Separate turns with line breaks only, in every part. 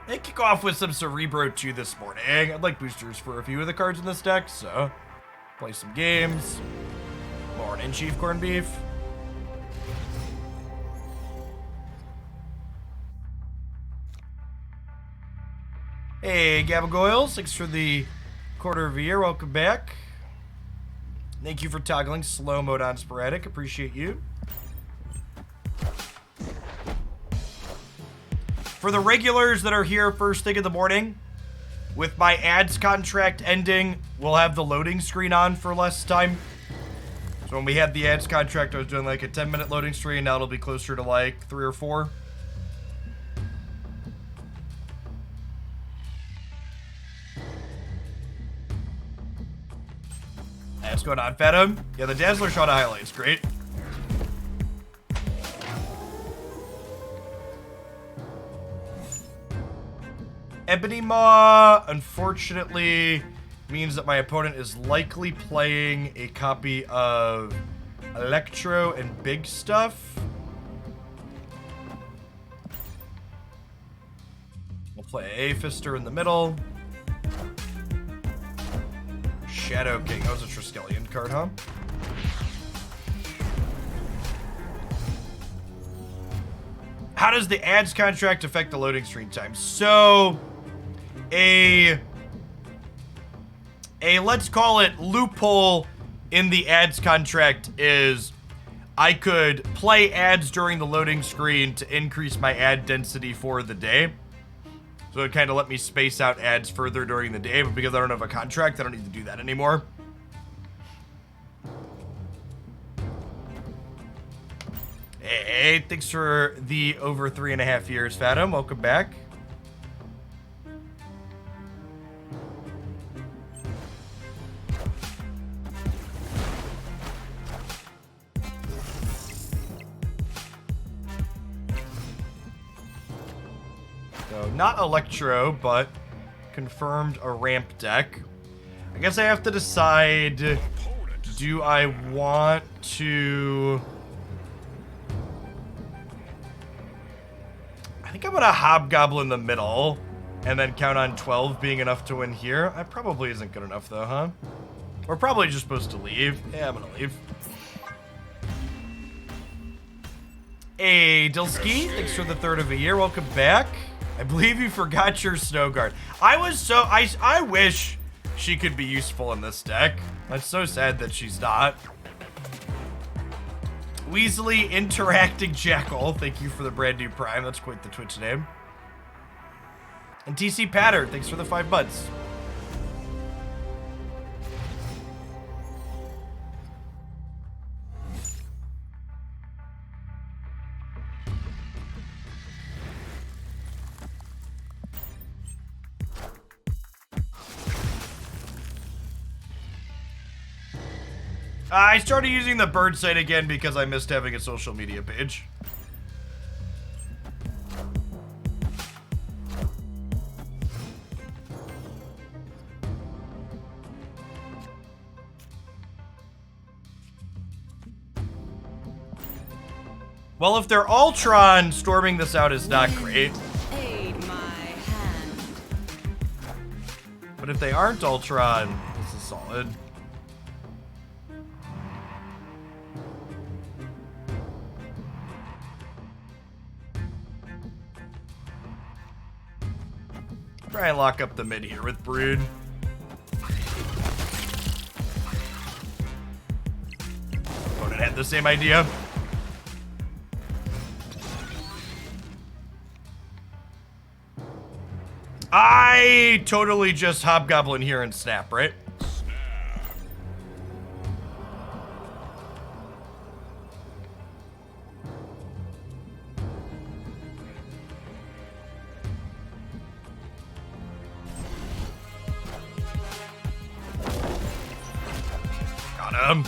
And kick off with some Cerebro 2 this morning. I'd like boosters for a few of the cards in this deck, so play some games. Morning, Chief Corned Beef. Hey, Gabagoyles, thanks for the quarter of a year. Welcome back. Thank you for toggling slow mode on sporadic. Appreciate you. For the regulars that are here first thing in the morning, with my ads contract ending, we'll have the loading screen on for less time. So when we had the ads contract, I was doing like a 10-minute loading screen. Now it'll be closer to like 3 or 4. Hey, what's going on, Fathom? Yeah, the Dazzler shot of highlights, great. Ebony Maw, unfortunately, means that my opponent is likely playing a copy of Electro and Big Stuff. We'll play a Fister in the middle. Shadow King, that was a Triskelion card, huh? How does the ads contract affect the loading screen time? So, let's call it loophole in the ads contract is I could play ads during the loading screen to increase my ad density for the day. So it kind of let me space out ads further during the day, but because I don't have a contract, I don't need to do that anymore. Hey, thanks for the over 3.5 years, Fathom. Welcome back. So, not Electro, but confirmed a ramp deck. I guess I have to decide, do I want to... I think I'm gonna Hobgoblin in the middle, and then count on 12 being enough to win here. That probably isn't good enough, though, huh? We're probably just supposed to leave. Yeah, I'm gonna leave. Hey, Dilski, thanks for the 3rd of a year. Welcome back. I believe you forgot your Snow Guard. I wish she could be useful in this deck. That's so sad that she's not. Weasley Interacting Jackal, thank you for the brand new Prime. That's quite the Twitch name. And TC Patter, thanks for the 5 buds. I started using the bird site again because I missed having a social media page. Well, if they're Ultron, storming this out is not great.
Aid my hand.
But if they aren't Ultron, this is solid. Try and lock up the mid here with Brood. Opponent had the same idea. I totally just Hobgoblin here and snap, right? Got him.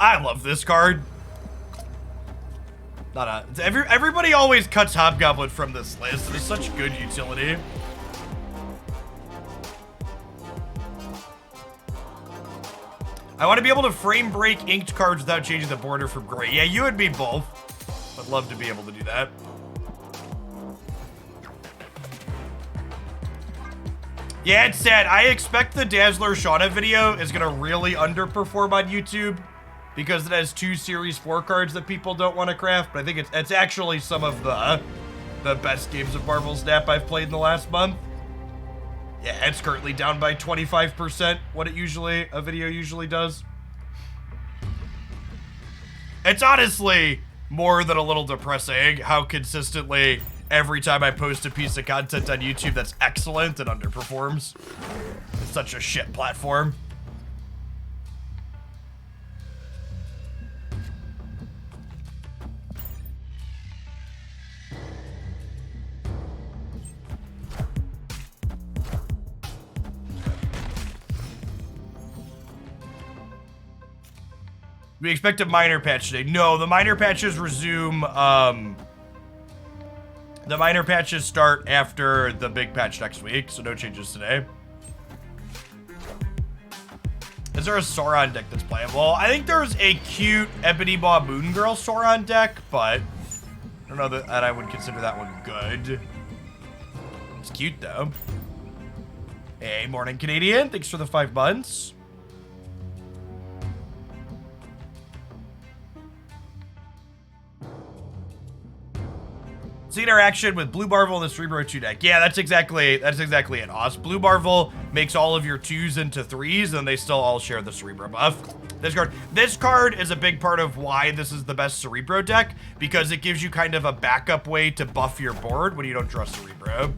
I love this card. Everybody always cuts Hobgoblin from this list. It is such good utility. I want to be able to frame break inked cards without changing the border from gray. Yeah, you and me both. I'd love to be able to do that. Yeah, it's sad. I expect the Dazzler Shauna video is going to really underperform on YouTube because it has 2 Series 4 cards that people don't want to craft, but I think it's actually some of the best games of Marvel Snap I've played in the last month. Yeah, it's currently down by 25% what a video usually does. It's honestly more than a little depressing how consistently every time I post a piece of content on YouTube that's excellent, it underperforms. It's such a shit platform. We expect a minor patch today. No, the minor patches resume, the minor patches start after the big patch next week, so no changes today. Is there a Sauron deck that's playable? I think there's a cute Ebony Maw Moon Girl Sauron deck, but I don't know that I would consider that one good. It's cute, though. Hey, morning, Canadian. Thanks for the 5 months. See interaction with Blue Marvel and the Cerebro 2 deck. Yeah, that's exactly it, Oz. Blue Marvel makes all of your 2s into 3s, and they still all share the Cerebro buff. This card is a big part of why this is the best Cerebro deck, because it gives you kind of a backup way to buff your board when you don't draw Cerebro.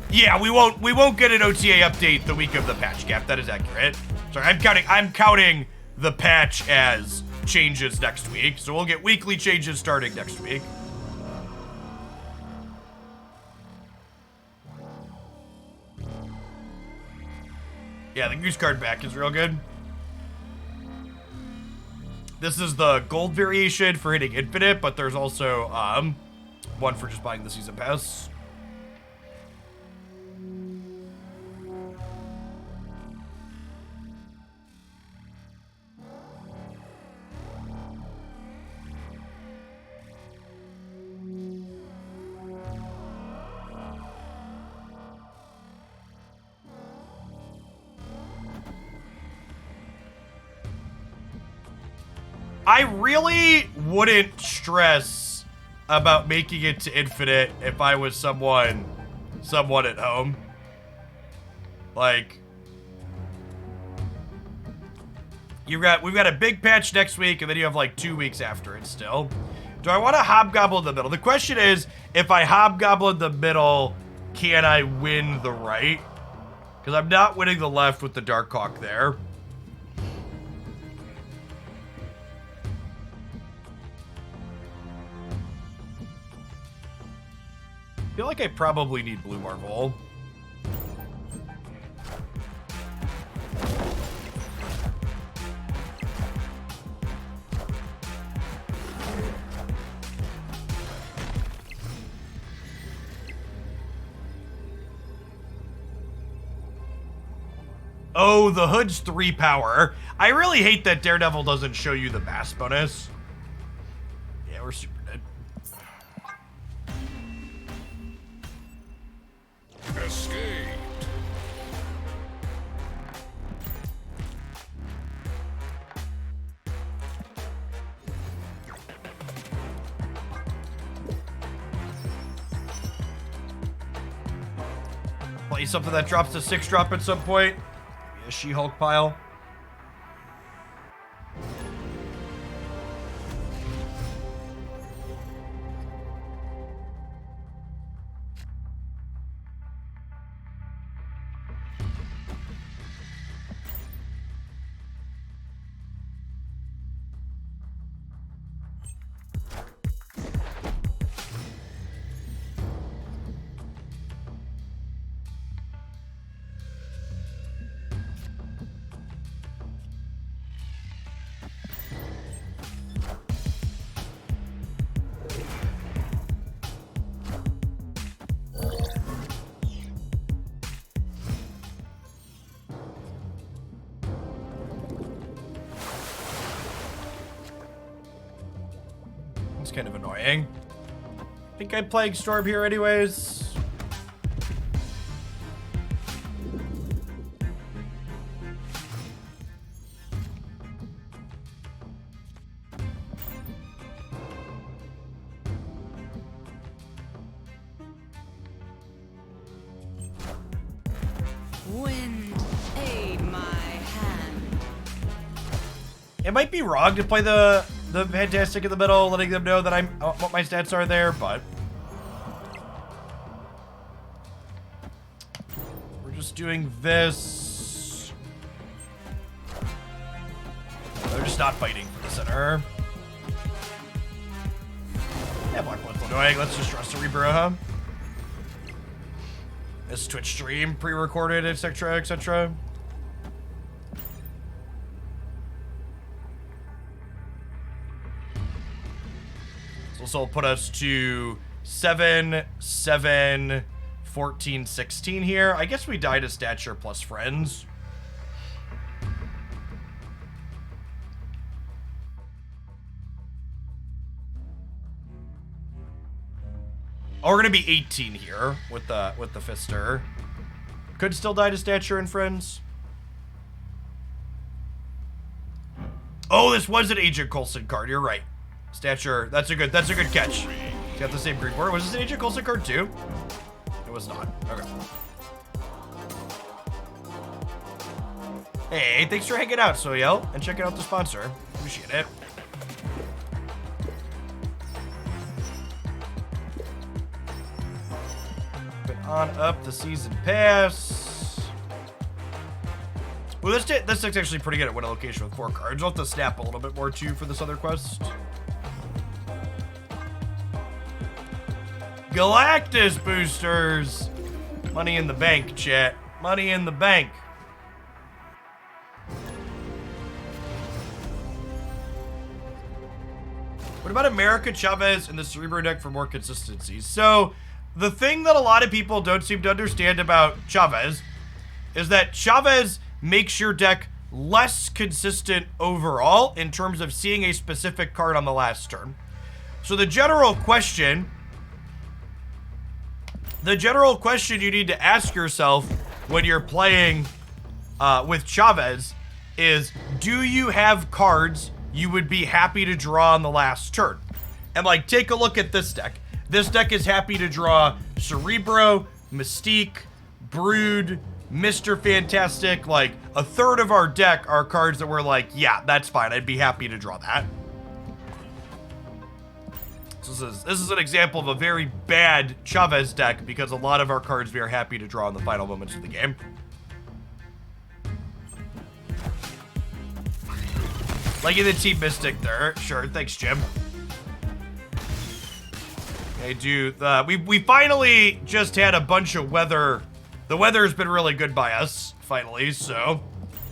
Yeah, we won't get an OTA update the week of the patch cap. That is accurate. Sorry, I'm counting the patch as changes next week. So we'll get weekly changes starting next week. Yeah, the goose card back is real good. This is the gold variation for hitting infinite, but there's also one for just buying the season pass. I really wouldn't stress about making it to infinite if I was someone at home. Like, we've got a big patch next week, and then you have like 2 weeks after it still. Do I want to hobgoblin the middle? The question is, if I hobgoblin the middle, can I win the right? Because I'm not winning the left with the Darkhawk there. I feel like I probably need Blue Marvel. Oh, the Hood's 3 power. I really hate that Daredevil doesn't show you the mass bonus. Yeah, we're super dead.
Escaped.
Play something that drops to 6-drop at some point. Maybe a She-Hulk pile. kind of annoying. I think I'm playing Storm here anyways.
Wind, aid my hand.
It might be wrong to play the Fantastic in the middle, letting them know that what my stats are there, but we're just doing this. They're just not fighting for the center. Yeah, Black Blood's annoying. Let's just trust Cerebro, huh? This Twitch stream pre-recorded, etc., etc. This will put us to 7, 7, 14, 16 here. I guess we died to stature plus friends. Oh, we're gonna be 18 here with the Fister. Could still die to stature and friends. Oh, this was an Agent Coulson card. You're right. Stature. That's a good catch. He's got the same green border. Was this an Agent Coulson card too? It was not. Okay. Hey, thanks for hanging out, Soyel, and checking out the sponsor. Appreciate it. On up the season pass. Well, this deck's actually pretty good at winning location with 4 cards. I'll have to snap a little bit more too for this other quest. Galactus boosters. Money in the bank, chat. Money in the bank. What about America, Chavez, and the Cerebro deck for more consistency? So, the thing that a lot of people don't seem to understand about Chavez is that Chavez makes your deck less consistent overall in terms of seeing a specific card on the last turn. So the general question you need to ask yourself when you're playing with Chavez is, do you have cards you would be happy to draw on the last turn? And like, take a look at this deck. This deck is happy to draw Cerebro, Mystique, Brood, Mr. Fantastic. Like, a third of our deck are cards that we're like, yeah, that's fine. I'd be happy to draw that. So this is an example of a very bad Chavez deck because a lot of our cards we are happy to draw in the final moments of the game. Like in the Team Mystic there. Sure, thanks, Jim. I do. We finally just had a bunch of weather. The weather's been really good by us, finally, so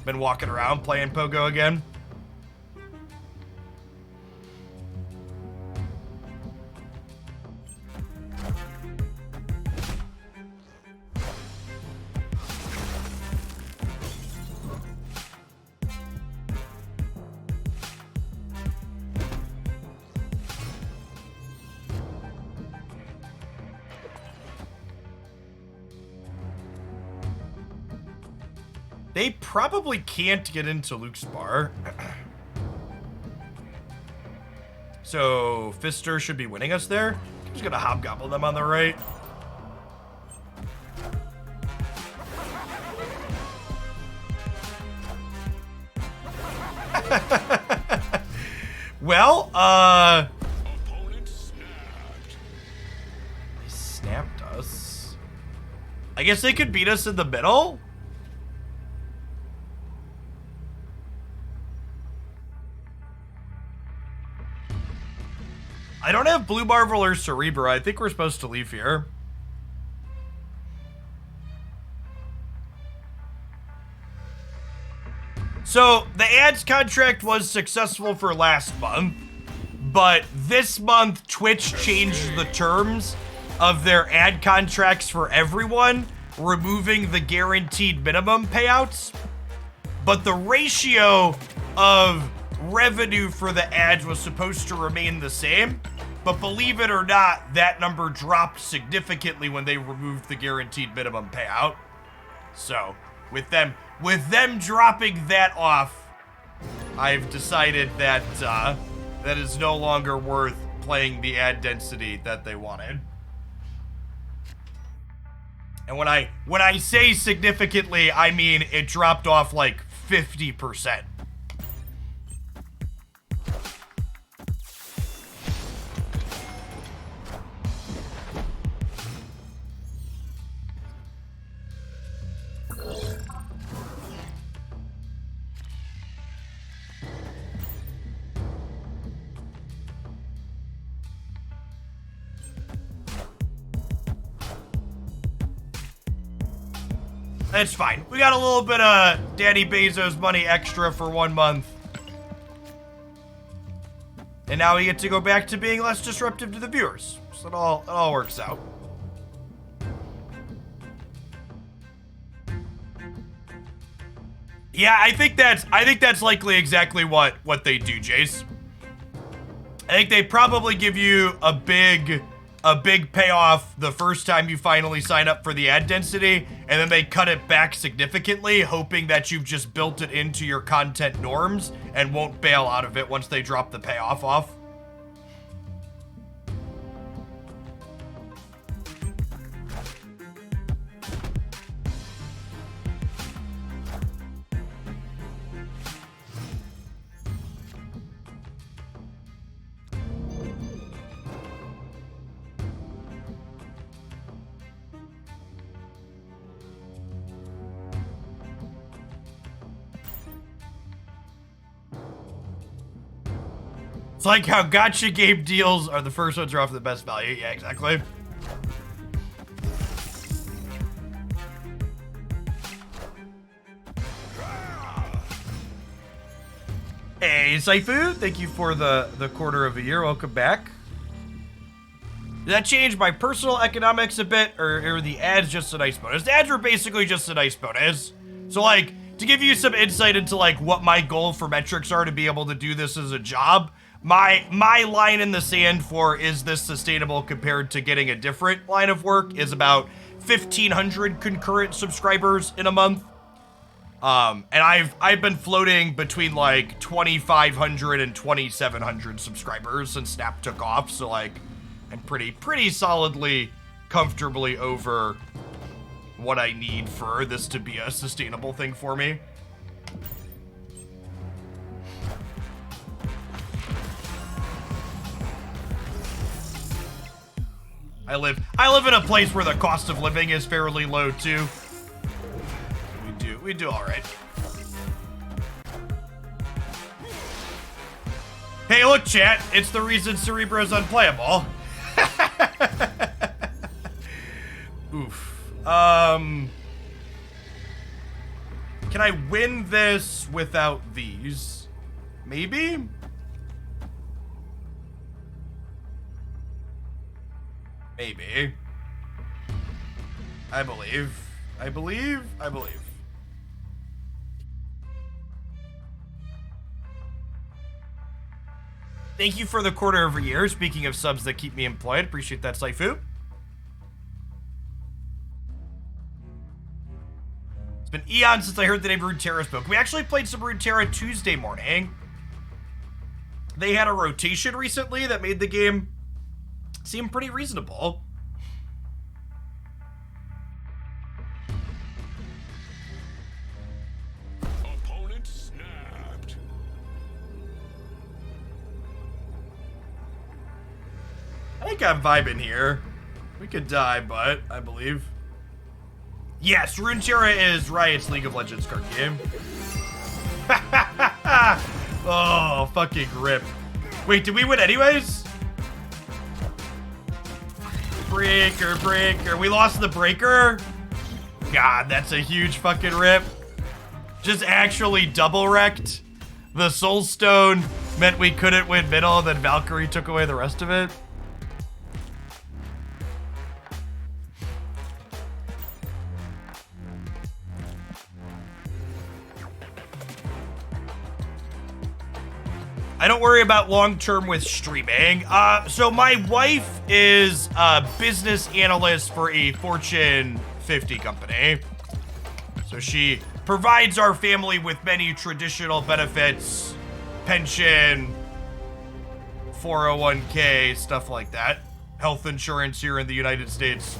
been walking around playing Pogo again. They probably can't get into Luke's bar. So, Fister should be winning us there. I'm just gonna hobgoblin them on the right. Well, they snapped us. I guess they could beat us in the middle? I don't have Blue Marvel or Cerebro. I think we're supposed to leave here. So, the ads contract was successful for last month, but this month Twitch changed the terms of their ad contracts for everyone, removing the guaranteed minimum payouts. But the ratio of revenue for the ads was supposed to remain the same. But believe it or not, that number dropped significantly when they removed the guaranteed minimum payout. So, with them dropping that off, I've decided that that is no longer worth playing the ad density that they wanted. And when I say significantly, I mean it dropped off like 50%. It's fine. We got a little bit of Daddy Bezos money extra for 1 month. And now we get to go back to being less disruptive to the viewers. So it all works out. Yeah, I think that's likely exactly what they do, Jace. I think they probably give you a big payoff the first time you finally sign up for the ad density, and then they cut it back significantly, hoping that you've just built it into your content norms and won't bail out of it once they drop the payoff off. It's like how gacha game deals are the first ones are off the best value. Yeah, exactly. Hey, Saifu, thank you for the quarter of a year. Welcome back. Did that change my personal economics a bit, or are the ads just a nice bonus? The ads were basically just a nice bonus. So, like, to give you some insight into, like, what my goal for metrics are to be able to do this as a job, my line in the sand for is this sustainable compared to getting a different line of work is about 1,500 concurrent subscribers in a month. And I've been floating between like 2,500 and 2,700 subscribers since Snap took off. So like, I'm pretty solidly, comfortably over what I need for this to be a sustainable thing for me. I live in a place where the cost of living is fairly low too. We do all right. Hey, look, chat. It's the reason Cerebro's unplayable. Oof. Can I win this without these? Maybe? Maybe. I believe. Thank you for the quarter of a year. Speaking of subs that keep me employed, appreciate that, Saifu. It's been eons since I heard the name Runeterra spoke. We actually played some Runeterra Tuesday morning. They had a rotation recently that made the game seem pretty reasonable.
Opponent snapped.
I think I'm vibing here. We could die, but I believe. Yes, Runeterra is Riot's League of Legends card game. Oh, fucking rip. Wait, did we win anyways? Breaker. We lost the breaker? God, that's a huge fucking rip. Just actually double wrecked. The Soul Stone meant we couldn't win middle, then Valkyrie took away the rest of it. I don't worry about long-term with streaming. So my wife is a business analyst for a Fortune 50 company. So she provides our family with many traditional benefits, pension, 401k, stuff like that. Health insurance here in the United States.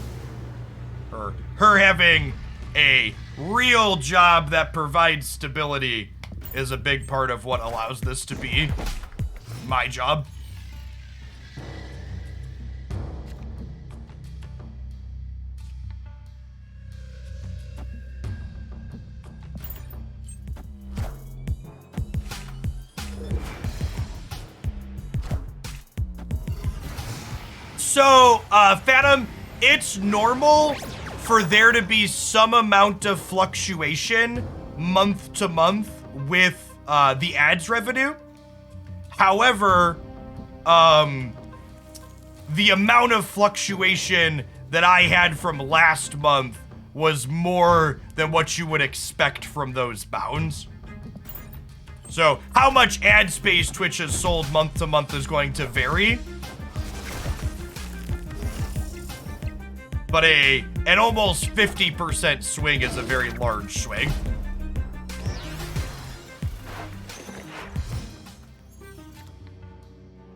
Her having a real job that provides stability is a big part of what allows this to be my job. So, Phantom, it's normal for there to be some amount of fluctuation month to month with the ads revenue. However, the amount of fluctuation that I had from last month was more than what you would expect from those bounds. So how much ad space Twitch has sold month to month is going to vary. But an almost 50% swing is a very large swing.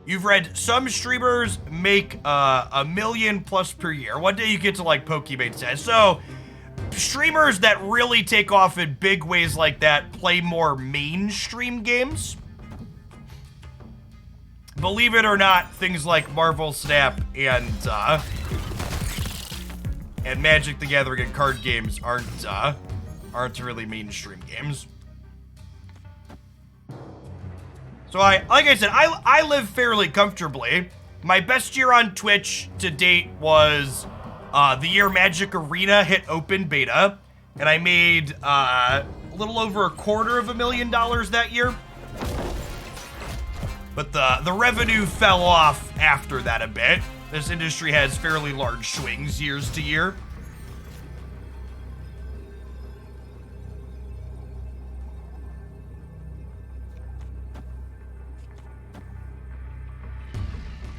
You've read some streamers make $1 million plus per year. One day you get to like Pokemon says. So streamers that really take off in big ways like that play more mainstream games. Believe it or not, things like Marvel Snap and Magic the Gathering and card games aren't really mainstream games. So like I said, I live fairly comfortably. My best year on Twitch to date was the year Magic Arena hit open beta, and I made a little over $250,000 that year. But the revenue fell off after that a bit. This industry has fairly large swings years to year.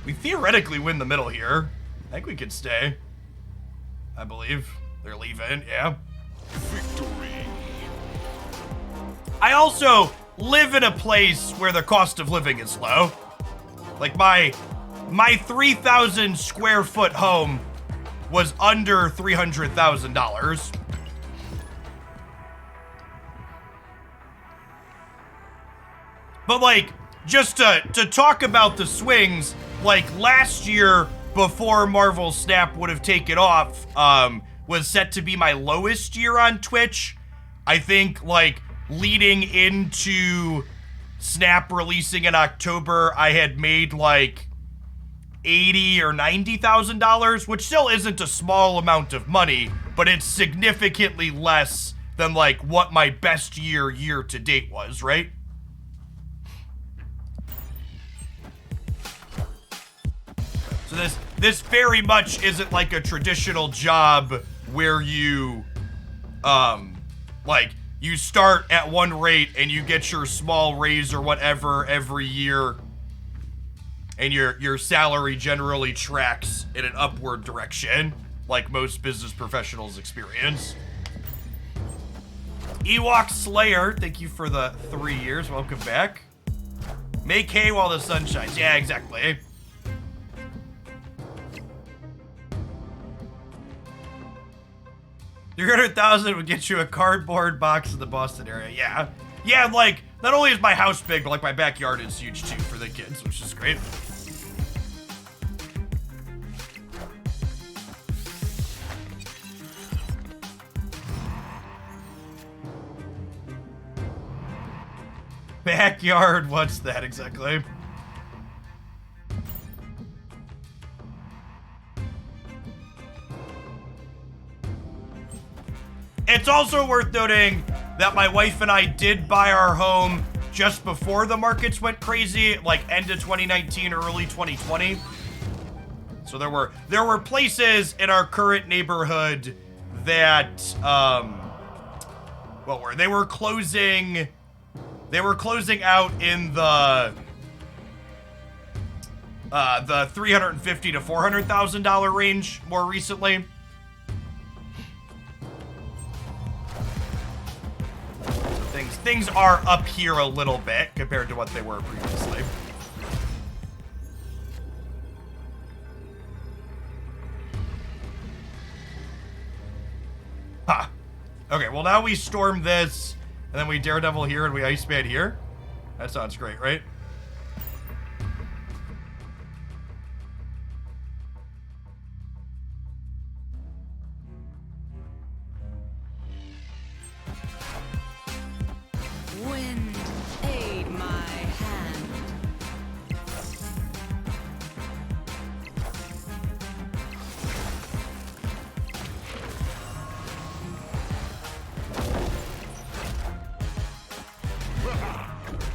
We theoretically win the middle here. I think we could stay. I believe. They're leaving, yeah.
Victory.
I also live in a place where the cost of living is low. Like my 3,000 square foot home was under $300,000. But like, just to talk about the swings, like last year before Marvel Snap would have taken off, was set to be my lowest year on Twitch. I think like leading into Snap releasing in October, I had made like $80,000 or $90,000, which still isn't a small amount of money, but it's significantly less than like what my best year to date was, right? So this very much isn't like a traditional job where you, like, you start at one rate and you get your small raise or whatever every year, and your salary generally tracks in an upward direction, like most business professionals experience. Ewok Slayer, thank you for the 3 years. Welcome back. Make hay while the sun shines. Yeah, exactly. 300,000 would get you a cardboard box in the Boston area. Yeah. Yeah, like, not only is my house big, but like my backyard is huge too for the kids, which is great. Backyard, what's that exactly? It's also worth noting that my wife and I did buy our home just before the markets went crazy, like end of 2019, early 2020. So there were places in our current neighborhood that they were closing out in the the $350,000 to $400,000 range more recently. So things are up here a little bit compared to what they were previously. Huh. Okay, well now we storm this, and then we Daredevil here, and we Iceman here. That sounds great, right?
Wind, aid my hand.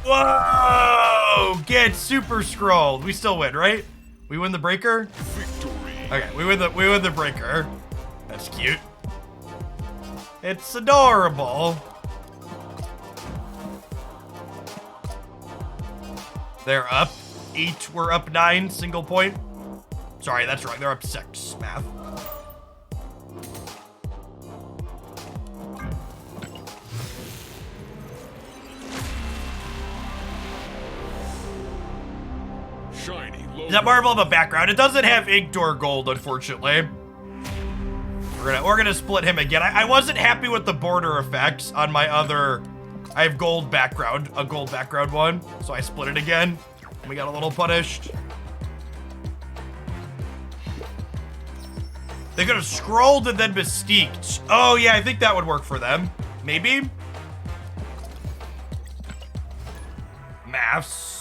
Whoa! Get super scrolled. We still win, right? We win the breaker?
Victory.
Okay, we win the breaker. That's cute. It's adorable. They're up 8, we're up 9, single point. Sorry, that's wrong. They're up 6, math.
Shiny logo.
Is that Marvel of a background? It doesn't have inked or gold, unfortunately. We're gonna split him again. I wasn't happy with the border effects on my other. I have gold background, a gold background one, so I split it again. And we got a little punished. They could have scrolled and then mystiqued. Oh yeah, I think that would work for them. Maybe. Maths.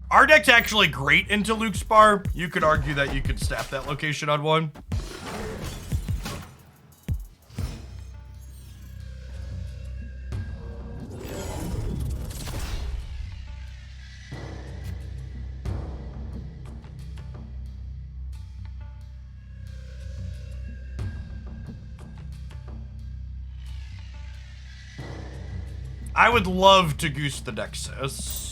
Our deck's actually great into Luke's bar. You could argue that you could snap that location on one. I would love to goose the Nexus.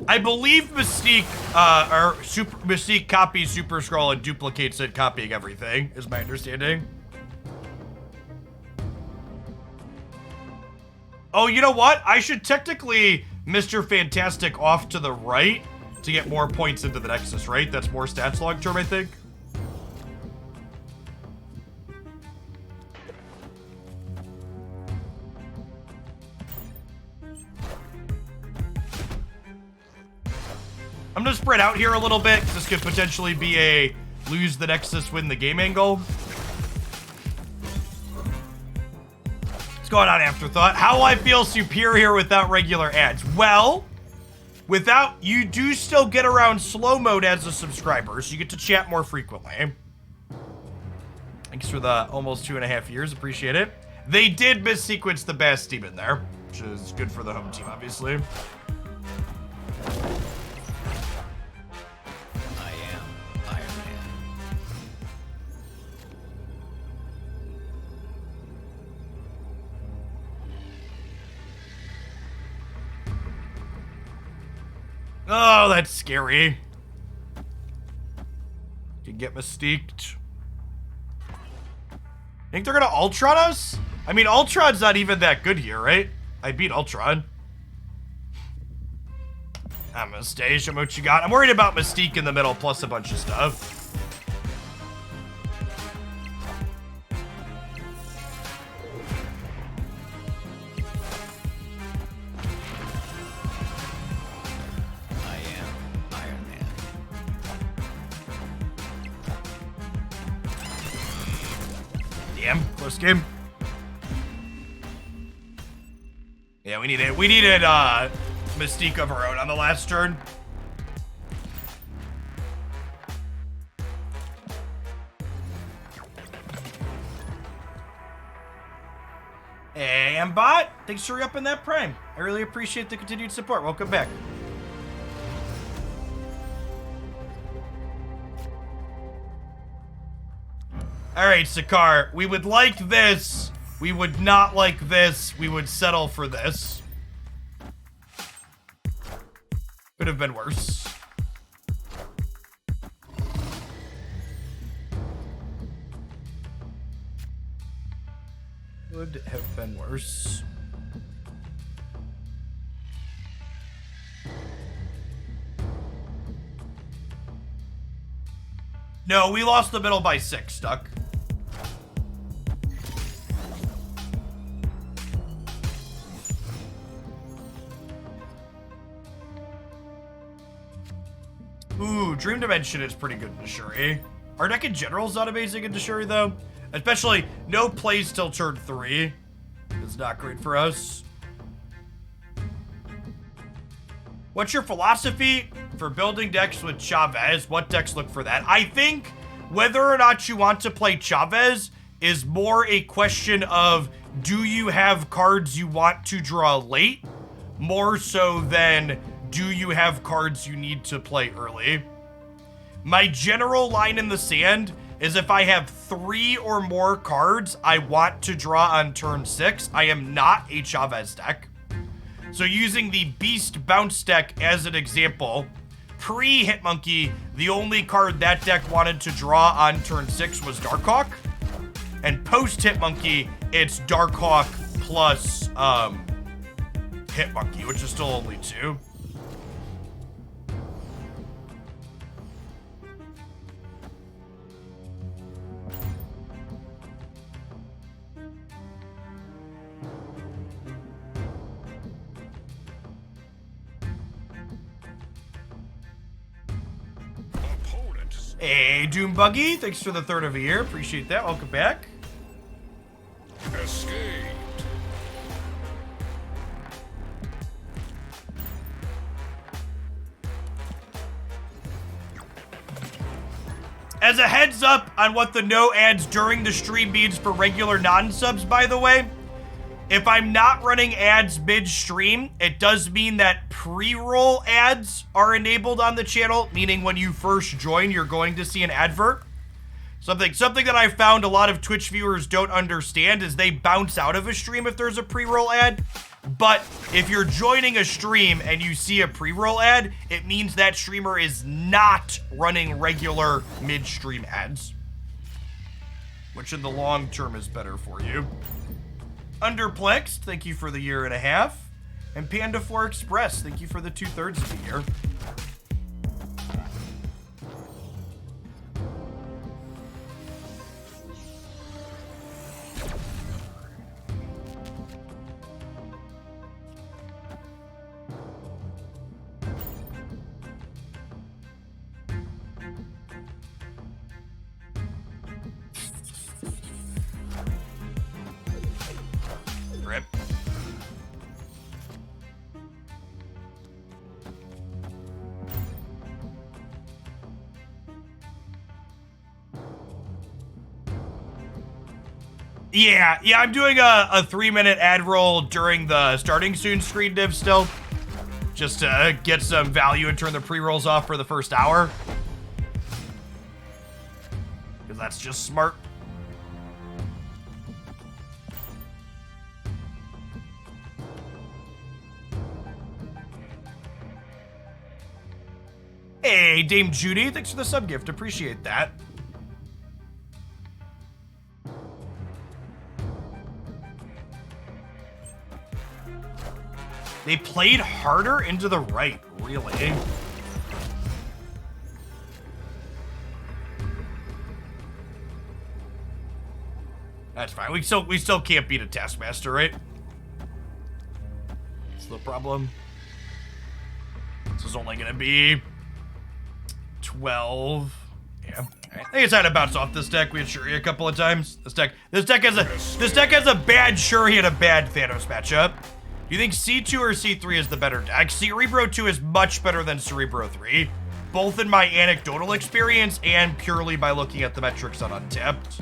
I believe Mystique, Mystique copies Super Scroll and duplicates it, copying everything, is my understanding. Oh, you know what? I should technically Mr. Fantastic off to the right to get more points into the Nexus, right? That's more stats long term, I think. I'm gonna spread out here a little bit, because this could potentially be a lose the Nexus, win the game angle. What's going on, Afterthought? How will I feel superior without regular ads? Well, you do still get around slow mode as a subscriber, so you get to chat more frequently. Thanks for the almost 2.5 years, appreciate it. They did missequence the Bass Demon there, which is good for the home team, obviously. Oh, that's scary. You get mystiqued. Think they're gonna Ultron us? I mean, Ultron's not even that good here, right? I beat Ultron. Anastasia, what you got? I'm worried about Mystique in the middle, plus a bunch of stuff. Damn, close game. Yeah, we needed Mystique of our own on the last turn. Hey, Mbot, thanks for re-upping that Prime. I really appreciate the continued support. Welcome back. All right, Sakar, we would like this. We would not like this. We would settle for this. Could have been worse. Would have been worse. No, we lost the middle by 6, Duck. Ooh, Dream Dimension is pretty good in Shuri. Our deck in general is not amazing in Shuri, though. Especially no plays till turn 3. It's not great for us. What's your philosophy for building decks with Chavez? What decks look for that? I think whether or not you want to play Chavez is more a question of, do you have cards you want to draw late? More so than, do you have cards you need to play early? My general line in the sand is if I have 3 or more cards I want to draw on turn 6, I am not a Chavez deck. So using the Beast Bounce deck as an example, pre-Hitmonkey, the only card that deck wanted to draw on turn 6 was Darkhawk. And post-Hitmonkey, it's Darkhawk plus Hitmonkey, which is still only 2. Hey, Doom Buggy, thanks for the 3rd of a year. Appreciate that. Welcome back.
Escaped.
As a heads up on what the no ads during the stream means for regular non-subs, by the way, if I'm not running ads mid-stream, it does mean that pre-roll ads are enabled on the channel, meaning when you first join, you're going to see an advert. Something that I found a lot of Twitch viewers don't understand is they bounce out of a stream if there's a pre-roll ad. But if you're joining a stream and you see a pre-roll ad, it means that streamer is not running regular mid-stream ads, which in the long term is better for you. Underplexed, thank you for the 1.5 years. And Panda4 Express, thank you for the 2/3 of the year. Rip. Yeah, I'm doing a 3-minute ad roll during the starting soon screen div still, just to get some value and turn the pre-rolls off for the first hour. Because that's just smart. Hey, Dame Judy, thanks for the sub gift. Appreciate that. They played harder into the right, really. That's fine. We still can't beat a Taskmaster, right? That's the problem. This is only gonna be 12. Yeah. I think it's had to bounce off this deck. We had Shuri a couple of times. This deck has a bad Shuri and a bad Thanos matchup. Do you think C2 or C3 is the better deck? Cerebro 2 is much better than Cerebro 3, both in my anecdotal experience and purely by looking at the metrics on Untapped.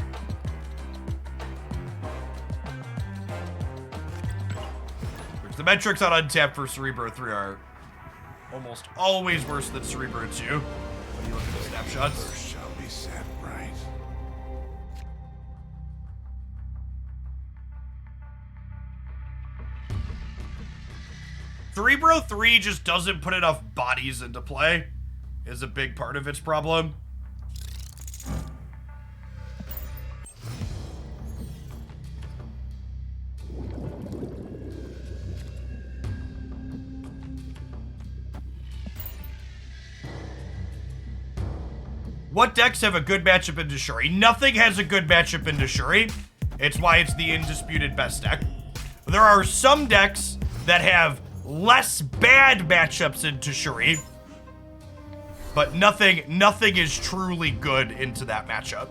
Which the metrics on Untapped for Cerebro 3 are almost always worse than Cerebro 2 when you look at the snapshots.
Shall be set right.
Cerebro 3 just doesn't put enough bodies into play, is a big part of its problem. What decks have a good matchup into Shuri? Nothing has a good matchup into Shuri. It's why it's the undisputed best deck. There are some decks that have less bad matchups into Shuri, but nothing is truly good into that matchup.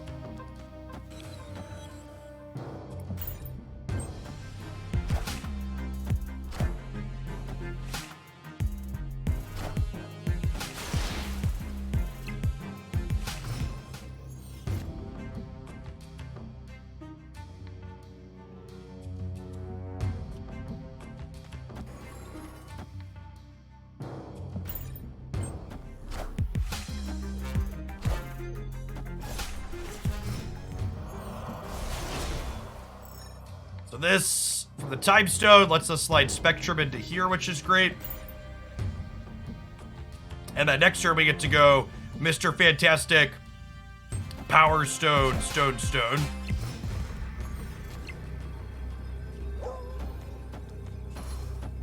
So this, from the Time Stone, lets us slide Spectrum into here, which is great. And then next turn we get to go Mr. Fantastic, Power Stone, Stone, Stone.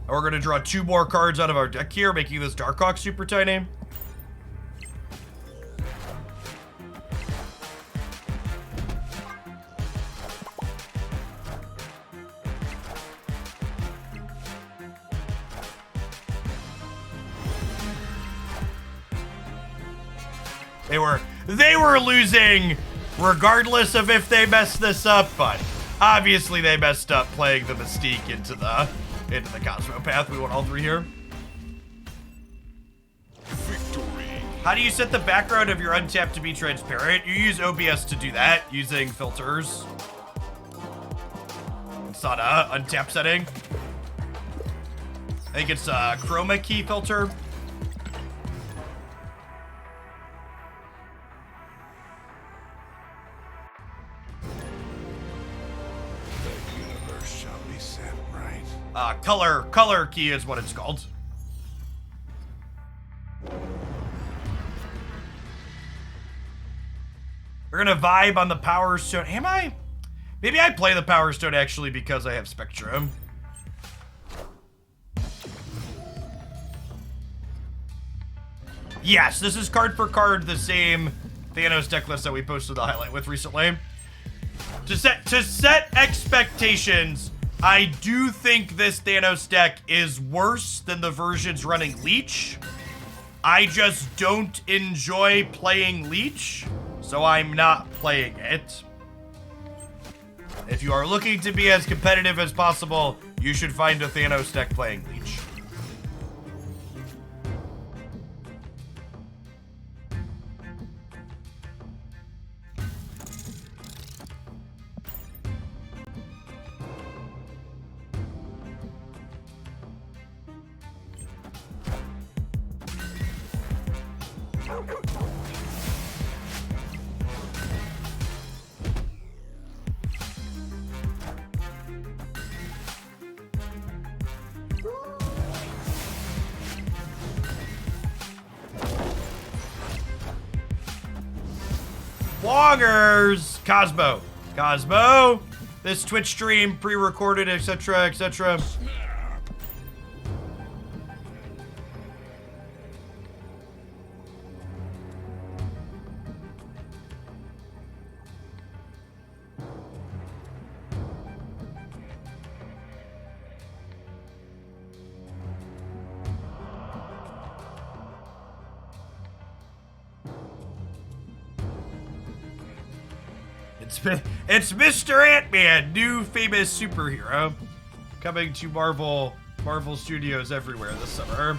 And we're going to draw 2 more cards out of our deck here, making this Darkhawk super tiny. They were losing regardless of if they messed this up, but obviously they messed up playing the Mystique into the Cosmopath. We want all 3 here.
Victory.
How do you set the background of your Untapped to be transparent? You use OBS to do that using filters. It's not a Untapped setting. I think it's a chroma key filter. Color key is what it's called. We're gonna vibe on the Power Stone. Am I? Maybe I play the Power Stone actually because I have Spectrum. Yes, this is card for card the same Thanos deck list that we posted the highlight with recently. To set expectations, I do think this Thanos deck is worse than the versions running Leech. I just don't enjoy playing Leech, so I'm not playing it. If you are looking to be as competitive as possible, you should find a Thanos deck playing Leech. Wongers! Cosmo! This Twitch stream, pre-recorded, etc., etc. It's Mr. Ant-Man, new famous superhero, coming to Marvel Marvel Studios everywhere this summer.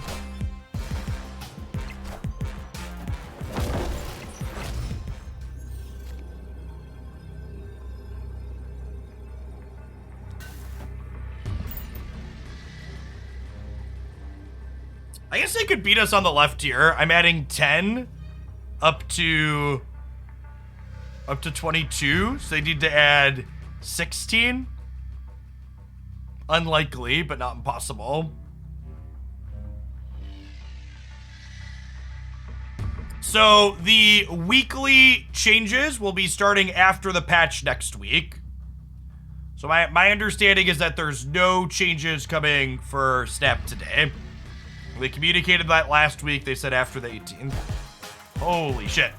I guess they could beat us on the left here. I'm adding 10 up to 22, so they need to add 16. Unlikely, but not impossible. So the weekly changes will be starting after the patch next week. So my understanding is that there's no changes coming for Snap today. They communicated that last week. They said after the 18th. Holy shit.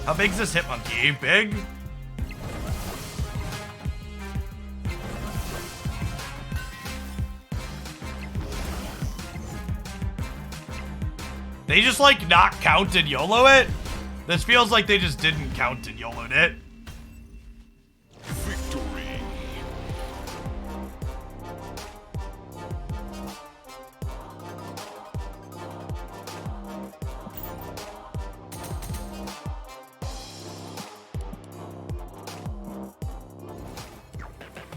How big's this Hitmonkey? Big? They just like not count and YOLO it? This feels like they just didn't count and YOLO'd it.
Victory.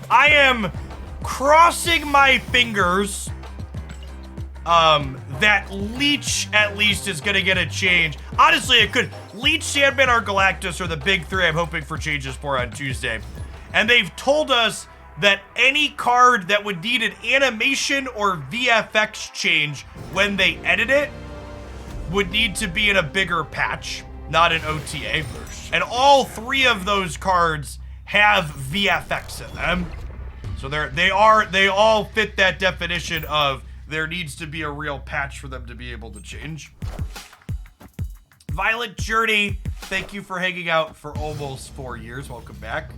I am crossing my fingers that Leech at least is gonna get a change. Honestly, it could. Leech, Sandman, or Galactus are the big three I'm hoping for changes for on Tuesday. And they've told us that any card that would need an animation or VFX change when they edit it would need to be in a bigger patch, not an OTA. And all three of those cards have VFX in them. So they all fit that definition of there needs to be a real patch for them to be able to change. Violet Journey, thank you for hanging out for almost 4 years. Welcome back.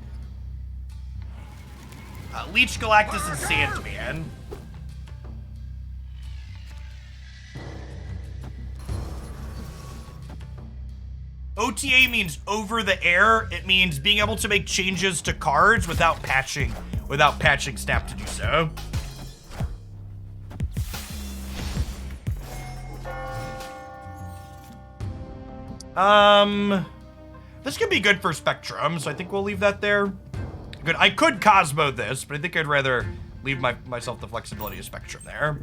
Leech, Galactus, and Sandman. OTA means over the air. It means being able to make changes to cards without patching Snap to do so. This could be good for Spectrum, so I think we'll leave that there. Good. I could Cosmo this, but I think I'd rather leave myself the flexibility of Spectrum there.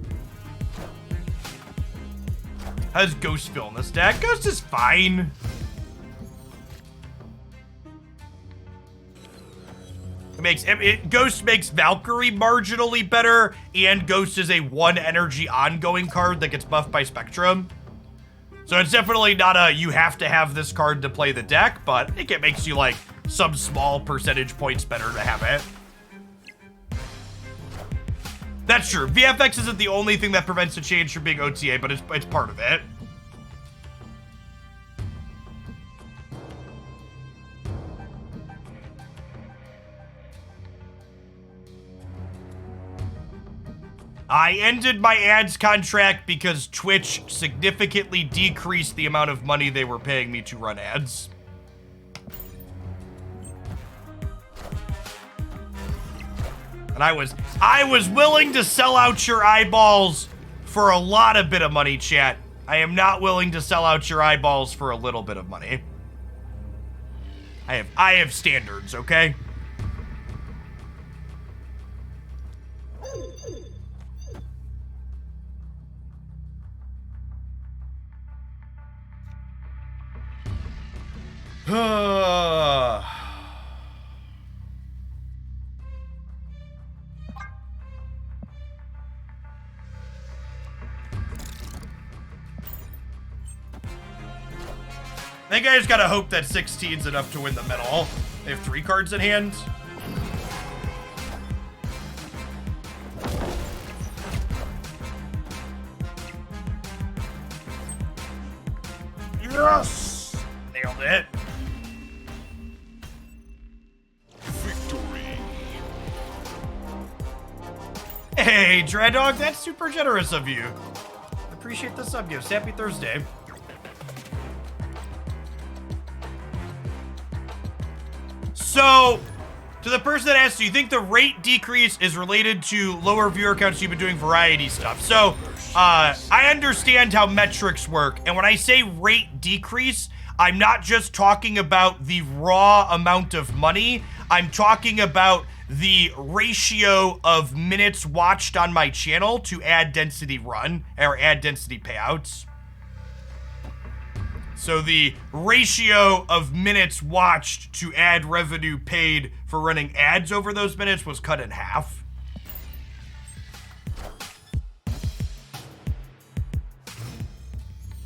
How does Ghost feel in this deck? Ghost is fine. Ghost makes Valkyrie marginally better, and Ghost is a 1 energy ongoing card that gets buffed by Spectrum. So it's definitely not a you have to have this card to play the deck, but I think it makes you like some small percentage points better to have it. That's true. VFX isn't the only thing that prevents a change from being OTA, but it's part of it. I ended my ads contract because Twitch significantly decreased the amount of money they were paying me to run ads. And I was willing to sell out your eyeballs for a lot of bit of money, chat. I am not willing to sell out your eyeballs for a little bit of money. I have standards, okay? I think I just gotta hope that 16's enough to win the medal. They have 3 cards in hand. Yes! Nailed it.
Victory.
Hey, Dreaddog, that's super generous of you. Appreciate the sub gifts. Happy Thursday. So, to the person that asked, do you think the rate decrease is related to lower viewer counts? You've been doing variety stuff. So, I understand how metrics work. And when I say rate decrease, I'm not just talking about the raw amount of money. I'm talking about the ratio of minutes watched on my channel to ad density run, or ad density payouts. So the ratio of minutes watched to ad revenue paid for running ads over those minutes was cut in half.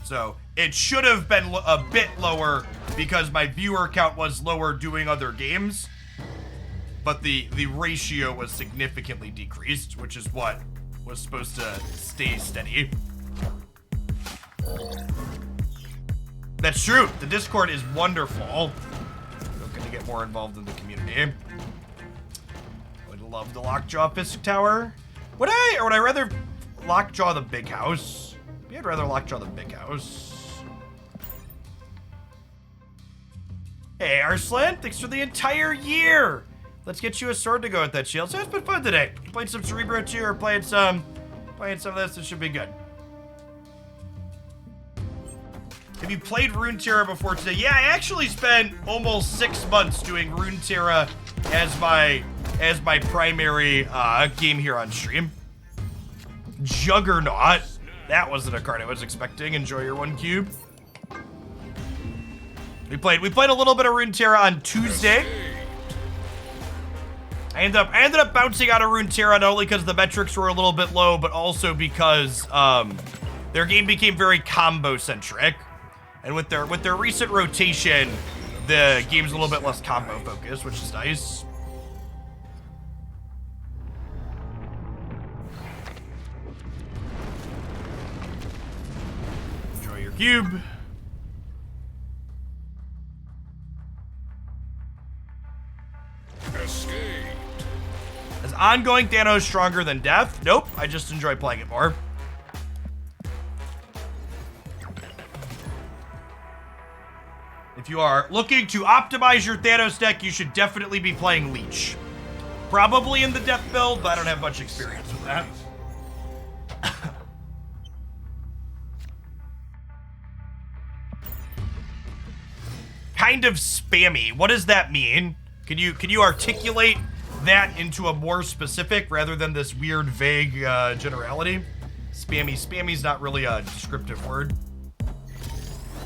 So it should have been a bit lower because my viewer count was lower doing other games. But the ratio was significantly decreased, which is what was supposed to stay steady. That's true. The Discord is wonderful. Looking to get more involved in the community. Would love the Lockjaw Fisk Tower. Would I rather Lockjaw the Big House? Maybe I'd rather Lockjaw the Big House. Hey, Arslan, thanks for the entire year. Let's get you a sword to go with that shield. So it's been fun today. Played some Cerebro 2 or playing some of this. It should be good. Have you played Runeterra before today? Yeah, I actually spent almost 6 months doing Runeterra as my primary game here on stream. Juggernaut. That wasn't a card I was expecting. Enjoy your 1 cube. We played a little bit of Runeterra on Tuesday. I ended up bouncing out of Runeterra not only because the metrics were a little bit low, but also because their game became very combo centric. And with their recent rotation, the game's a little bit less combo focused, which is nice. Enjoy your cube.
Escape.
Is ongoing Thanos stronger than death? Nope, I just enjoy playing it more. If you are looking to optimize your Thanos deck, you should definitely be playing Leech. Probably in the death build, but I don't have much experience with that. Kind of spammy. What does that mean? Can you articulate that into a more specific rather than this weird vague generality? Spammy's not really a descriptive word.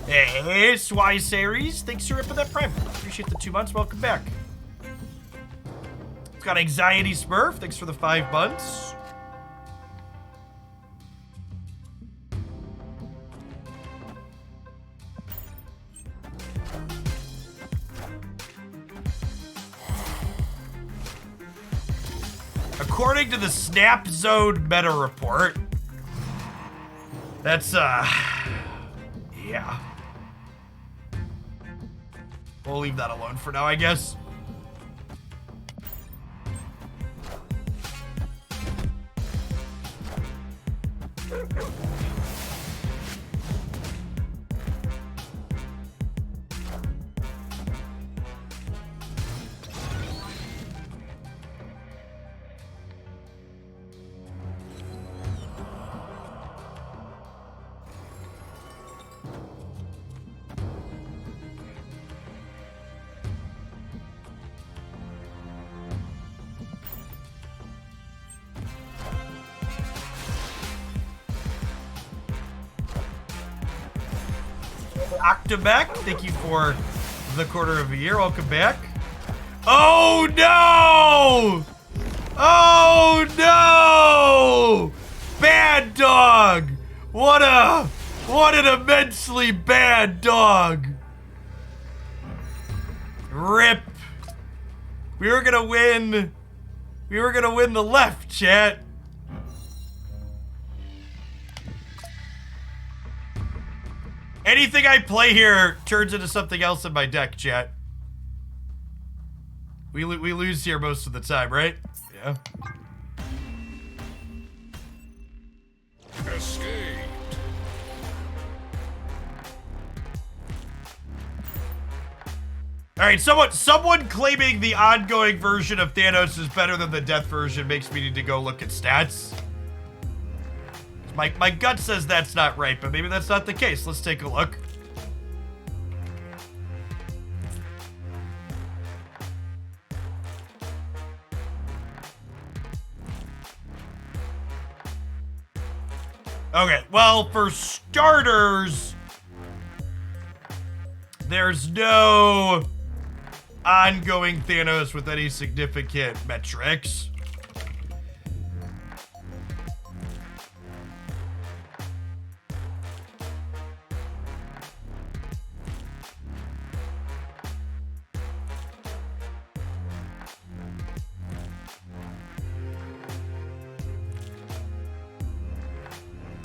Hey, Swy Series, thanks for ripping that prime. Appreciate the 2 months. Welcome back. It's got Anxiety Smurf. Thanks for the 5 months. According to the Snap Zone meta report, that's yeah. We'll leave that alone for now, I guess. Octaback, thank you for the quarter of a year. Welcome back. Oh no! Oh no! Bad dog! What an immensely bad dog! Rip. We were gonna win the left, chat. Anything I play here turns into something else in my deck, chat. We lose here most of the time, right? Yeah.
Escape.
All right, someone claiming the ongoing version of Thanos is better than the death version makes me need to go look at stats. My gut says that's not right, but maybe that's not the case. Let's take a look. Okay, well, for starters, there's no ongoing Thanos with any significant metrics.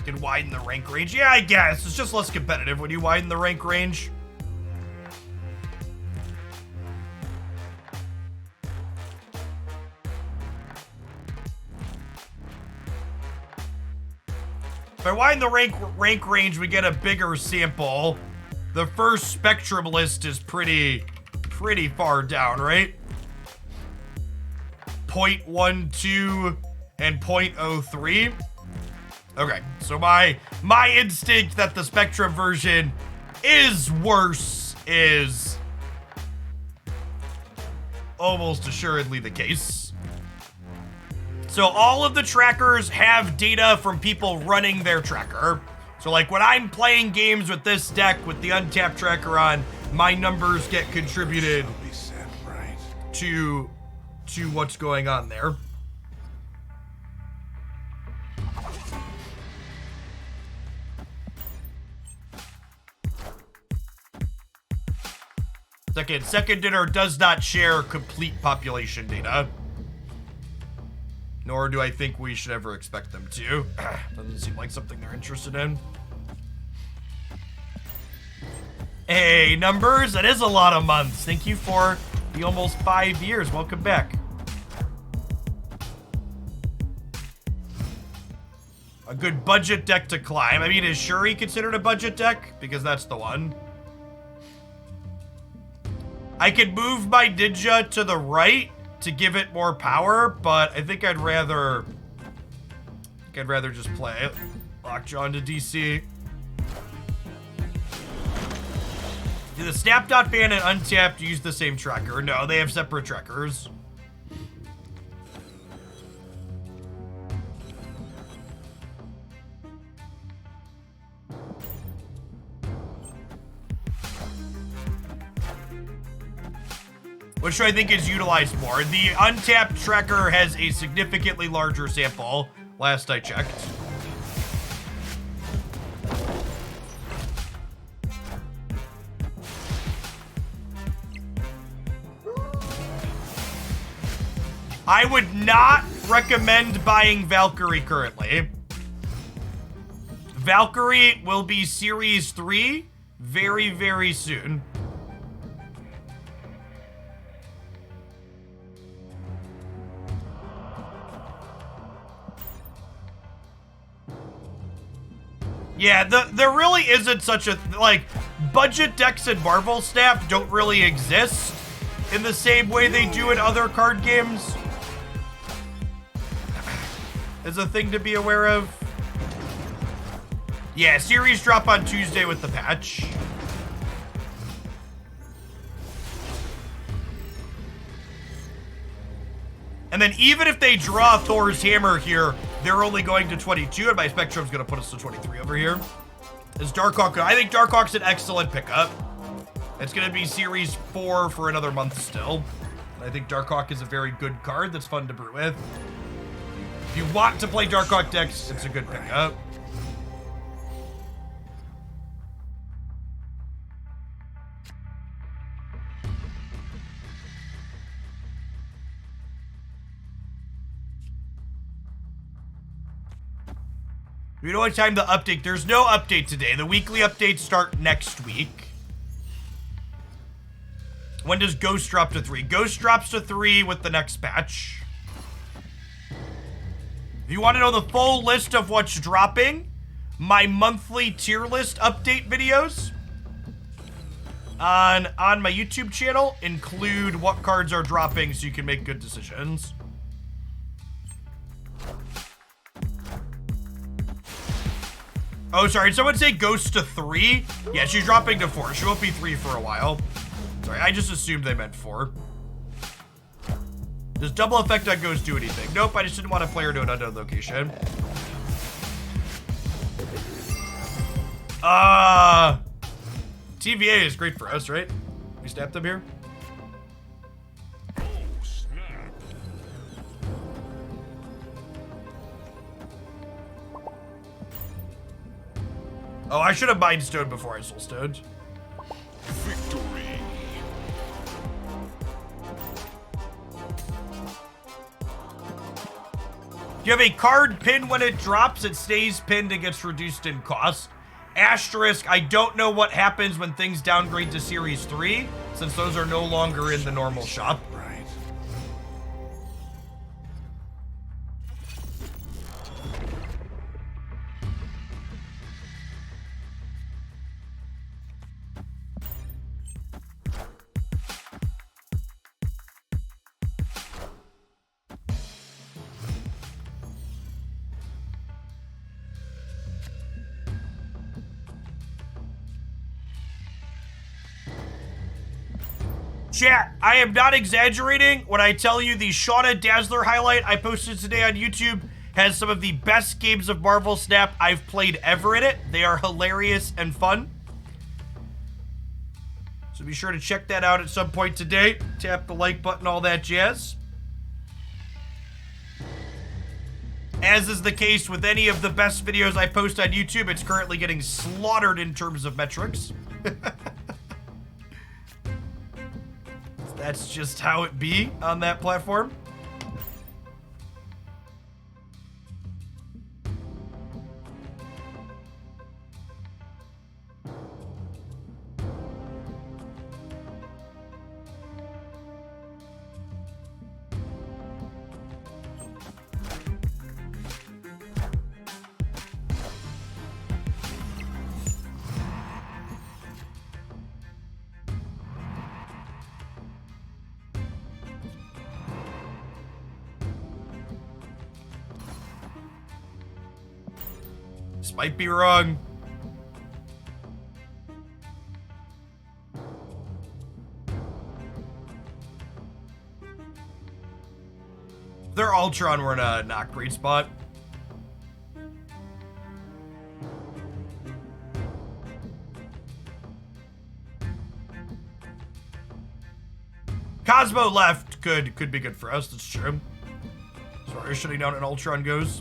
Can widen the rank range. Yeah, I guess. It's just less competitive when you widen the rank range. If I widen the rank range, we get a bigger sample. The first spectrum list is pretty far down, right? 0.12 and 0.03. Okay, so my instinct that the Spectrum version is worse is almost assuredly the case. So all of the trackers have data from people running their tracker. So like when I'm playing games with this deck with the untapped tracker on, my numbers get contributed to what's going on there. Second dinner does not share complete population data. Nor do I think we should ever expect them to. Doesn't seem like something they're interested in. Hey, numbers, that is a lot of months. Thank you for the almost 5 years. Welcome back. A good budget deck to climb. I mean, is Shuri considered a budget deck? Because that's the one. I could move my ninja to the right to give it more power, but I think I'd rather just play Lockjaw into DC. Do the Snap.Fan and Untapped use the same tracker? No, they have separate trackers. Which do I think is utilized more? The Untapped tracker has a significantly larger sample, last I checked. I would not recommend buying Valkyrie currently. Valkyrie will be Series 3 very, very soon. Yeah, there really isn't such a, like, budget decks in Marvel Snap don't really exist in the same way they do in other card games. Is a thing to be aware of. Yeah, series drop on Tuesday with the patch. And then even if they draw Thor's Hammer here, they're only going to 22, and my Spectrum's going to put us to 23 over here. Is Darkhawk? I think Darkhawk's an excellent pickup. It's going to be Series 4 for another month still. I think Darkhawk is a very good card that's fun to brew with. If you want to play Darkhawk decks, it's a good pickup. We don't have time to update. There's no update today. The weekly updates start next week. When does Ghost drop to 3? Ghost drops to 3 with the next patch. If you want to know the full list of what's dropping, my monthly tier list update videos on my YouTube channel include what cards are dropping so you can make good decisions. Oh, sorry, did someone say Ghost to 3? Yeah, she's dropping to 4. She won't be 3 for a while. Sorry, I just assumed they meant 4. Does double effect on Ghost do anything? Nope, I just didn't want to play her to an unknown location. TVA is great for us, right? We snapped them here.
Oh, snap.
Oh, I should have Mind Stoned before I Soul Stoned.
Victory.
If you have a card pinned when it drops, it stays pinned and gets reduced in cost. Asterisk, I don't know what happens when things downgrade to Series 3, since those are no longer in the normal shop.
Right.
Chat, I am not exaggerating when I tell you the Shauna Dazzler highlight I posted today on YouTube has some of the best games of Marvel Snap I've played ever in it. They are hilarious and fun. So be sure to check that out at some point today. Tap the like button, all that jazz. As is the case with any of the best videos I post on YouTube, it's currently getting slaughtered in terms of metrics. That's just how it be on that platform. This might be wrong. Their Ultron were in a not great spot. Cosmo left could be good for us, that's true. As far as shutting down an Ultron goes.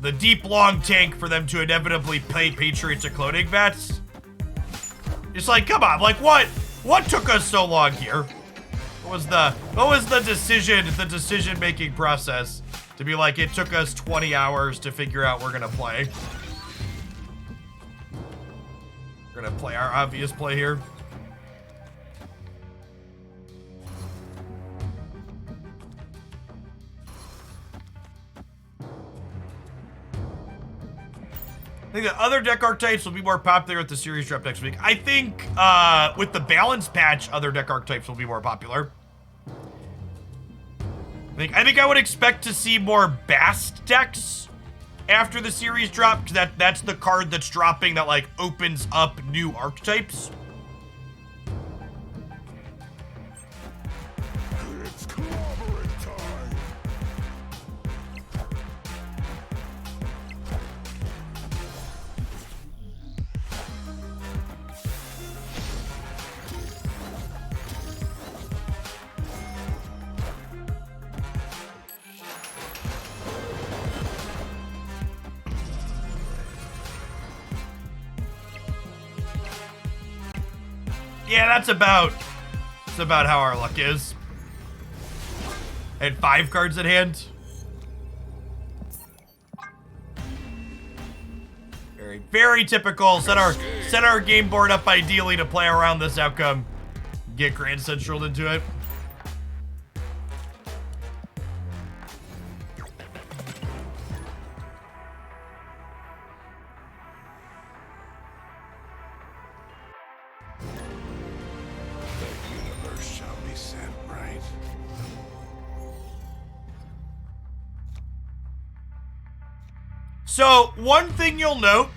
The deep long tank for them to inevitably pay Patriots to cloning vets. It's like, come on, like what took us so long here? What was the decision making process to be like, it took us 20 hours to figure out we're gonna play. We're gonna play our obvious play here. I think that other deck archetypes will be more popular with the series drop next week. I think with the balance patch, other deck archetypes will be more popular. I think I would expect to see more Bast decks after the series drop, because that's the card that's dropping that like opens up new archetypes.
It's clobbering time.
Yeah, that's about how our luck is. And 5 cards at hand. Very, very typical. Set our game board up ideally to play around this outcome. Get Grand Central into it. So, one thing you'll note,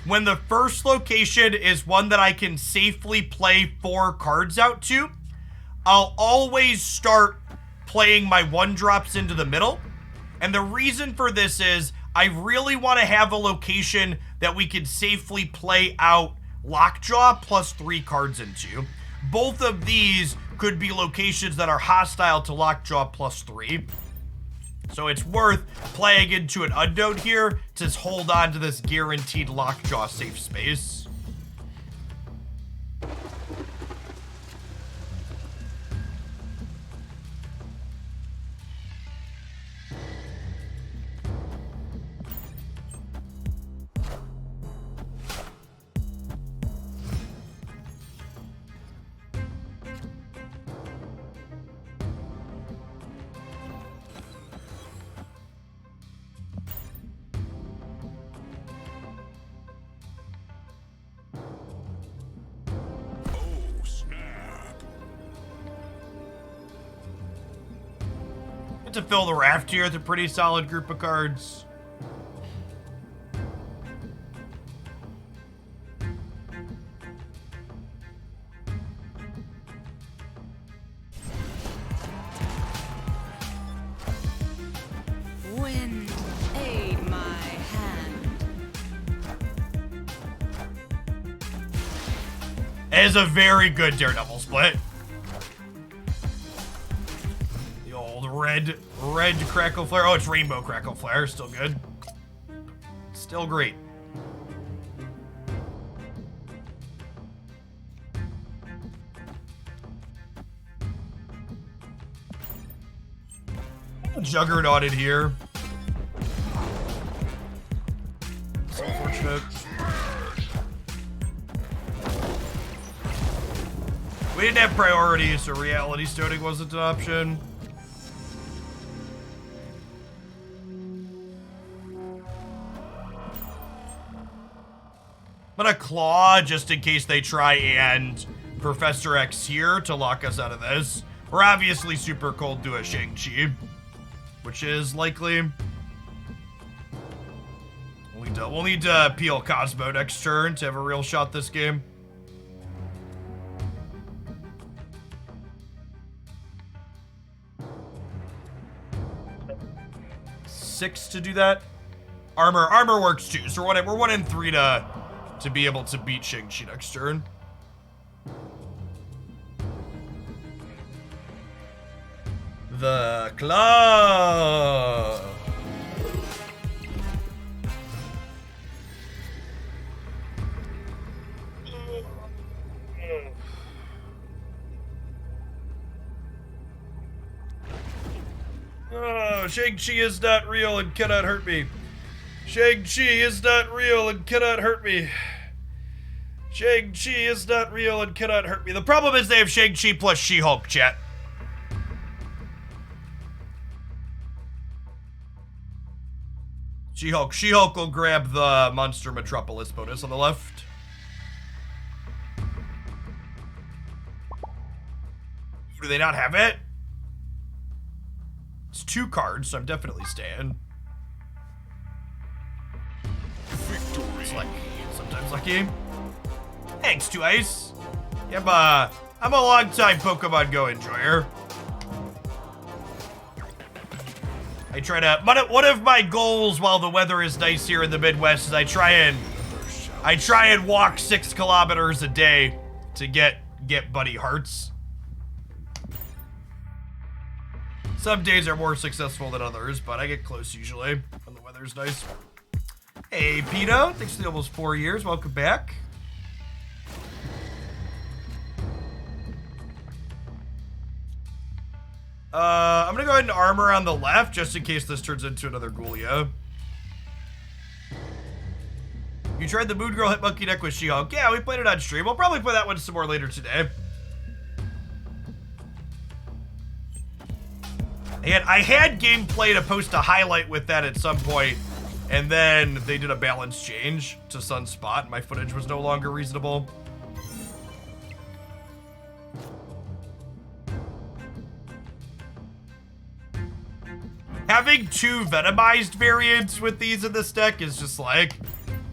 when the first location is one that I can safely play 4 cards out to, I'll always start playing my 1-drops into the middle. And the reason for this is I really want to have a location that we can safely play out Lockjaw plus 3 cards into. Both of these could be locations that are hostile to Lockjaw plus 3. So it's worth playing into an unknown here to hold on to this guaranteed Lockjaw safe space. To fill the raft here with a pretty solid group of cards.
Wind, aid my hand.
It is a very good Daredevil split. Red Crackle Flare. Oh, it's Rainbow Crackle Flare. Still good. Still great. Juggernauted here. So unfortunate. We didn't have priority, so reality stoning wasn't an option. I'm gonna claw just in case they try and Professor X here to lock us out of this. We're obviously super cold to a Shang-Chi, which is likely. We'll need to peel Cosmo next turn to have a real shot this game. Six to do that. Armor works too. So we're 1 in 3 to be able to beat Shang-Chi next turn. The claw. Oh, Shang-Chi is not real and cannot hurt me. Shang-Chi is not real and cannot hurt me. Shang-Chi is not real and cannot hurt me. The problem is they have Shang-Chi plus She-Hulk, chat. She-Hulk will grab the Monster Metropolis bonus on the left. Do they not have it? It's 2 cards, so I'm definitely staying.
Victory.
It's like, sometimes lucky. Thanks, 2 Ice. Yeah, I'm a long-time Pokemon Go enjoyer. I try to, one of my goals while the weather is nice here in the Midwest is I try and walk 6 kilometers a day to get buddy hearts. Some days are more successful than others, but I get close usually when the weather's nice. Hey, Pito, thanks for the almost 4 years. Welcome back. I'm gonna go ahead and armor on the left just in case this turns into another Ghoulia. You tried the Moon Girl Hit Monkey deck with She-Hulk. Yeah, we played it on stream. We'll probably play that one some more later today. And I had gameplay to post a highlight with that at some point, and then they did a balance change to Sunspot. My footage was no longer reasonable. having 2 venomized variants with these in this deck is just like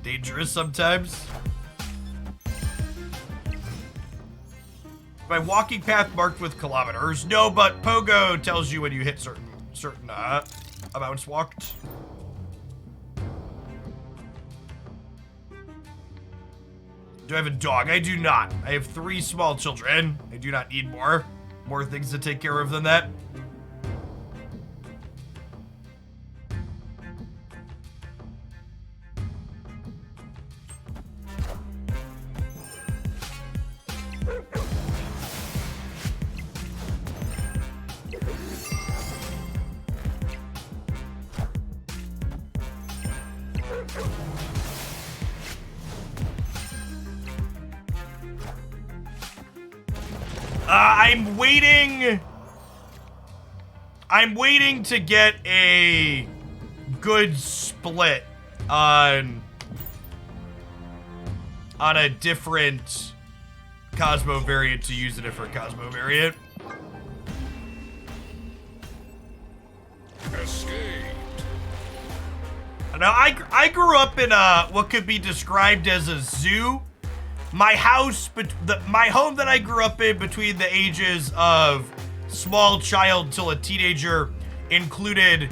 dangerous sometimes. My walking path marked with kilometers. No, but Pogo tells you when you hit certain amounts walked. Do I have a dog? I do not. I have 3 small children. I do not need more things to take care of than that. I'm waiting to get a good split on a different Cosmo variant to use a different Cosmo variant.
Escaped.
Now, I grew up in what could be described as a zoo. My house, my home that I grew up in between the ages of small child till a teenager included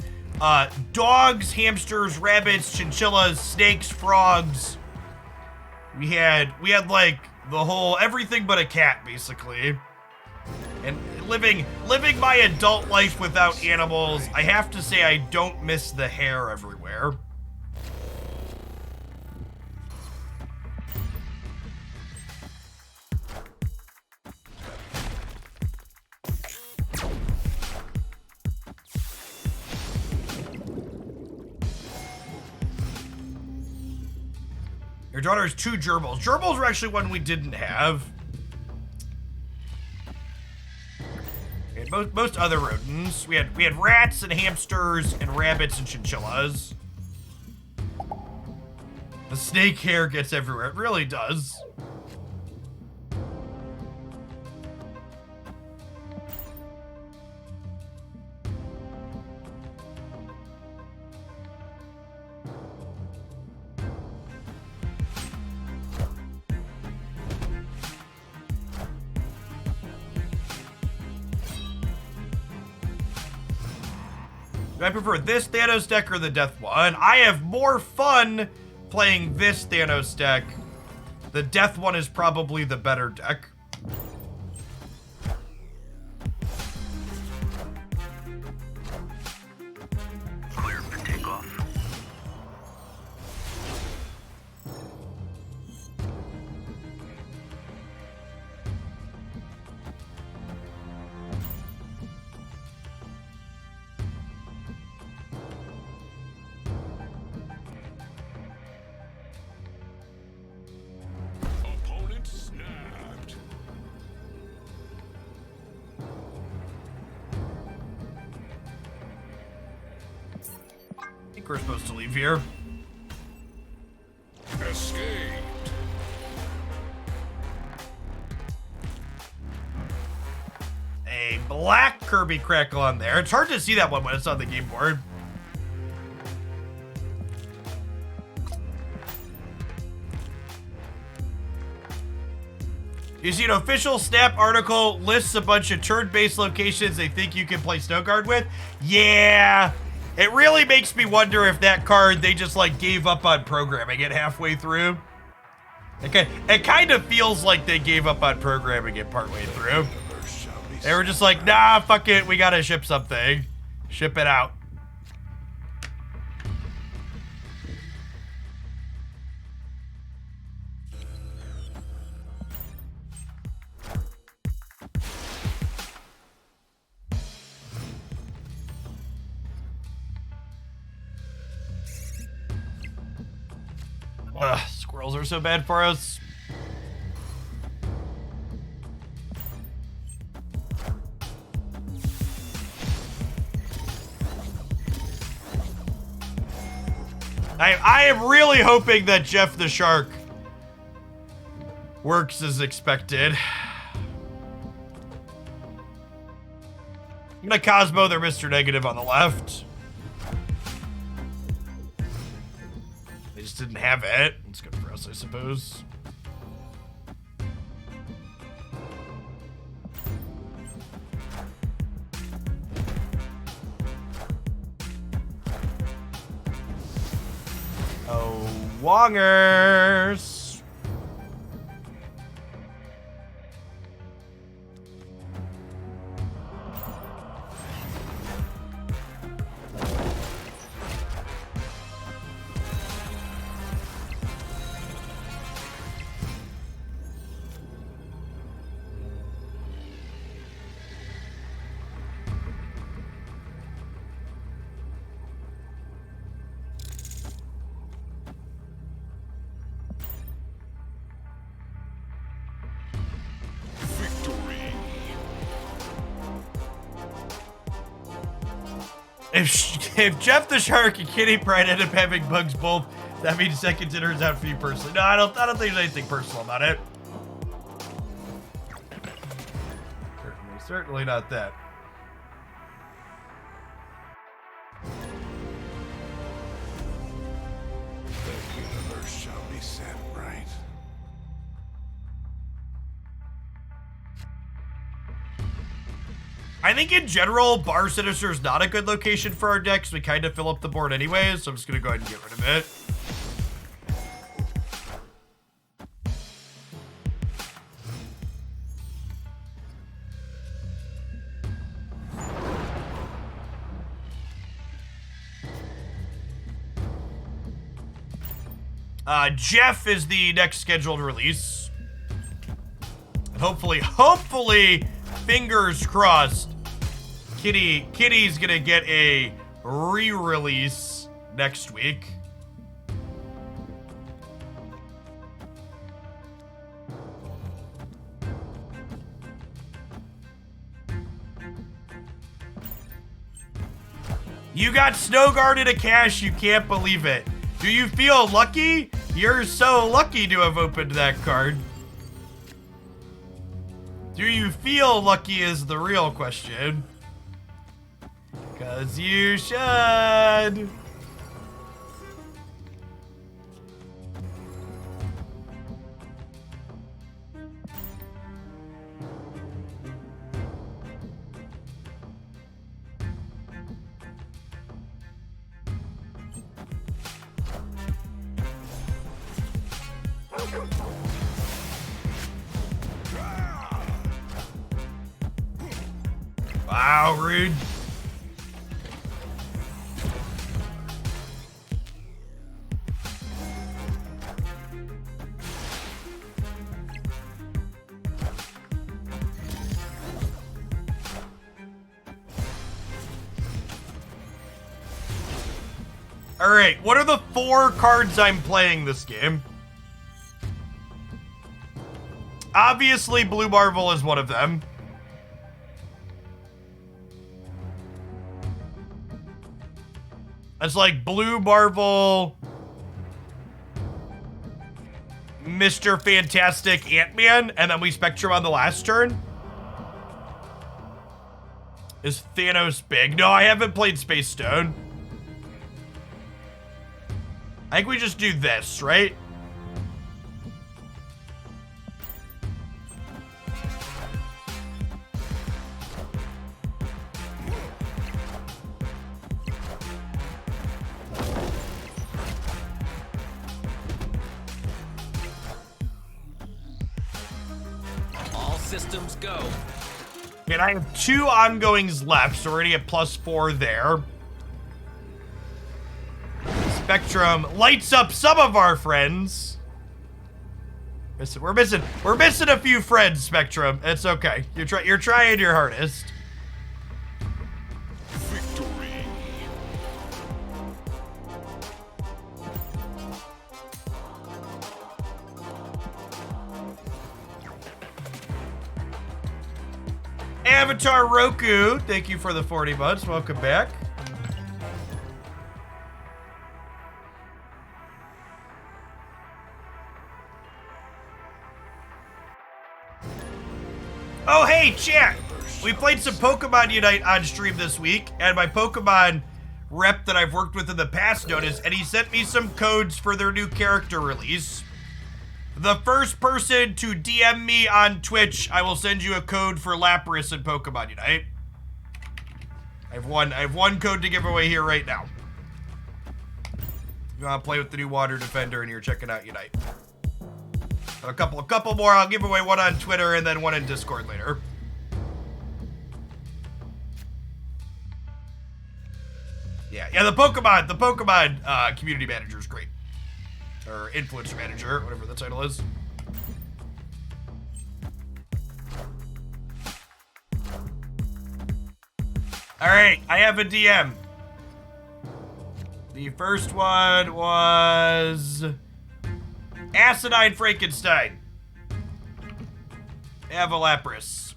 dogs, hamsters, rabbits, chinchillas, snakes, frogs. We had like the whole everything but a cat, basically. And living my adult life without animals, I have to say I don't miss the hair everywhere. Your daughter has 2 gerbils. Gerbils were actually one we didn't have. And most other rodents. We had rats and hamsters and rabbits and chinchillas. The snake hair gets everywhere. It really does. Do I prefer this Thanos deck or the Death one? I have more fun playing this Thanos deck. The Death one is probably the better deck.
Clear for takeoff.
Opponent snapped.
I think we're supposed to leave here.
Escaped.
A black Kirby Crackle on there. It's hard to see that one when it's on the game board. You see, an official Snap article lists a bunch of turn-based locations they think you can play Snow Guard with. Yeah, it really makes me wonder if that card, they just like gave up on programming it halfway through. It kind of feels like they gave up on programming it partway through. They were just like, nah, fuck it, we gotta ship something. Ship it out. Ugh, squirrels are so bad for us. I am really hoping that Jeff the Shark works as expected. I'm gonna Cosmo their Mr. Negative on the left. just didn't have it. It's good for us, I suppose. Oh, wongers. If Jeff the Shark and Kitty Pride end up having bugs both, that means second dinner's out for you personally. No, I don't think there's anything personal about it. Certainly not that.
The universe shall be set right.
I think in general, Bar Sinister is not a good location for our decks. We kind of fill up the board anyways, so I'm just going to go ahead and get rid of it. Jeff is the next scheduled release. And hopefully, fingers crossed, Kitty's gonna get a re-release next week. You got Snow Guarded a cash, you can't believe it. Do you feel lucky? You're so lucky to have opened that card. Do you feel lucky is the real question. 'Cause you should. Wow, rude. All right, what are the 4 cards I'm playing this game? Obviously, Blue Marvel is one of them. It's like Blue Marvel, Mr. Fantastic Ant-Man, and then we Spectrum on the last turn. Is Thanos big? No, I haven't played Space Stone. I think we just do this, right?
Systems go.
And I have 2 ongoings left, so we're gonna get +4 there. Spectrum lights up some of our friends. We're missing a few friends, Spectrum. It's okay. You're trying your hardest.
Victory.
Avatar Roku, thank you for the 40 months. Welcome back. Oh, hey, chat. We played some Pokemon Unite on stream this week, and my Pokemon rep that I've worked with in the past noticed, and he sent me some codes for their new character release. The first person to DM me on Twitch, I will send you a code for Lapras in Pokemon Unite. I have one code to give away here right now. You want to play with the new Water Defender and you're checking out Unite. A couple more. I'll give away one on Twitter and then one in Discord later. Yeah, the Pokemon community manager is great. Or influencer manager, whatever the title is. All right, I have a DM. The first one was Acidine Frankenstein. Avalapris.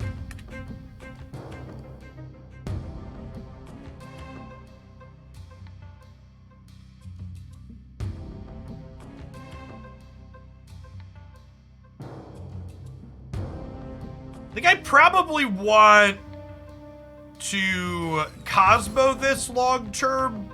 I think I probably want to Cosmo this long term.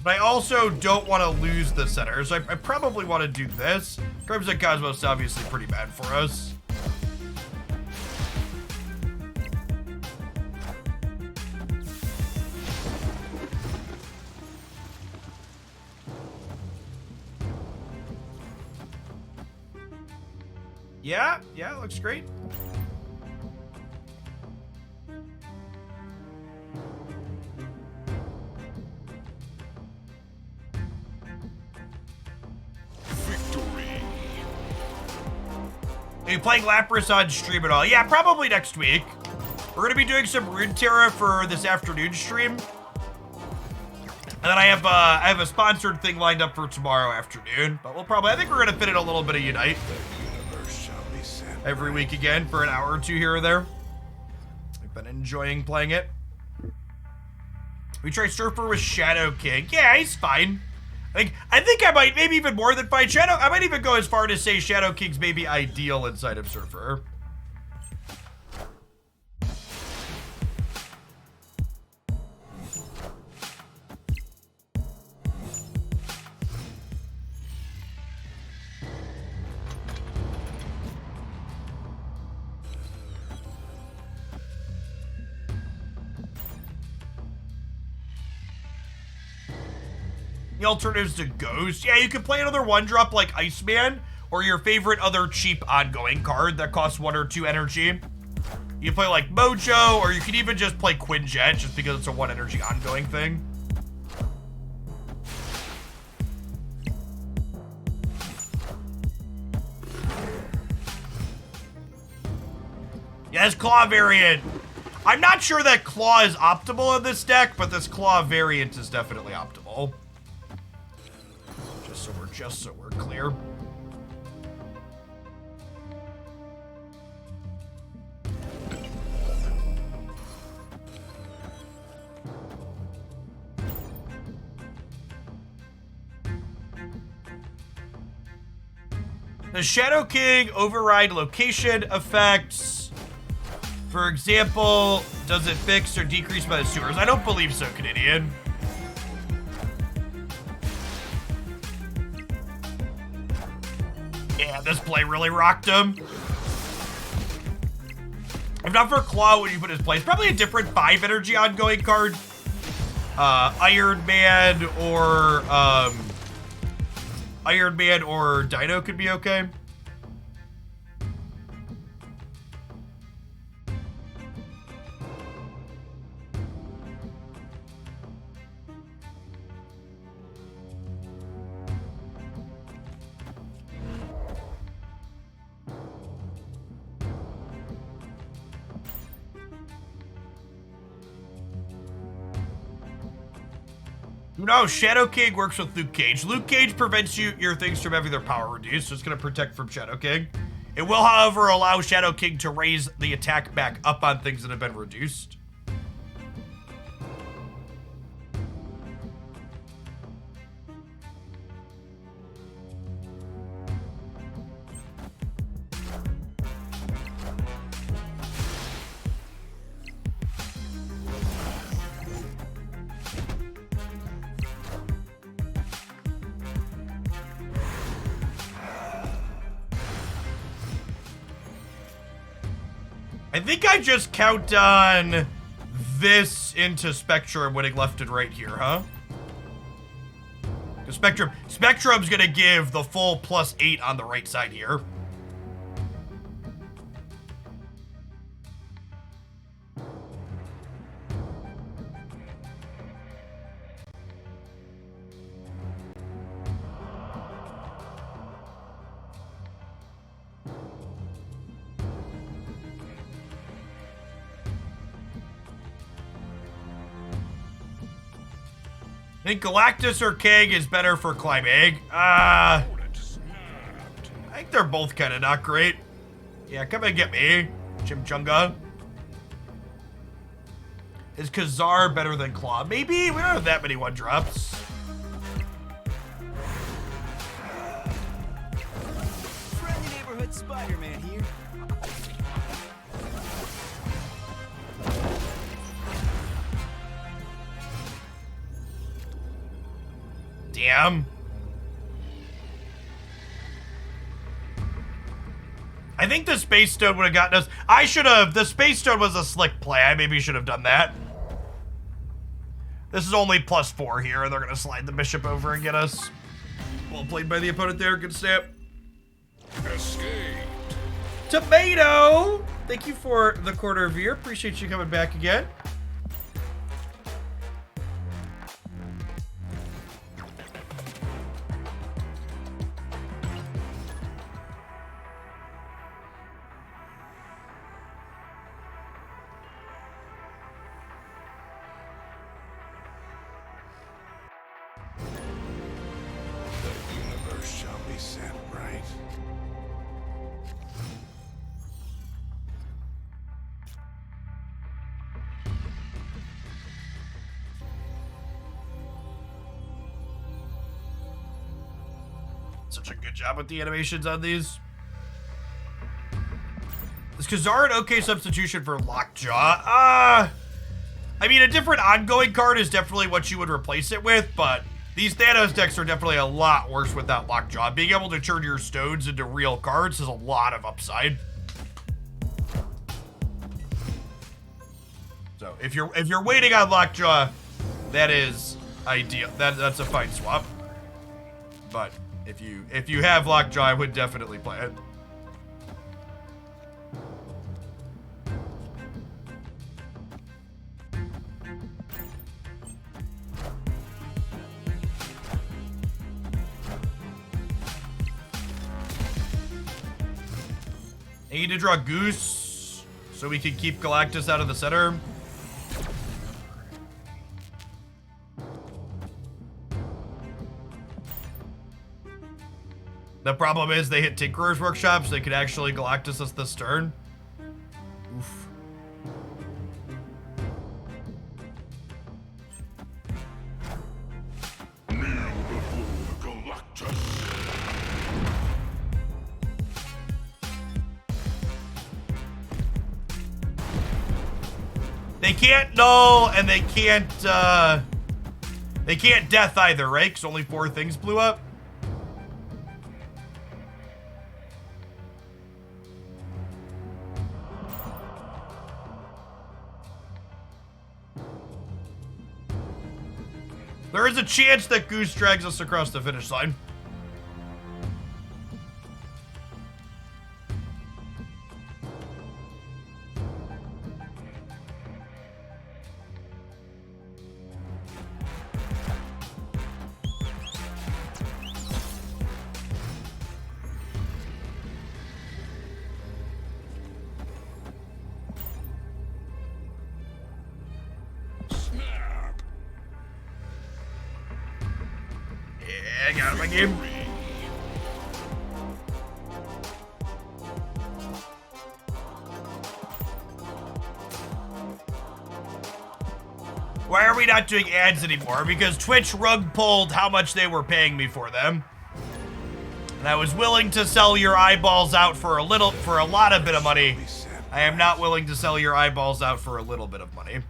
But I also don't want to lose the center, so I probably want to do this. Crimson Cosmos is obviously pretty bad for us. Yeah, looks great.
Victory.
Are you playing Lapras on stream at all? Yeah, probably next week. We're gonna be doing some Runeterra for this afternoon stream. And then I have a sponsored thing lined up for tomorrow afternoon. But I think we're gonna fit in a little bit of Unite every week again for an hour or two here or there. I've been enjoying playing it. We tried Surfer with Shadow King. Yeah, he's fine. I think I might, maybe even more than fine. I might even go as far to say Shadow King's maybe ideal inside of Surfer. The alternatives to Ghost. Yeah, you can play another 1-drop like Iceman, or your favorite other cheap ongoing card that costs 1 or 2 energy. You play like Mojo, or you can even just play Quinjet, just because it's a 1 energy ongoing thing. Yeah, this Claw variant. I'm not sure that Claw is optimal in this deck, but this Claw variant is definitely optimal. Just so we're clear. The Shadow King override location effects. For example, does it fix or decrease by the sewers? I don't believe so, Canadian. Yeah, this play really rocked him. If not for Claw, what do you put in his place? Probably a different 5 energy ongoing card. Iron Man or Dino could be okay. No, Shadow King works with Luke Cage. Luke Cage prevents your things from having their power reduced, so it's going to protect from Shadow King. It will, however, allow Shadow King to raise the attack back up on things that have been reduced. I think I just count on this into Spectrum winning left and right here, huh? The Spectrum's gonna give the full +8 on the right side here. I think Galactus or Keg is better for Climb Egg. I think they're both kind of not great. Yeah, come and get me, Chimchunga. Is Kazar better than Claw? Maybe? We don't have that many 1-drops.
Friendly neighborhood Spider-Man here.
Damn. I think the Space Stone would have gotten us. I should have. The Space Stone was a slick play. I maybe should have done that. This is only +4 here, and they're going to slide the Bishop over and get us. Well played by the opponent there. Good snap.
Escape.
Tomato! Thank you for the quarter of year. Appreciate you coming back again.
Shall be set right.
Such a good job with the animations on these. Is Kazar an okay substitution for Lockjaw? I mean, a different ongoing card is definitely what you would replace it with, but these Thanos decks are definitely a lot worse without Lockjaw. Being able to turn your stones into real cards is a lot of upside. So if you're waiting on Lockjaw, that is ideal. That's a fine swap. But if you have Lockjaw, I would definitely play it. I need to draw Goose so we can keep Galactus out of the center. The problem is they hit Tinkerer's Workshop, so they could actually Galactus us this turn. Oof.
Kneel before Galactus.
They can't null, and they can't death either, right? Because only 4 things blew up. There is a chance that Goose drags us across the finish line. Yeah, I got it, my game. Why are we not doing ads anymore? Because Twitch rug pulled how much they were paying me for them. And I was willing to sell your eyeballs out for a lot of bit of money. I am not willing to sell your eyeballs out for a little bit of money.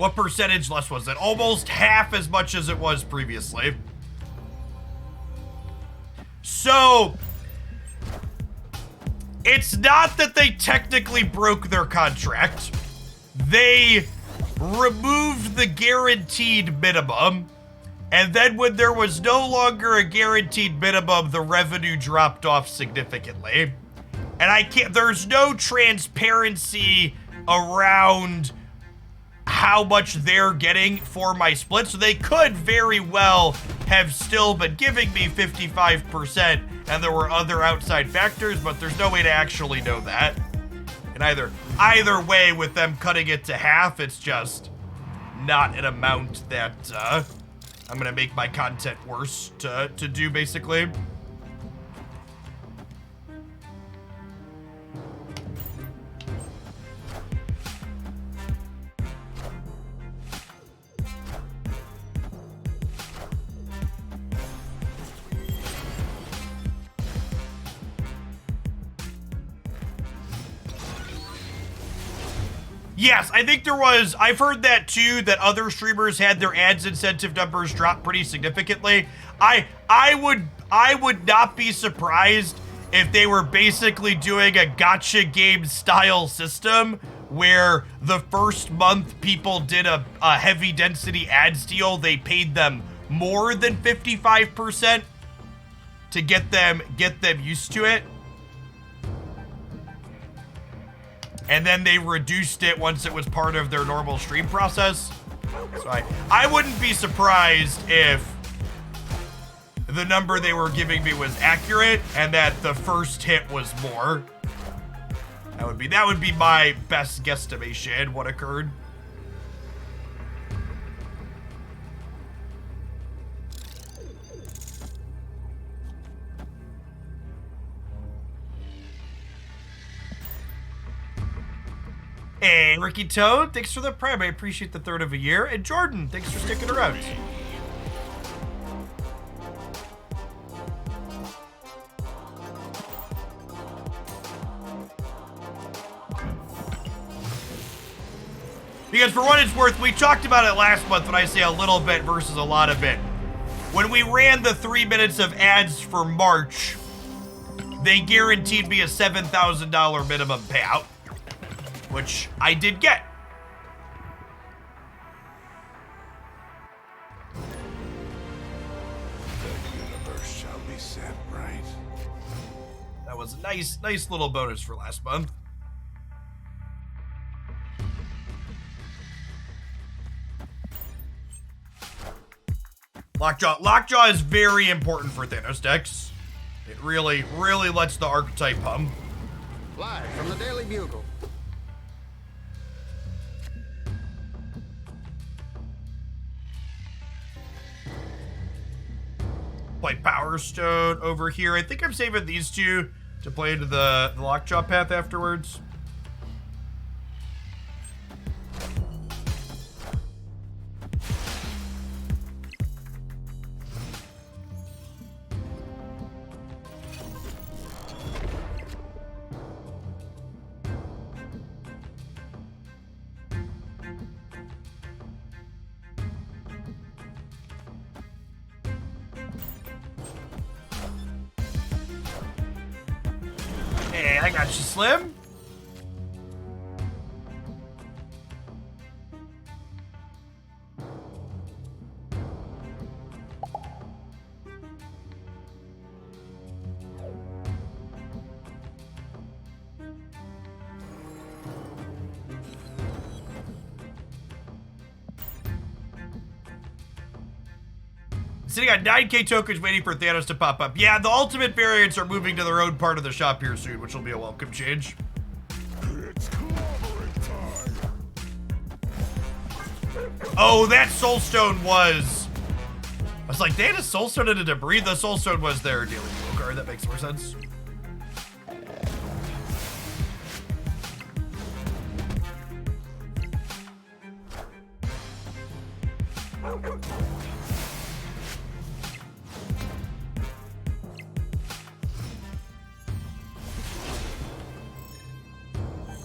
What percentage less was it? Almost half as much as it was previously. So, it's not that they technically broke their contract. They removed the guaranteed minimum, and then when there was no longer a guaranteed minimum, the revenue dropped off significantly. And there's no transparency around how much they're getting for my split, so they could very well have still been giving me 55%, and there were other outside factors, but there's no way to actually know that. And either way, with them cutting it to half, it's just not an amount that I'm gonna make my content worse to do, basically. Yes, I think there was. I've heard that too, that other streamers had their ads incentive numbers drop pretty significantly. I would not be surprised if they were basically doing a gacha game style system where the first month people did a heavy density ads deal, they paid them more than 55% to get them used to it. And then they reduced it once it was part of their normal stream process. So I wouldn't be surprised if the number they were giving me was accurate and that the first hit was more. That would be my best guesstimation what occurred. Hey, Ricky Toad, thanks for the prime. I appreciate the third of a year. And Jordan, thanks for sticking around. Because for what it's worth, we talked about it last month when I say a little bit versus a lot of it. When we ran the 3 minutes of ads for March, they guaranteed me a $7,000 minimum payout, which I did get.
The universe shall be set right.
That was a nice little bonus for last month. Lockjaw is very important for Thanos decks. It really lets the archetype hum.
Live from the Daily Bugle.
Play Power Stone over here. I think I'm saving these two to play into the Lockjaw path afterwards. Hey, I got you, Slim. Sitting on 9K tokens waiting for Thanos to pop up. Yeah, the ultimate variants are moving to their own part of the shop here soon, which will be a welcome change.
It's clobbering time.
Oh, that Soulstone was... I was like, they had a Soulstone and a debris? The Soulstone was their daily duel card. That makes more sense.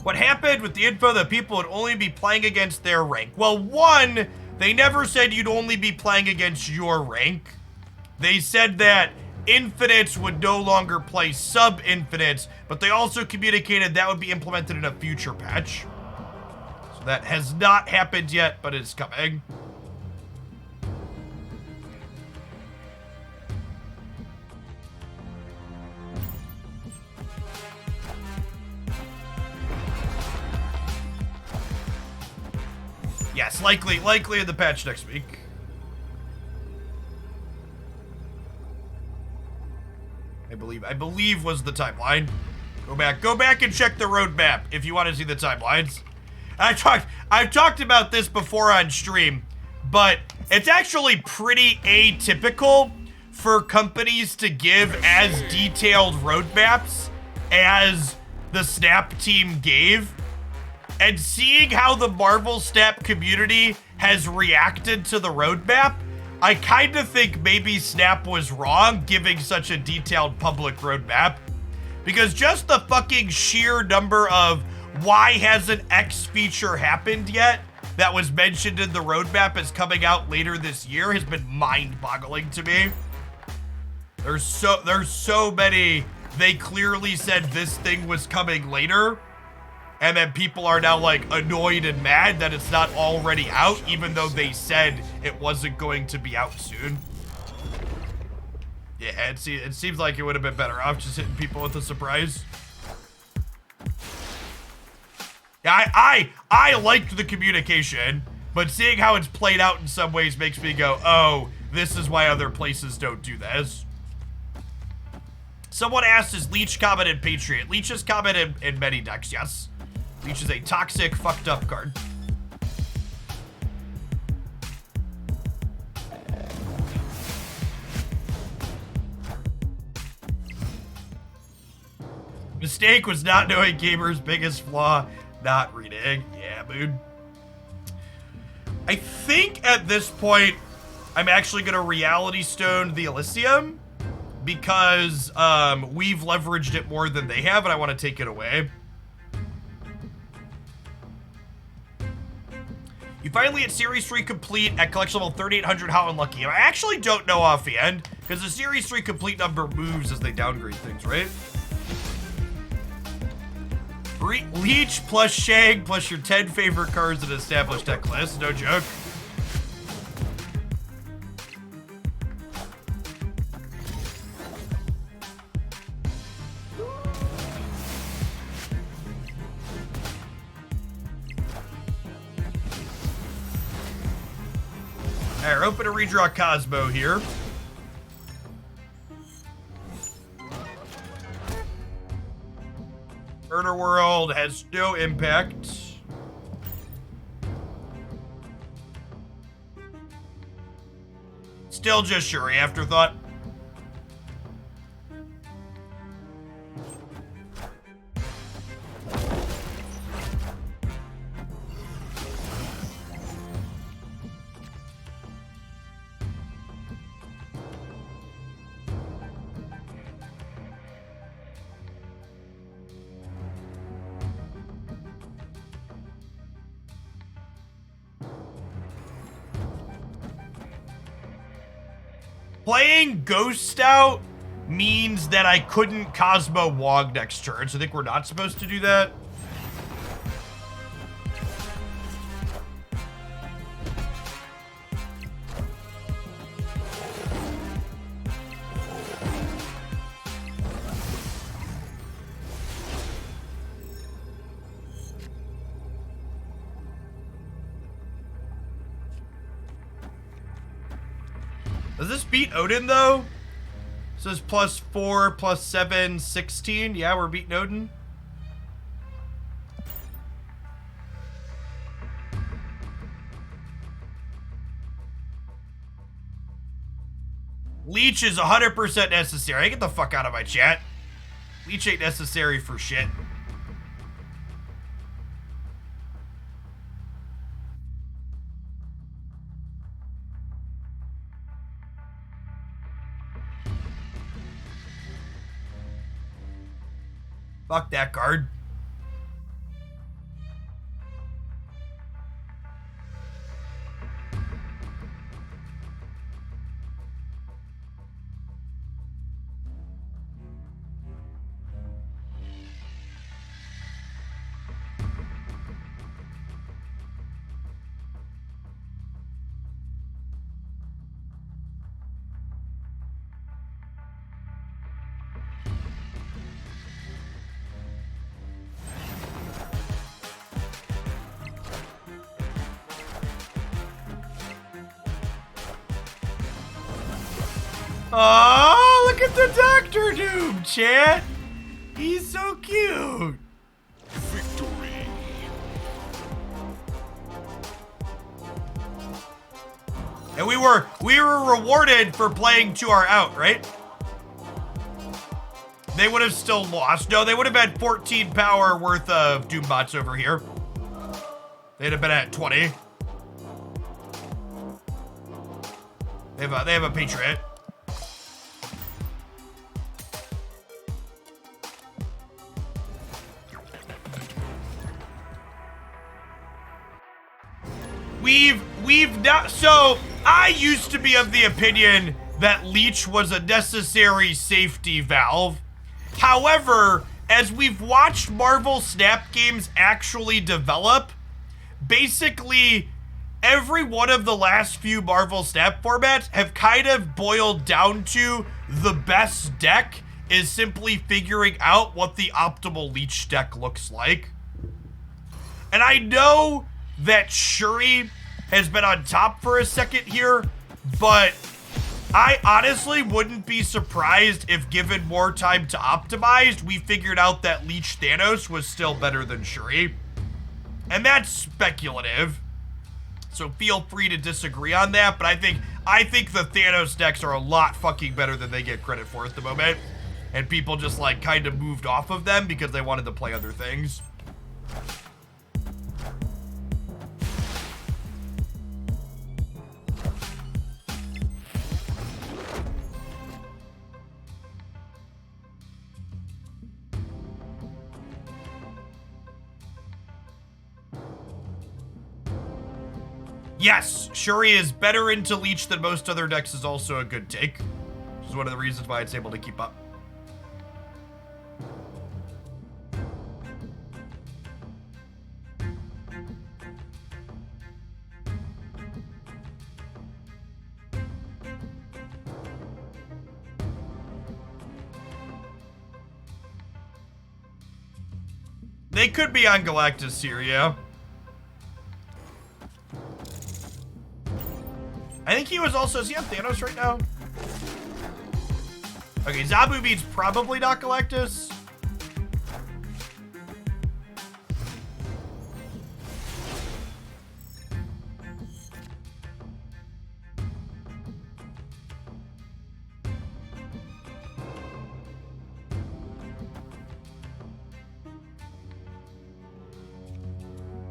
What what happened with the info that people would only be playing against their rank? Well, one, they never said you'd only be playing against your rank. They said that infinites would no longer play sub-infinites, but they also communicated that would be implemented in a future patch. So that has not happened yet, but it's coming. Yes, likely in the patch next week. I believe was the timeline. Go back and check the roadmap if you want to see the timelines. I've talked about this before on stream, but it's actually pretty atypical for companies to give as detailed roadmaps as the Snap team gave. And seeing how the Marvel Snap community has reacted to the roadmap, I kind of think maybe Snap was wrong giving such a detailed public roadmap. Because just the fucking sheer number of why hasn't X feature happened yet that was mentioned in the roadmap as coming out later this year has been mind-boggling to me. There's so many, they clearly said this thing was coming later. And then people are now like annoyed and mad that it's not already out, even though they said it wasn't going to be out soon. Yeah, it seems like it would have been better off just hitting people with a surprise. Yeah, I liked the communication, but seeing how it's played out in some ways makes me go, oh, this is why other places don't do this. Someone asked, is Leech common in Patriot? Leech is common in many decks, yes. Leech is a toxic, fucked up card. Mistake was not knowing gamers' biggest flaw, not reading. Yeah, dude. I think at this point, I'm actually gonna Reality Stone the Elysium because we've leveraged it more than they have, and I want to take it away. You finally hit Series 3 complete at collection level 3800. How unlucky. I actually don't know offhand, because the Series 3 complete number moves as they downgrade things, right? Leech plus Shang plus your 10 favorite cards in established deck list. No joke. Alright, we're open to redraw Cosmo here. Murder World has no impact. Still just Shuri afterthought. Playing Ghost out means that I couldn't Cosmo Wog next turn, so I think we're not supposed to do that. Does this beat Odin, though? It says +4, +7, 16. Yeah, we're beating Odin. Leech is 100% necessary. Get the fuck out of my chat. Leech ain't necessary for shit. Fuck that card. Oh, look at the Doctor Doom, chat. He's so cute.
Victory.
And we were rewarded for playing to our out, right? They would have still lost. No, they would have had 14 power worth of Doombots over here. They'd have been at 20. They have a Patriot. We've not, so I used to be of the opinion that Leech was a necessary safety valve. However, as we've watched Marvel Snap games actually develop, basically every one of the last few Marvel Snap formats have kind of boiled down to the best deck is simply figuring out what the optimal Leech deck looks like. And I know that Shuri has been on top for a second here, but I honestly wouldn't be surprised if given more time to optimize, we figured out that Leech Thanos was still better than Shuri. And that's speculative. So feel free to disagree on that, but I think the Thanos decks are a lot fucking better than they get credit for at the moment. And people just like kind of moved off of them because they wanted to play other things. Yes, Shuri is better into Leech than most other decks is also a good take. Which is one of the reasons why it's able to keep up. They could be on Galactus here, yeah. I think he was also, is he on Thanos right now? Okay, Zabu Beat's probably not Galactus.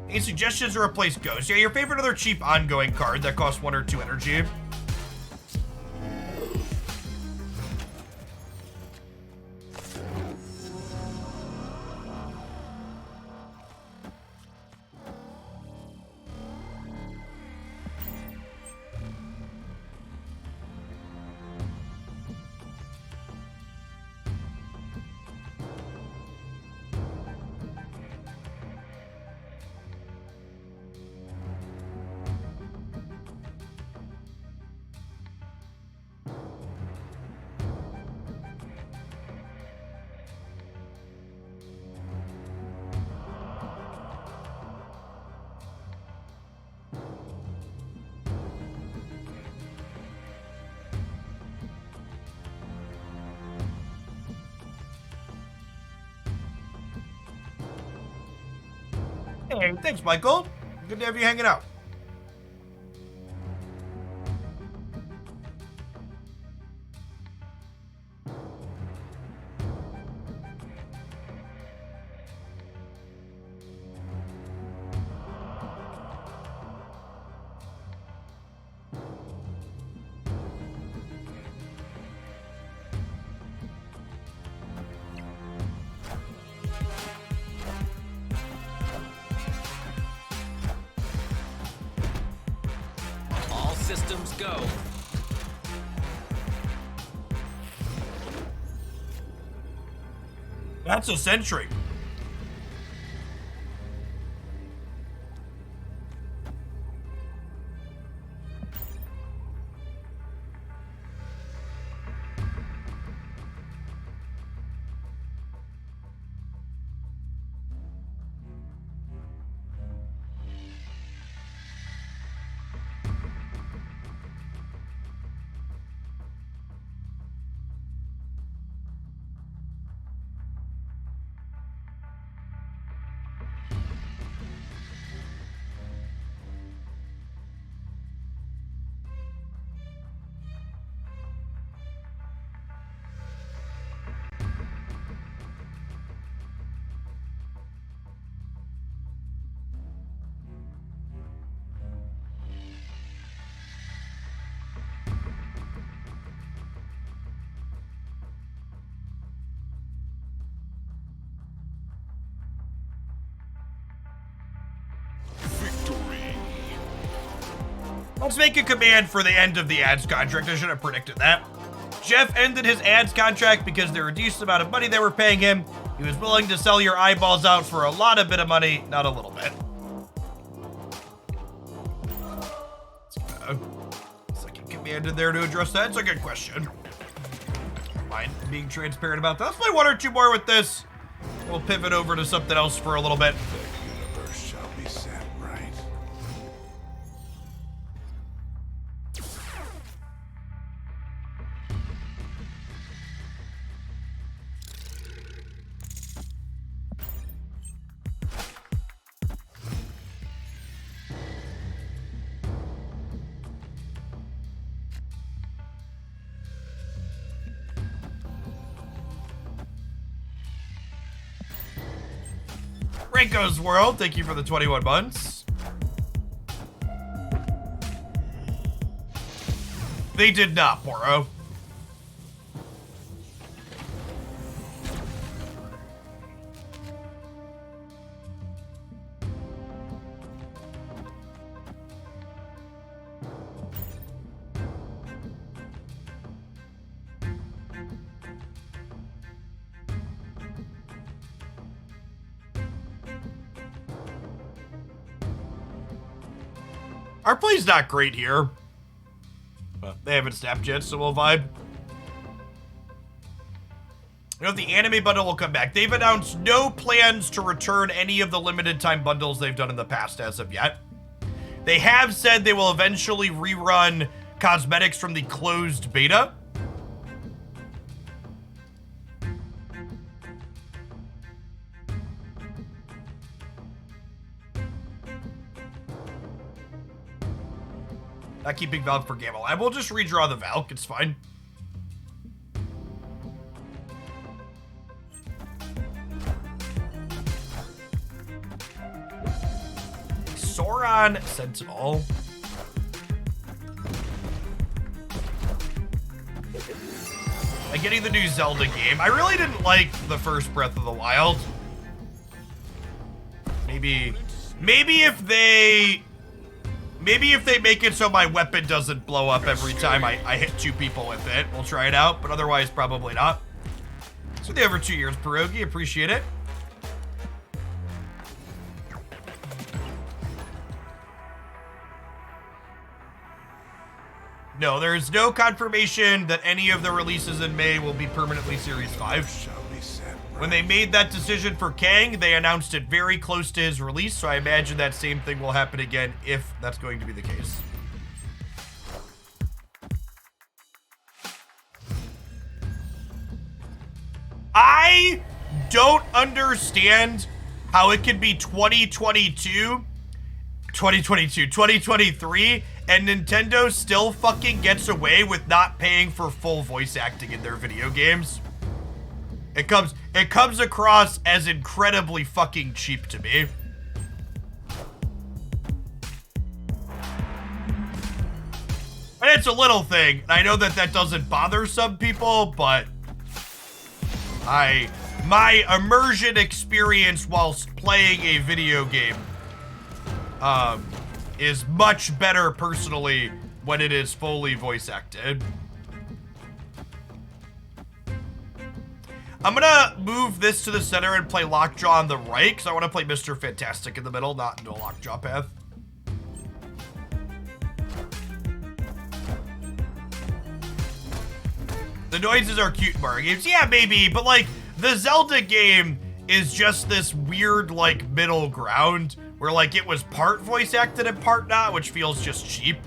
Any suggestions to replace Ghost? Yeah, your favorite other cheap ongoing card that costs 1 or 2 energy. Hey, thanks, Michael. Good to have you hanging out.
Systems go.
That's a sentry. Let's make a command for the end of the ads contract. I should have predicted that. Jeff ended his ads contract because they reduced the amount of money they were paying him. He was willing to sell your eyeballs out for a lot of bit of money, not a little bit. Second command in there to address that. It's a good question. Mind being transparent about that. Let's play one or two more with this. We'll pivot over to something else for a little bit.
The universe shall be set right.
Ranko's World, thank you for the 21 months. They did not, Poro. Our play's not great here. But they haven't snapped yet, so we'll vibe. You know, the anime bundle will come back. They've announced no plans to return any of the limited time bundles they've done in the past as of yet. They have said they will eventually rerun cosmetics from the closed beta. Not keeping Valk for game alive. We'll just redraw the Valk. It's fine. Sauron Sentinel. Like getting the new Zelda game. I really didn't like the first Breath of the Wild. Maybe if they make it so my weapon doesn't blow up every time I hit two people with it, we'll try it out, but otherwise probably not. So the over 2 years, Pierogi, appreciate it. No, there is no confirmation that any of the releases in May will be permanently Series 5.
Shall be set right.
When they made that decision for Kang, they announced it very close to his release, so I imagine that same thing will happen again if that's going to be the case. I don't understand how it could be 2023, and Nintendo still fucking gets away with not paying for full voice acting in their video games. It comes across as incredibly fucking cheap to me. And it's a little thing. I know that doesn't bother some people, but my immersion experience whilst playing a video game is much better personally when it is fully voice acted. I'm gonna move this to the center and play Lockjaw on the right, because I want to play Mr. Fantastic in the middle, not into a Lockjaw path. The noises are cute in Mario games. Yeah, maybe, but like, the Zelda game is just this weird, like, middle ground, where like, it was part voice acted and part not, which feels just cheap.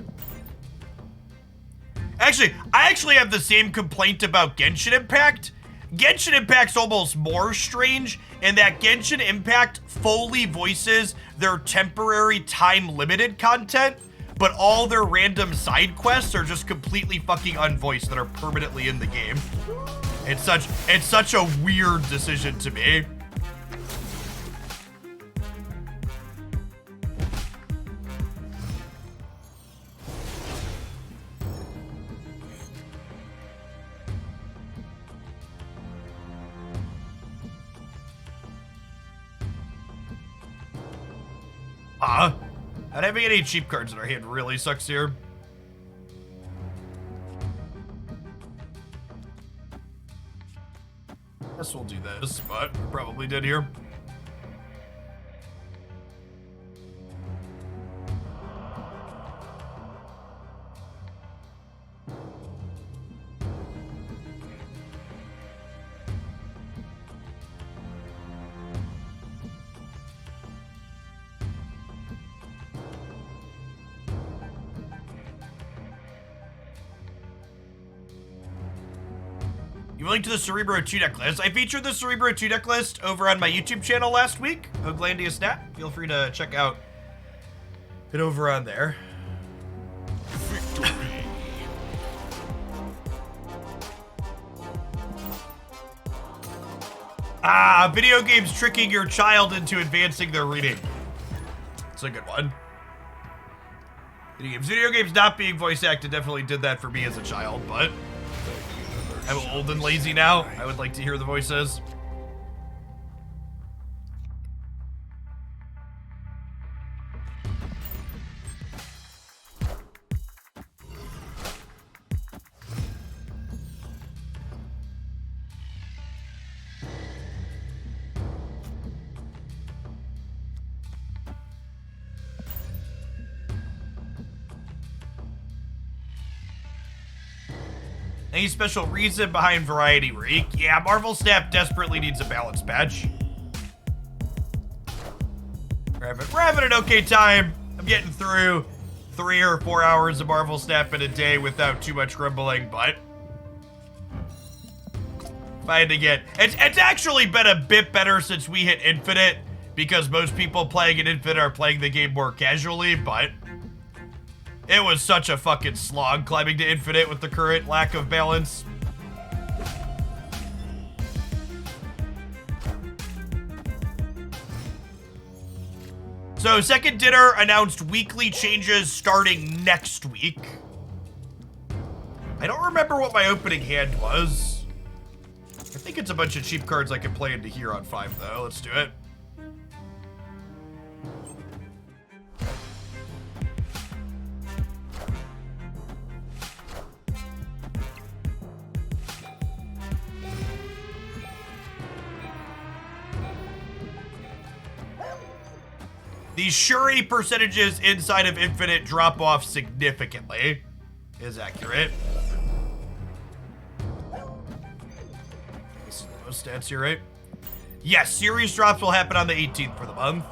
Actually, I actually have the same complaint about Genshin Impact. Genshin Impact's almost more strange in that Genshin Impact fully voices their temporary time-limited content, but all their random side quests are just completely fucking unvoiced that are permanently in the game. It's such a weird decision to me. Not having any cheap cards in our hand really sucks here. Guess we'll do this, but probably did here. You linked to the Cerebro 2 deck list. I featured the Cerebro 2 deck list over on my YouTube channel last week, Hoaglandia Snap. Feel free to check out it over on there. Video games tricking your child into advancing their reading. It's a good one. Video games not being voice acted definitely did that for me as a child, but I'm old and lazy now. I would like to hear the voices. Any special reason behind Variety Week? Yeah, Marvel Snap desperately needs a balance patch. We're having an okay time. I'm getting through 3 or 4 hours of Marvel Snap in a day without too much grumbling, but if I had to get... It's actually been a bit better since we hit Infinite, because most people playing in Infinite are playing the game more casually, but it was such a fucking slog climbing to Infinite with the current lack of balance. So, Second Dinner announced weekly changes starting next week. I don't remember what my opening hand was. I think it's a bunch of cheap cards I can play into here on 5, though. Let's do it. The Shuri percentages inside of Infinite drop off significantly. Is accurate. This is the most stats here, right? Yes, series drops will happen on the 18th for the month.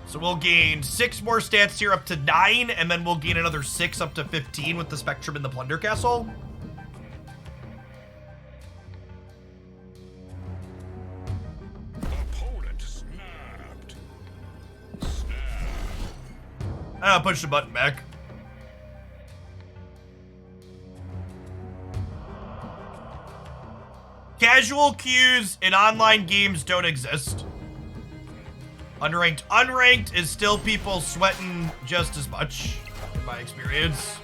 So we'll gain 6 more stats here up to 9, and then we'll gain another 6 up to 15 with the Spectrum and the Plunder Castle. I'll push the button back. Casual queues in online games don't exist. Unranked is still people sweating just as much, in my experience.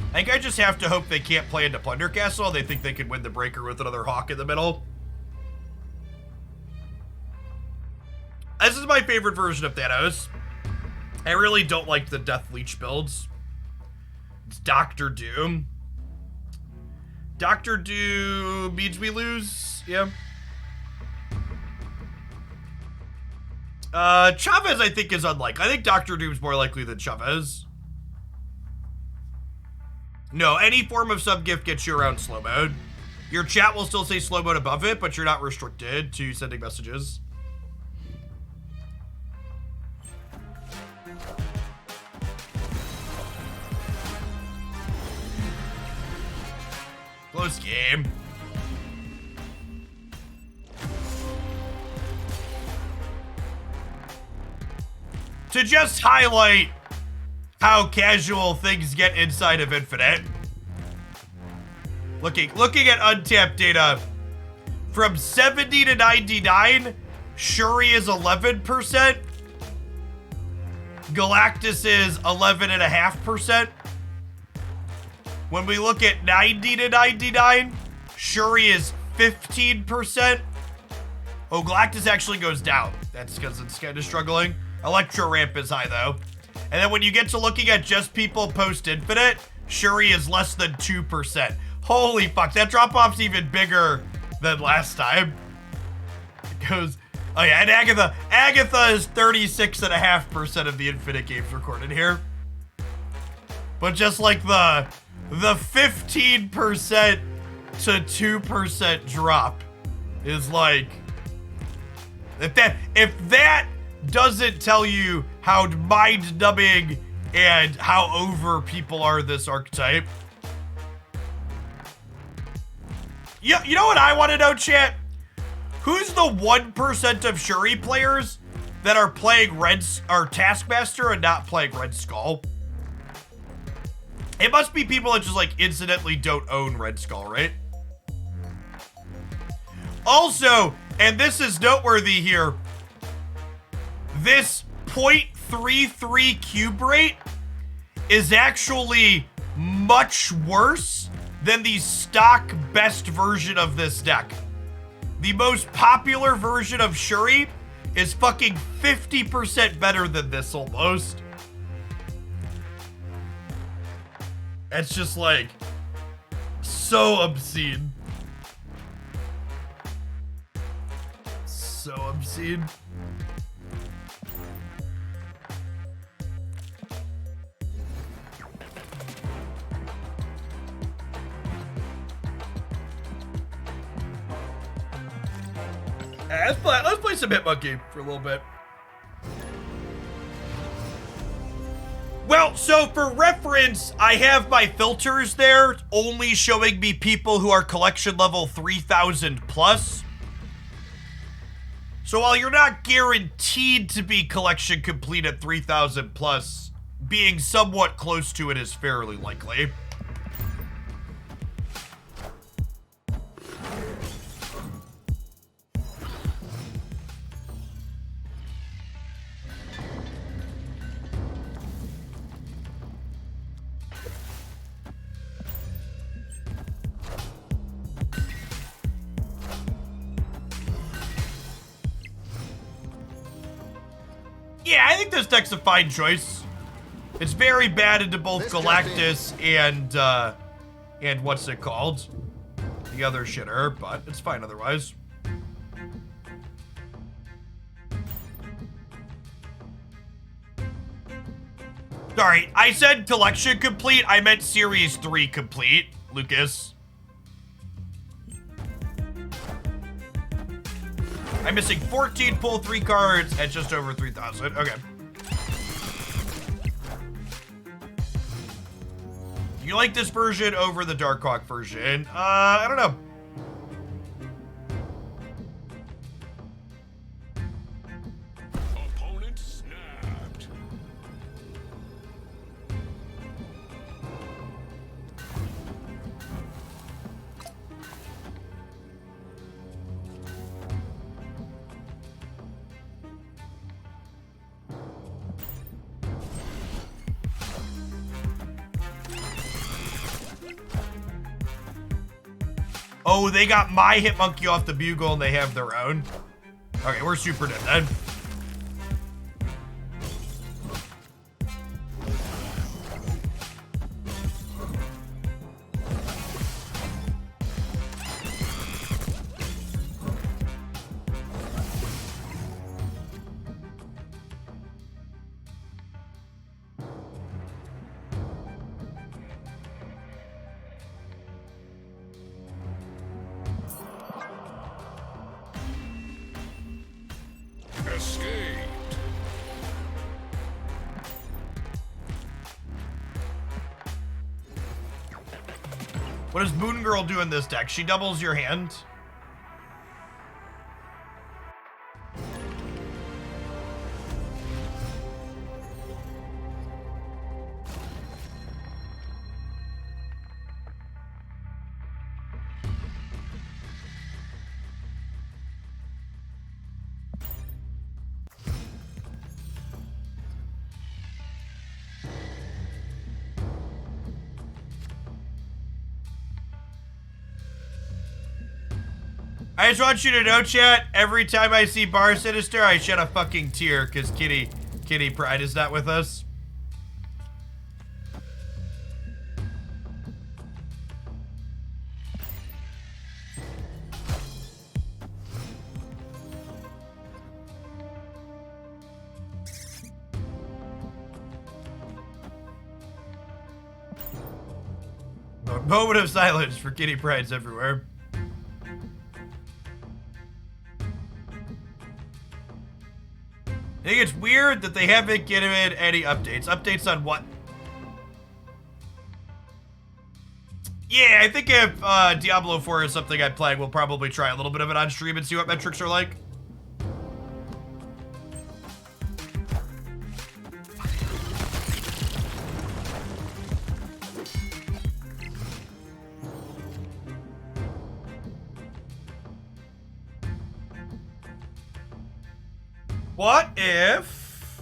I think I just have to hope they can't play into Plunder Castle. They think they can win the breaker with another Hawk in the middle. This is my favorite version of Thanos. I really don't like the Death Leech builds. It's Doctor Doom. Doctor Doom means we lose. Yeah. Chavez, I think, is unlikely. I think Doctor Doom's more likely than Chavez. No, any form of sub-gift gets you around slow mode. Your chat will still say slow mode above it, but you're not restricted to sending messages. Close game. To just highlight how casual things get inside of Infinite. Looking at untapped data From 70 to 99, Shuri is 11%. Galactus is 11.5%. When we look at 90 to 99, Shuri is 15%. Oh, Galactus actually goes down. That's because it's kind of struggling. Electro Ramp is high, though. And then when you get to looking at just people post-infinite, Shuri is less than 2%. Holy fuck, that drop-off's even bigger than last time. It goes... Oh yeah, and Agatha is 36.5% of the infinite games recorded here. But just like the 15% to 2% drop is like... If that doesn't tell you how mind-numbing and how over people are this archetype. You know what I want to know, chat? Who's the 1% of Shuri players that are playing Taskmaster and not playing Red Skull? It must be people that just like incidentally don't own Red Skull, right? Also, and this is noteworthy here, this 0.33 cube rate is actually much worse than the stock best version of this deck. The most popular version of Shuri is fucking 50% better than this almost. It's just like so obscene. So obscene. Let's play some Hitmonkey for a little bit. Well, so for reference, I have my filters there only showing me people who are collection level 3,000 plus. So while you're not guaranteed to be collection complete at 3,000 plus, being somewhat close to it is fairly likely. Yeah, I think this deck's a fine choice. It's very bad into both Galactus and what's it called? The other shitter, but it's fine otherwise. Sorry, I said collection complete. I meant series 3 complete, Lucas. I'm missing 14 pull 3 cards at just over 3,000. Okay. You like this version over the Darkhawk version? I don't know.
Opponent snapped.
Oh, they got my Hitmonkey off the Bugle and they have their own. Okay, we're super dead then.
Escaped.
What does Moon Girl do in this deck? She doubles your hand. I just want you to know, chat, every time I see Bar Sinister, I shed a fucking tear because Kitty Pride is not with us. A moment of silence for Kitty Prides everywhere. I think it's weird that they haven't given any updates. Updates on what? Yeah, I think if Diablo 4 is something I'm playing, we'll probably try a little bit of it on stream and see what metrics are like. What if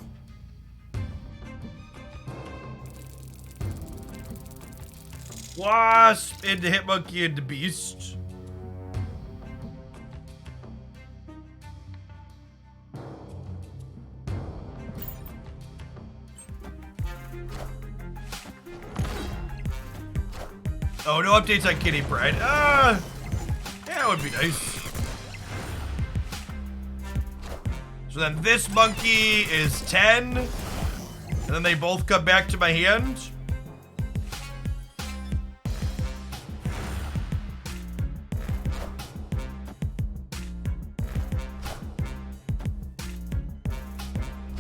Wasp into Hitmonkey into Beast? Oh, no updates on Kitty Pride. Yeah, that would be nice. So then this monkey is 10. And then they both come back to my hand.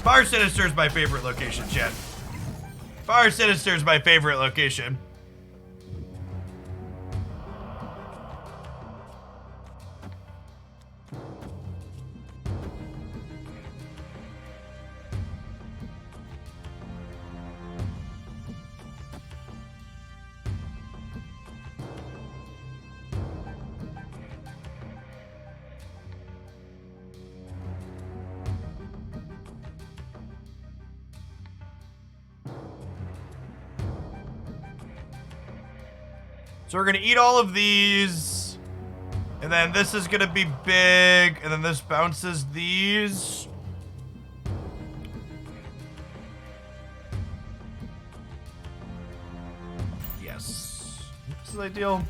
Bar Sinister is my favorite location, chat. Bar Sinister is my favorite location. So we're gonna eat all of these, and then this is gonna be big, and then this bounces these. Yes, this is ideal.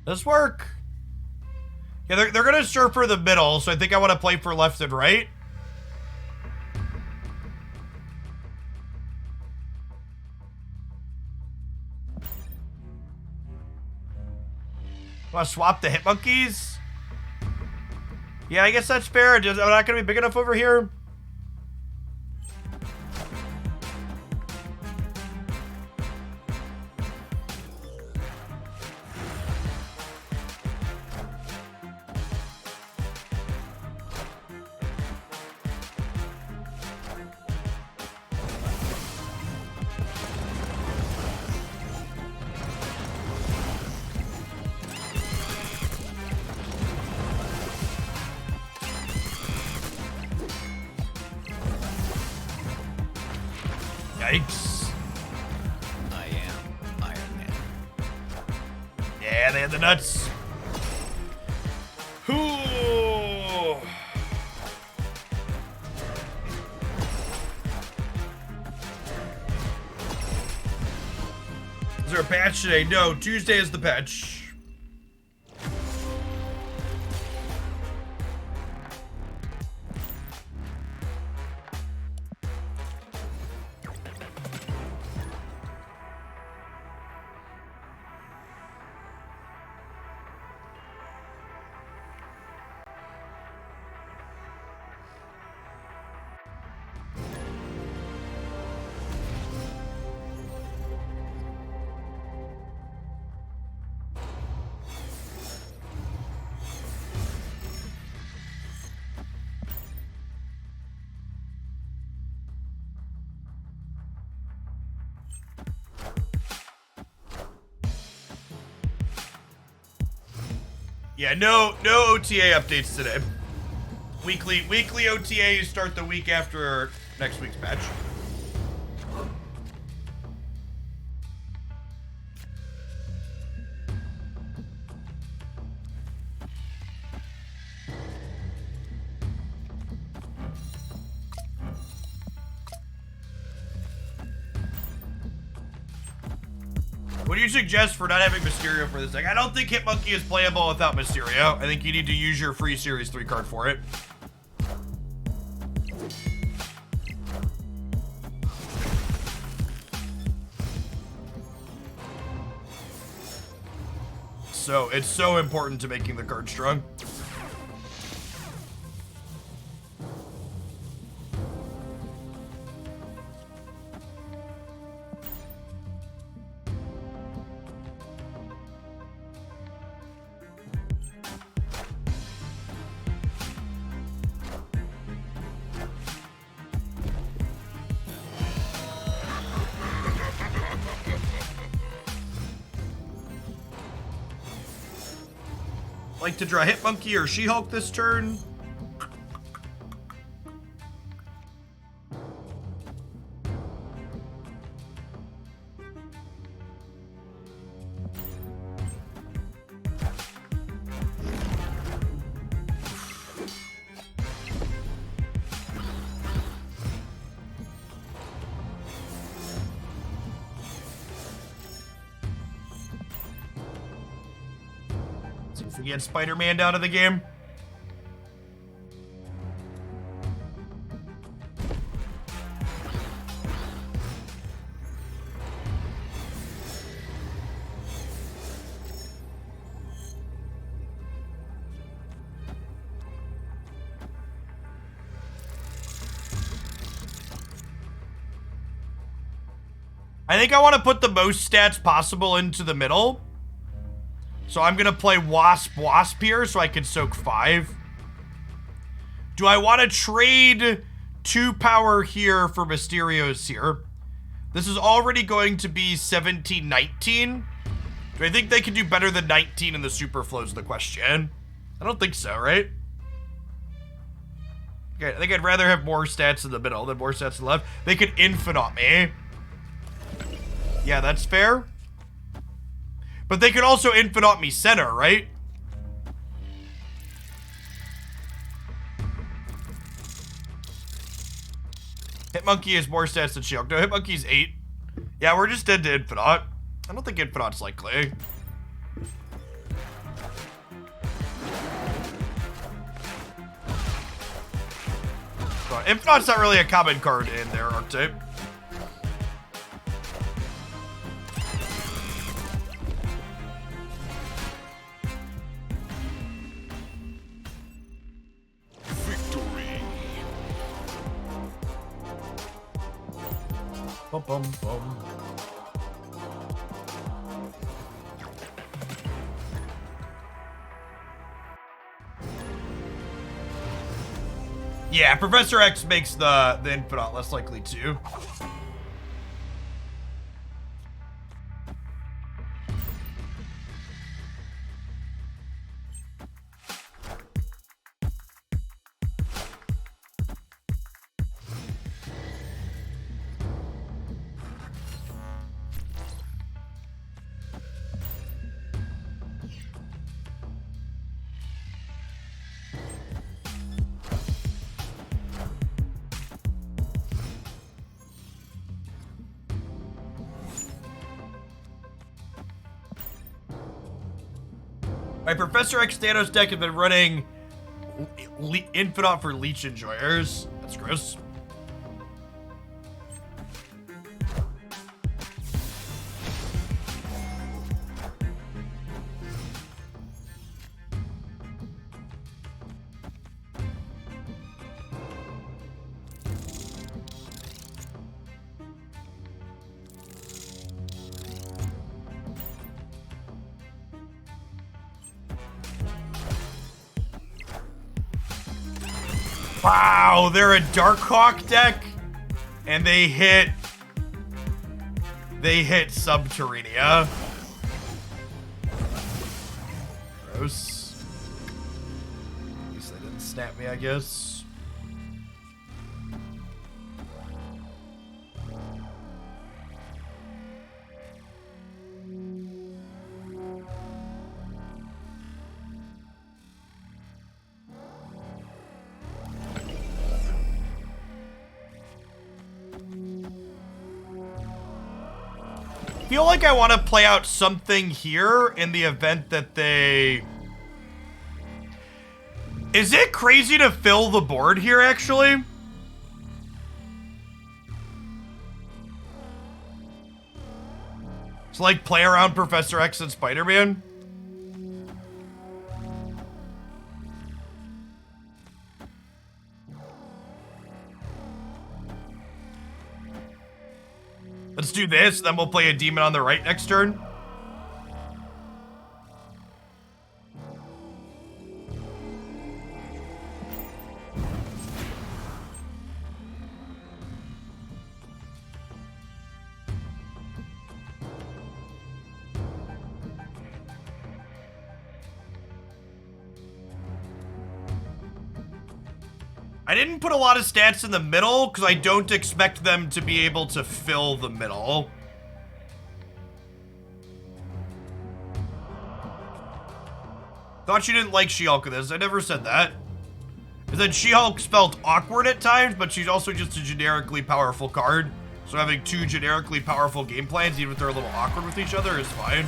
This work? Yeah, they're gonna serve for the middle, so I think I want to play for left and right. Want to swap the Hitmonkeys? Yeah, I guess that's fair. I'm not gonna be big enough over here. Yikes.
I am Iron Man.
Yeah, they had the nuts. Ooh. Is there a patch today? No, Tuesday is the patch. Yeah, no OTA updates today. Weekly OTAs start the week after next week's patch. What do you suggest for not having Mysterio for this deck? I don't think Hitmonkey is playable without Mysterio. I think you need to use your free Series 3 card for it. So, it's so important to making the card strong. Like to draw Hitmonkey or She-Hulk this turn. We get Spider-Man down to the game. I think I want to put the most stats possible into the middle. So I'm going to play Wasp here so I can soak 5. Do I want to trade 2 power here for Mysterio's here? This is already going to be 17-19. Do I think they can do better than 19 in the super flow is the question. I don't think so, right? Okay, I think I'd rather have more stats in the middle than more stats in the left. They could infinite me. Yeah, that's fair. But they could also infinite me center, right? Hitmonkey has more stats than She-Hulk. No, Hitmonkey's 8. Yeah, we're just dead to infinite. I don't think infinite's likely. But infinite's not really a common card in their archetype. Bum, bum, bum. Yeah, Professor X makes the infinite less likely too. My Professor X Thanos deck has been running infinite for Leech enjoyers. That's gross. Wow, they're a Darkhawk deck, and they hit Subterranea. Gross. snap me, I guess. I feel like I want to play out something here in the event that they... Is it crazy to fill the board here, actually? It's like play around Professor X and Spider-Man. Let's do this, then we'll play a demon on the right next turn. I didn't put a lot of stats in the middle because I don't expect them to be able to fill the middle. Thought you didn't like She-Hulk with this. I never said that. I said She-Hulk's felt awkward at times, but she's also just a generically powerful card. So having two generically powerful game plans, even if they're a little awkward with each other, is fine.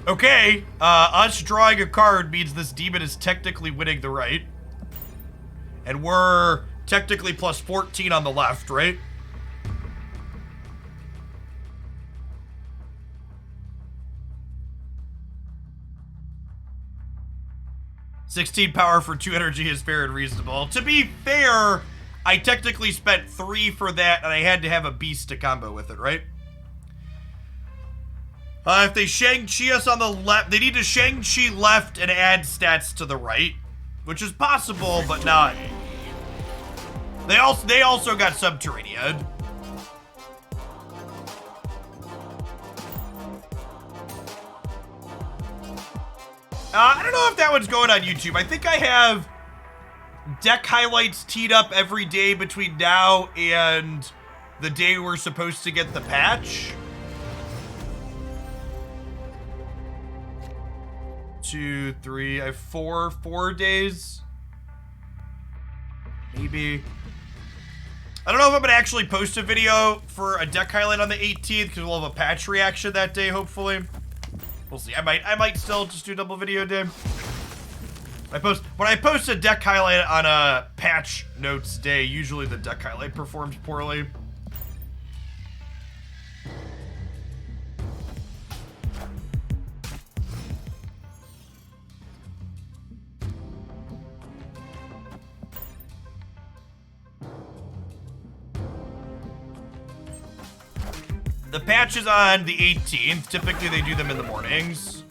Okay, us drawing a card means this demon is technically winning the right. And we're technically plus 14 on the left, right? $16 power for 2 energy is fair and reasonable. To be fair, I technically spent 3 for that, and I had to have a beast to combo with it, right? If they Shang-Chi us on the left, they need to Shang-Chi left and add stats to the right, which is possible, but not. They also got Subterranean. I don't know if that one's going on YouTube. I think I have deck highlights teed up every day between now and the day we're supposed to get the patch. 2, 3, I have 4 days. Maybe. I don't know if I'm gonna actually post a video for a deck highlight on the 18th because we'll have a patch reaction that day, hopefully. We'll see. I might still just do double video day. When I post a deck highlight on a patch notes day, usually the deck highlight performs poorly. The patch is on the 18th. Typically, they do them in the mornings.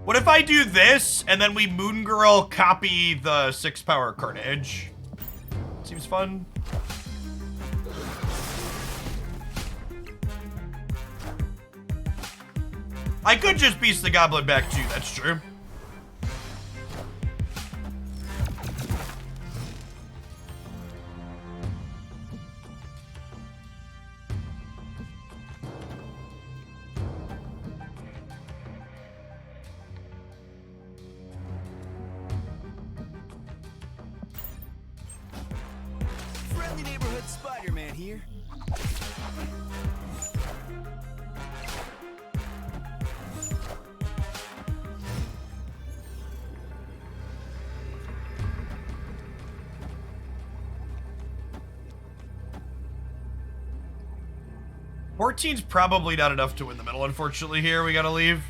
What if I do this, and then we Moon Girl copy the 6 power Carnage? Seems fun. I could just Beast the Goblin back too, that's true.
Friendly neighborhood Spider-Man here.
14's probably not enough to win the middle, unfortunately, here. We gotta leave.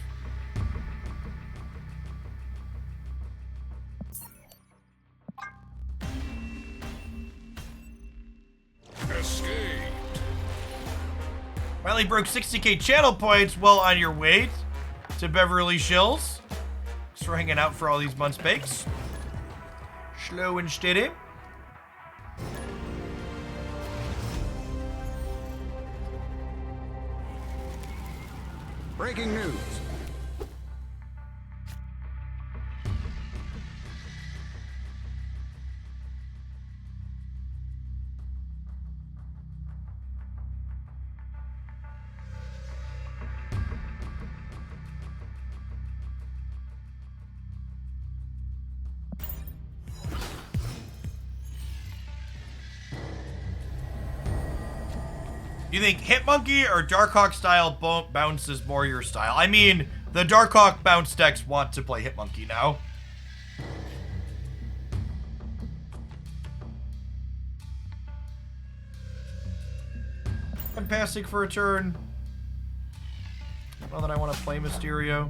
Escape.
Finally broke 60k channel points. Well on your way to Beverly Shills. Thanks for hanging out for all these months, Bakes. Slow and steady.
Breaking news.
You think Hitmonkey or Darkhawk style bounce is more your style? I mean, the Darkhawk bounce decks want to play Hitmonkey now. I'm passing for a turn. Not that I want to play Mysterio.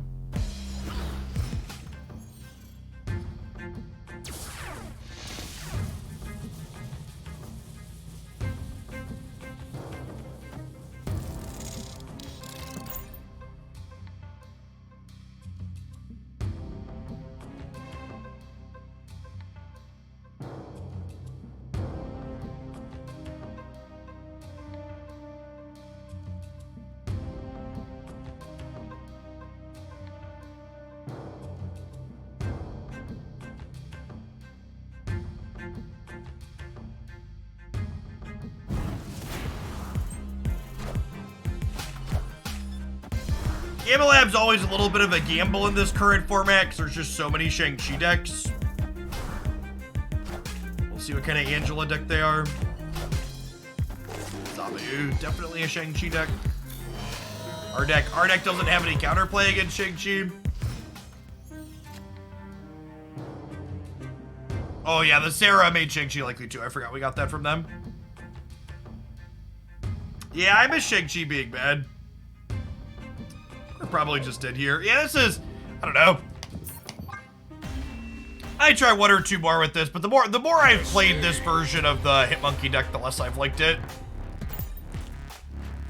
Gamma Lab's always a little bit of a gamble in this current format because there's just so many Shang-Chi decks. We'll see what kind of Angela deck they are. Zabu, definitely a Shang-Chi deck. Our deck doesn't have any counterplay against Shang-Chi. Oh yeah, the Sarah made Shang-Chi likely too. I forgot we got that from them. Yeah, I miss Shang-Chi being bad. Probably just did here. Yeah, this is, I don't know. I try one or two more with this, but the more I've played this version of the Hitmonkey deck, the less I've liked it.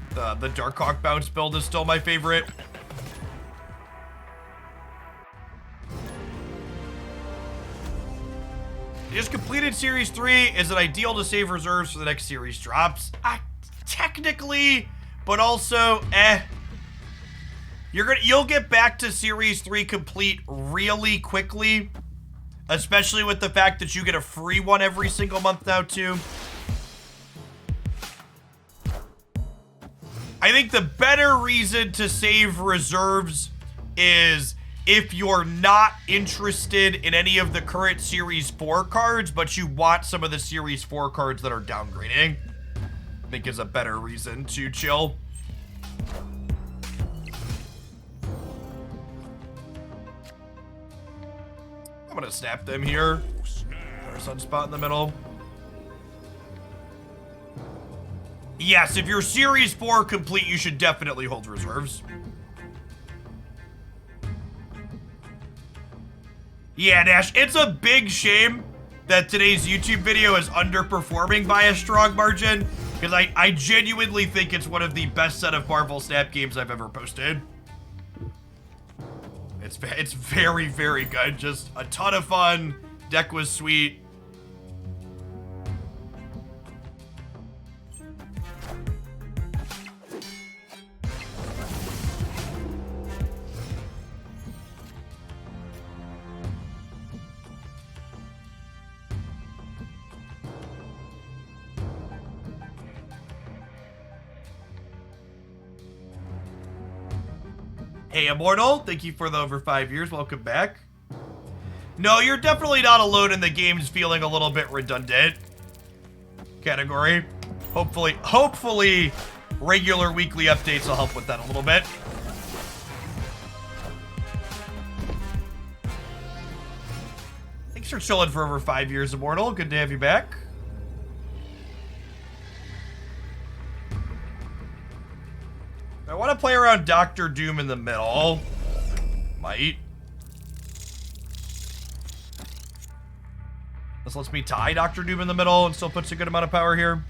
The Darkhawk bounce build is still my favorite. You just completed Series 3. Is it ideal to save reserves for the next series drops? Technically, but also, You'll get back to Series 3 complete really quickly, especially with the fact that you get a free one every single month now too. I think the better reason to save reserves is if you're not interested in any of the current Series 4 cards, but you want some of the Series 4 cards that are downgrading. I think is a better reason to chill. I'm gonna snap them here. Our sunspot in the middle. Yes, if you're Series 4 complete, you should definitely hold reserves. Yeah, Nash, it's a big shame that today's YouTube video is underperforming by a strong margin, because I genuinely think it's one of the best set of Marvel Snap games I've ever posted. It's very, very good. Just a ton of fun. Deck was sweet. Hey, Immortal, thank you for the over 5 years. Welcome back. No, you're definitely not alone in the game's feeling a little bit redundant category. Hopefully, regular weekly updates will help with that a little bit. Thanks for chilling for over 5 years, Immortal. Good to have you back. want to play around Doctor Doom in the middle. Might. This lets me tie Doctor Doom in the middle and still puts a good amount of power here.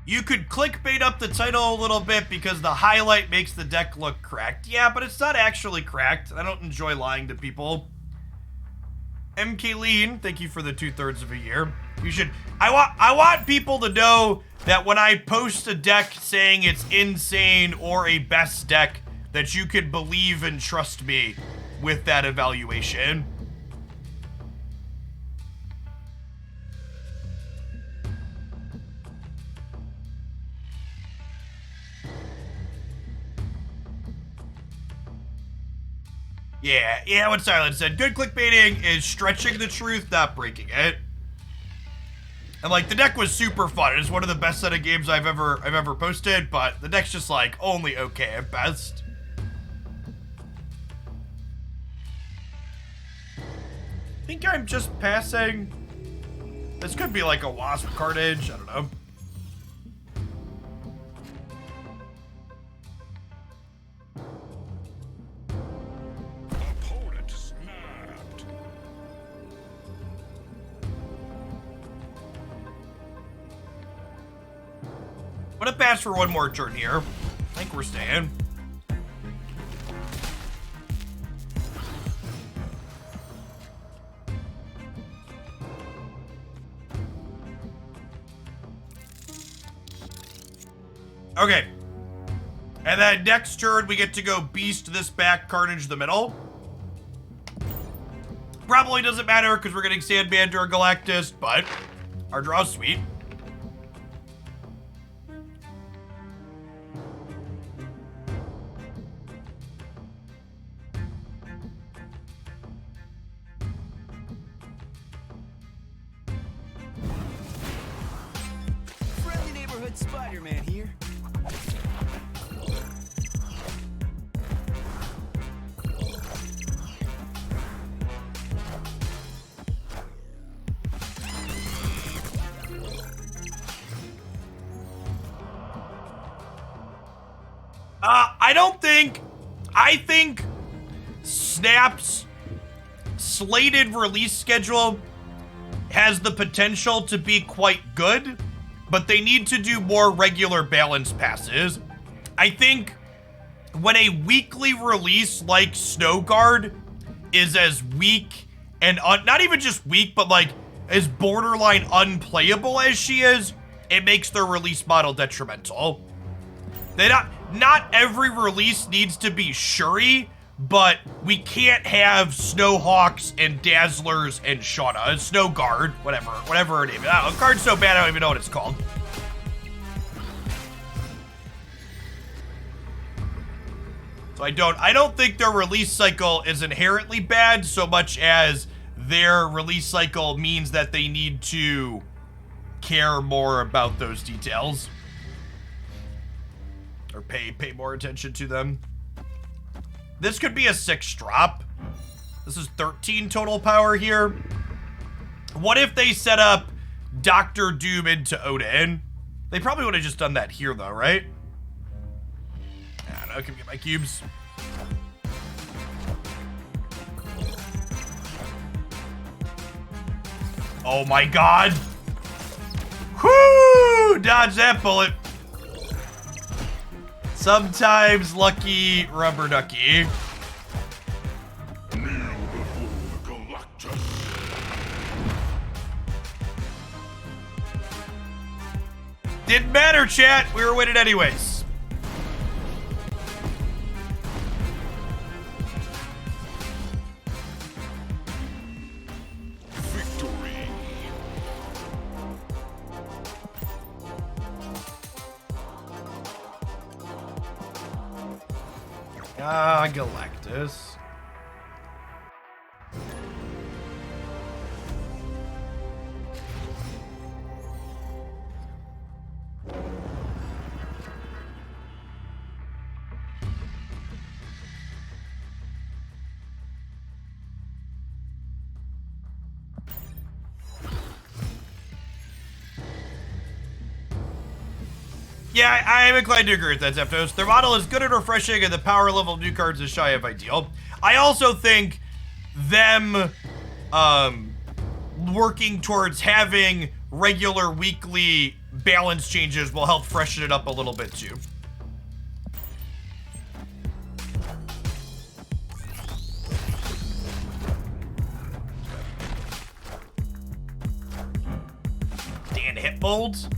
You could clickbait up the title a little bit because the highlight makes the deck look cracked. Yeah, but it's not actually cracked. I don't enjoy lying to people. MK Lean, thank you for the 2/3 of a year. You should. I want people to know that when I post a deck saying it's insane or a best deck, that you could believe and trust me with that evaluation. Yeah, what Silence said. Good clickbaiting is stretching the truth, not breaking it. And like, the deck was super fun. It's one of the best set of games I've ever posted, but the deck's just like only okay at best. I think I'm just passing. This could be like a Wasp Carnage, I don't know. I'm gonna pass for one more turn here. I think we're staying. Okay. And then next turn, we get to go Beast this back, Carnage the middle. Probably doesn't matter because we're getting Sandman or Galactus, but our draw's sweet.
Spider-Man here.
I think Snap's slated release schedule has the potential to be quite good, but they need to do more regular balance passes. I think when a weekly release like Snow Guard is as weak and not even just weak, but like as borderline unplayable as she is, it makes their release model detrimental. Not every release needs to be Shuri, but we can't have Snowhawks and Dazzlers and Shauna, Snow Guard, whatever her name is. Oh, Guard's so bad I don't even know what it's called. So I don't think their release cycle is inherently bad so much as their release cycle means that they need to care more about those details. Or pay more attention to them. This could be a 6 drop. This is 13 total power here. What if they set up Dr. Doom into Odin? They probably would have just done that here though, right? I don't know, give me my cubes. Oh my god. Whoo! Dodge that bullet. Sometimes lucky rubber ducky. Didn't matter, chat. We were winning anyways. Galactus. Yeah, I am inclined to agree with that, Zeptos. Their model is good and refreshing, and the power level of new cards is shy of ideal. I also think them working towards having regular weekly balance changes will help freshen it up a little bit too. Dan hit molds.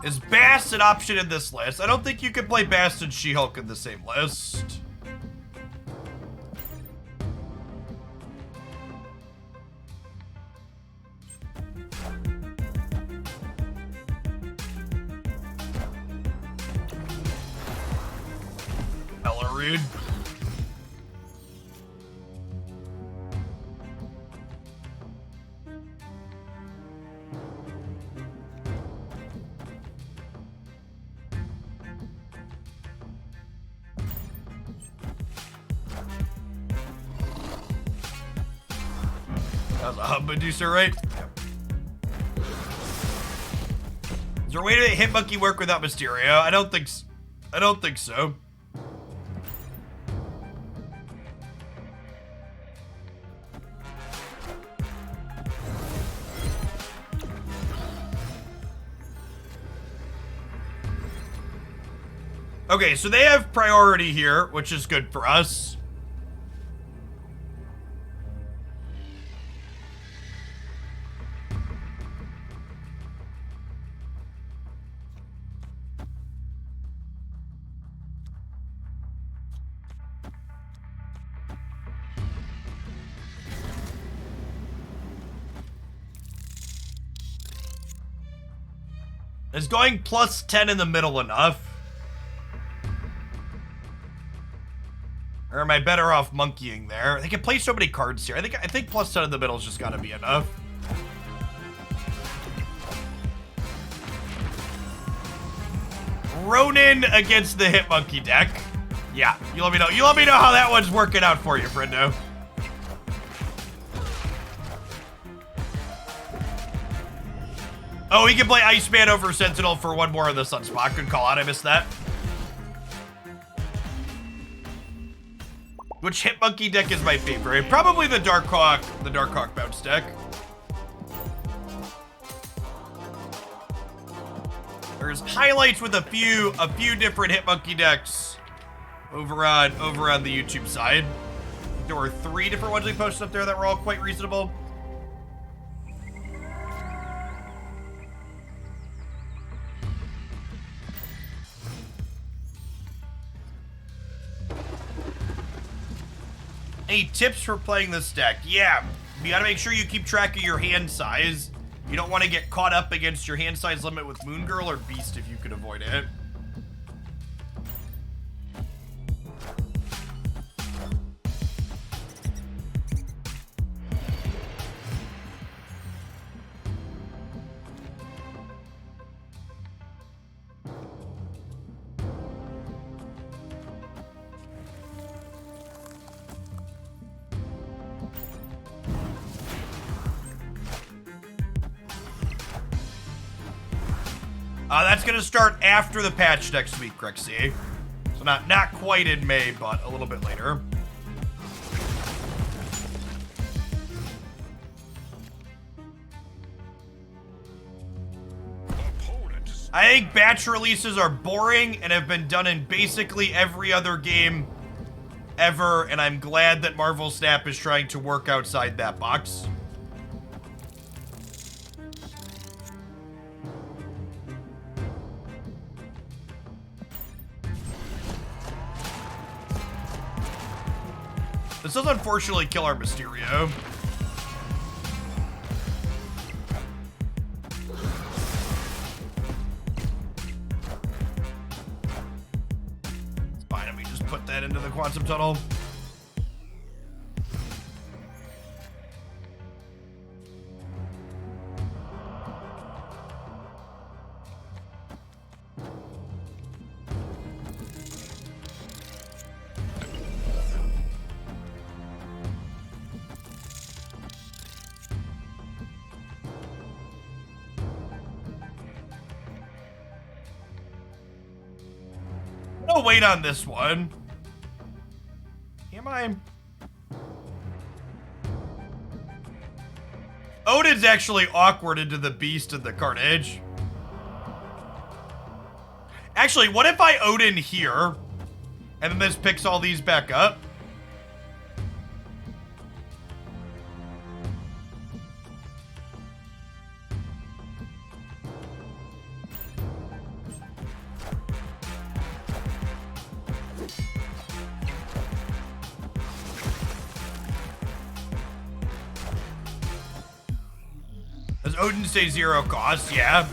Is Bast an option in this list? I don't think you can play Bast and She-Hulk in the same list. Ella Reed. That was a hub producer, right? Yep. Is there a way to hit Monkey work without Mysterio? I don't think so. Okay, so they have priority here, which is good for us. Is going plus 10 in the middle enough? Or am I better off monkeying there? They can play so many cards here. I think plus 10 in the middle's just gotta be enough. Ronin against the Hit Monkey deck. Yeah, you let me know. You let me know how that one's working out for you, friendo. Oh, he can play Iceman over Sentinel for one more of the Sunspot. Good call out. I missed that. Which Hit Monkey deck is my favorite? Probably the Dark Hawk bounce deck. There's highlights with a few different Hit Monkey decks over on the YouTube side. There were 3 different ones we posted up there that were all quite reasonable. Any tips for playing this deck? Yeah, you gotta make sure you keep track of your hand size. You don't want to get caught up against your hand size limit with Moon Girl or Beast if you can avoid it. That's gonna start after the patch next week, Rexy. So not quite in May, but a little bit later. I think batch releases are boring and have been done in basically every other game ever, and I'm glad that Marvel Snap is trying to work outside that box. This does unfortunately kill our Mysterio. that into the quantum tunnel. I'll wait on this one. Am I? Odin's actually awkward into the beast and the carnage. Actually, what if I Odin here, and then this picks all these back up? Does Odin say 0 cost? Yeah.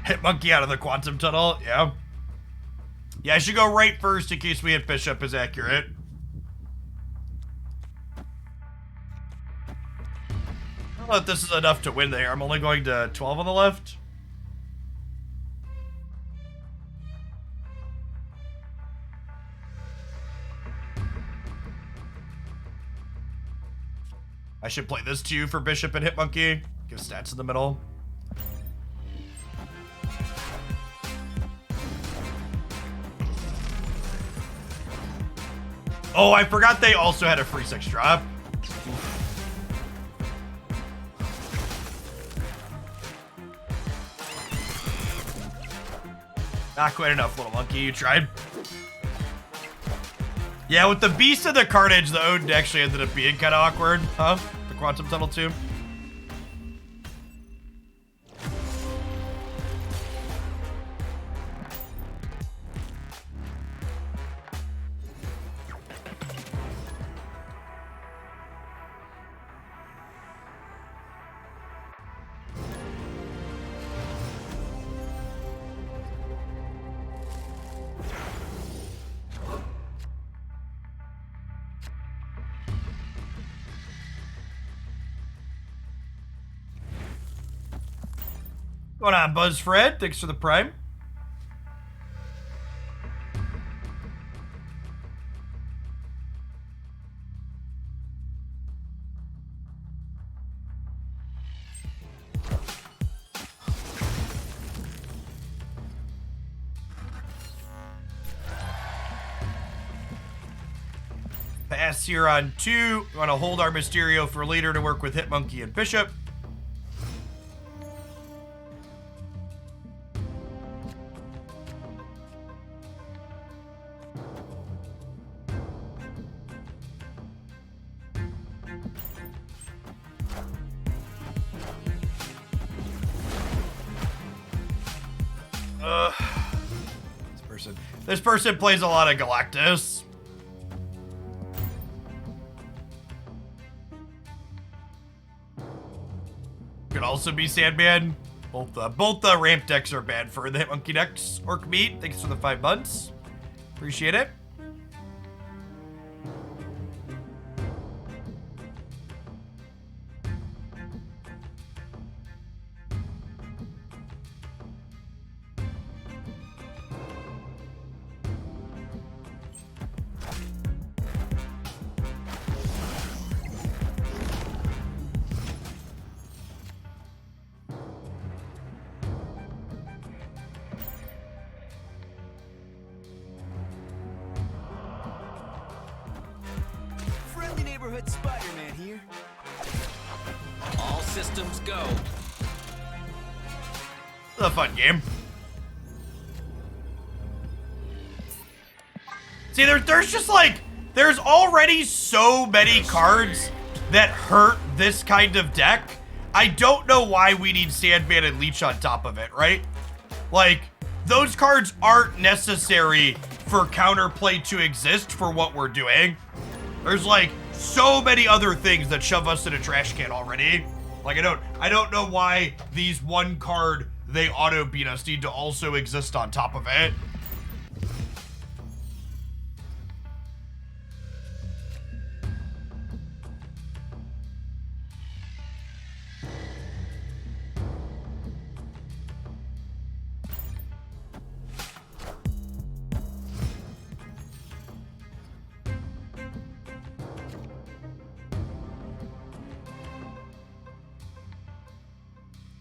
Hit monkey out of the quantum tunnel, yeah. Yeah, I should go right first in case we hit bishop is accurate. I don't know if this is enough to win there. I'm only going to 12 on the left. I should play this too for bishop and hit monkey. Give stats in the middle. Oh, I forgot they also had a free 6 drop. Not quite enough, little monkey. You tried. Yeah, with the beast and the carnage, the Odin actually ended up being kind of awkward, huh? The quantum tunnel too. Going on, BuzzFred? Thanks for the prime. Pass here on 2. We want to hold our Mysterio for later to work with Hitmonkey and Bishop. This person plays a lot of Galactus. Could also be Sandman. Both the ramp decks are bad for the Hitmonkey decks. Orc Meat, thanks for the 5 months. Appreciate it.
neighborhood Spider-Man here.
All systems go.
It's a fun game. See, there's just like, there's already so many cards that hurt this kind of deck. I don't know why we need Sandman and Leech on top of it, right? Like, those cards aren't necessary for counterplay to exist for what we're doing. There's like so many other things that shove us in a trash can already. Like, I don't know why these one card they auto beat us need to also exist on top of it.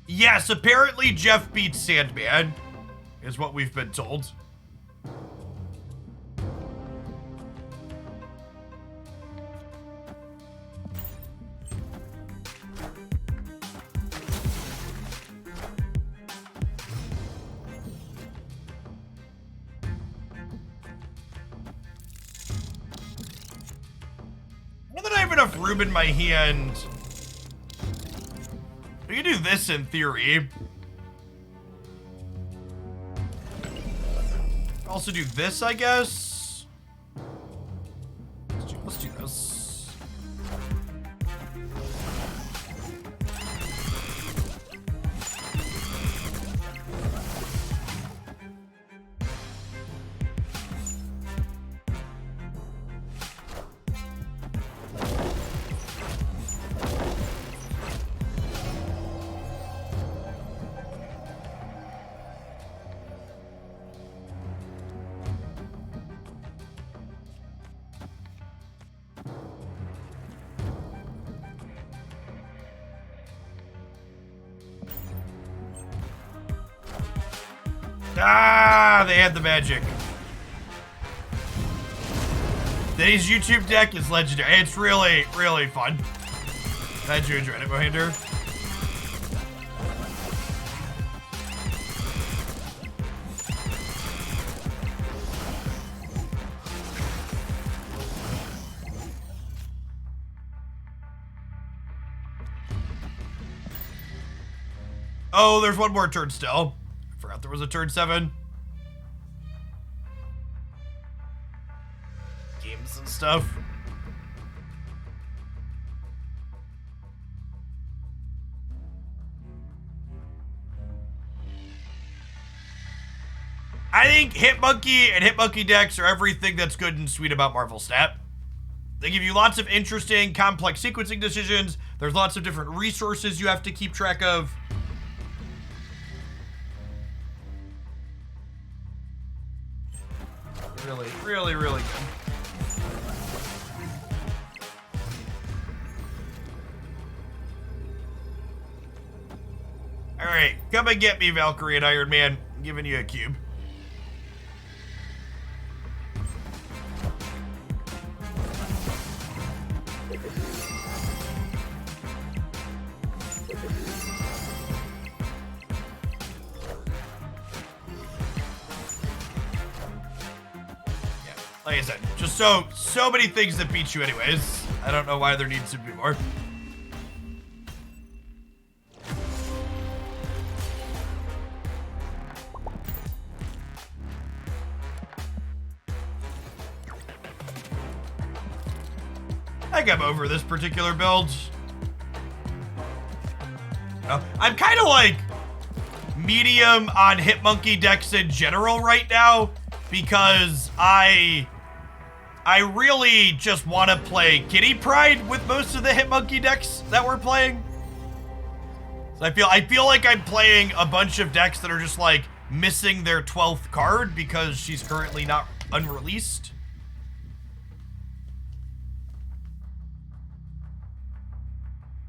Yes, apparently Jeff beats Sandman, is what we've been told. Now that I have enough room in my hand, we can do this in theory. Also do this, I guess. Let's do this. Ah, they had the magic. Today's YouTube deck is legendary. It's really, really fun. Glad you enjoyed it, Mohinder. Oh, there's one more turn still. Forgot there was a turn 7. Games and stuff. I think Hitmonkey and Hitmonkey decks are everything that's good and sweet about Marvel Snap. They give you lots of interesting, complex sequencing decisions. There's lots of different resources you have to keep track of. Really, really, really good. Alright, come and get me, Valkyrie and Iron Man. I'm giving you a cube. Like I said, just so many things that beat you anyways. I don't know why there needs to be more. I think I'm over this particular build. I'm kind of like medium on Hitmonkey decks in general right now because I really just want to play Kitty Pride with most of the Hitmonkey decks that we're playing. So I feel like I'm playing a bunch of decks that are just like missing their 12th card because she's currently not unreleased.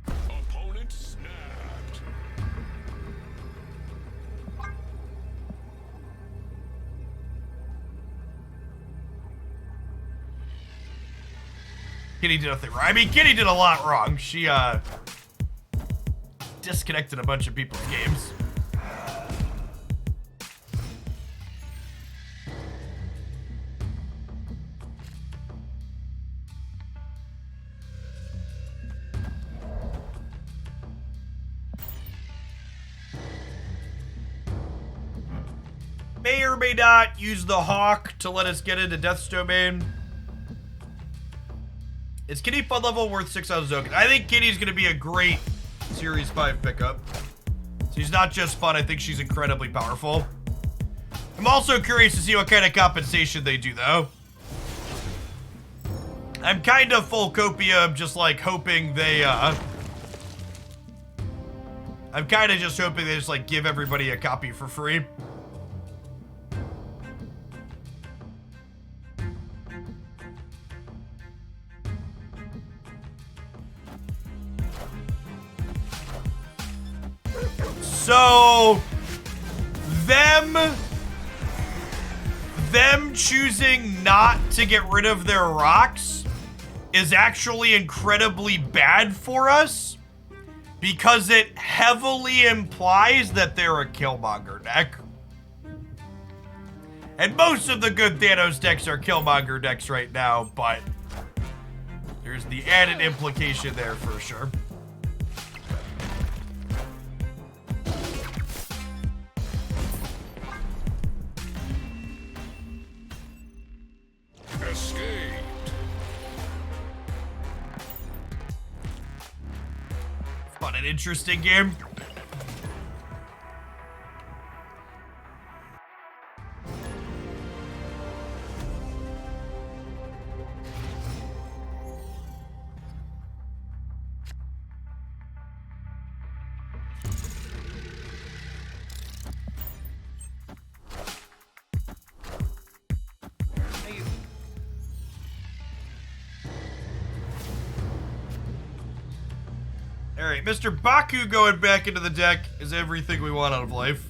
Opponent snapped.
Kitty did nothing wrong. I mean, Kitty did a lot wrong. She, disconnected a bunch of people's games. May or may not use the Hawk to let us get into Death's Domain. Is Kitty fun level worth 6,000 tokens? I think Kitty's going to be a great Series 5 pickup. She's not just fun, I think she's incredibly powerful. I'm also curious to see what kind of compensation they do, though. I'm kind of full copia, just like hoping they, I'm kind of just hoping they just like give everybody a copy for free. So, them choosing not to get rid of their rocks is actually incredibly bad for us because it heavily implies that they're a Killmonger deck. And most of the good Thanos decks are Killmonger decks right now, but there's the added implication there for sure.
Escaped.
Fun and interesting game. Alright, Mr. Baku going back into the deck is everything we want out of life.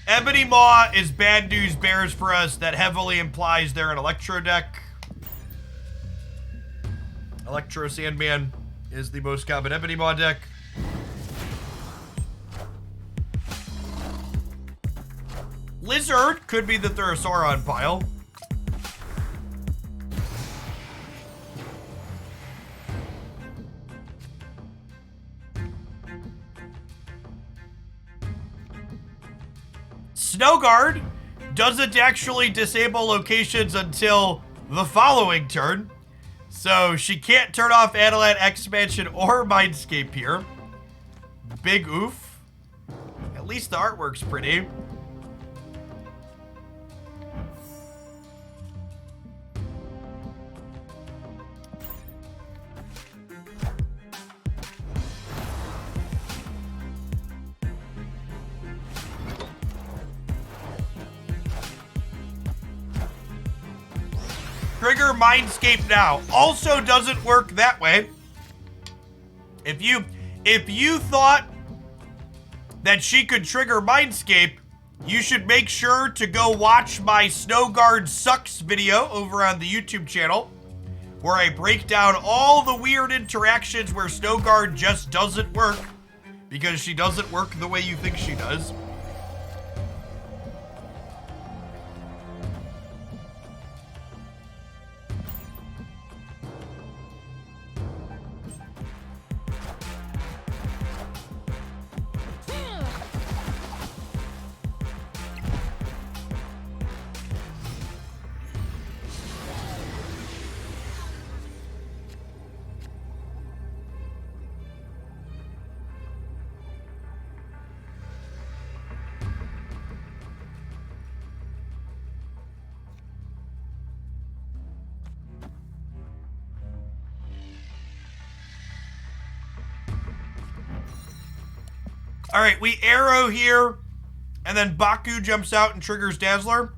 Ebony Maw is bad news bears for us. That heavily implies they're an Electro deck. Electro Sandman is the most common Ebony Maw deck. Lizard could be that they're a Sauron pile. Snowguard doesn't actually disable locations until the following turn. So she can't turn off Adelant Expansion or Mindscape here. Big oof. At least the artwork's pretty. Trigger Mindscape now. Also doesn't work that way. If you thought that she could trigger Mindscape, you should make sure to go watch my Snowguard Sucks video over on the YouTube channel, where I break down all the weird interactions where Snowguard just doesn't work because she doesn't work the way you think she does. All right, we arrow here, and then Baku jumps out and triggers Dazzler.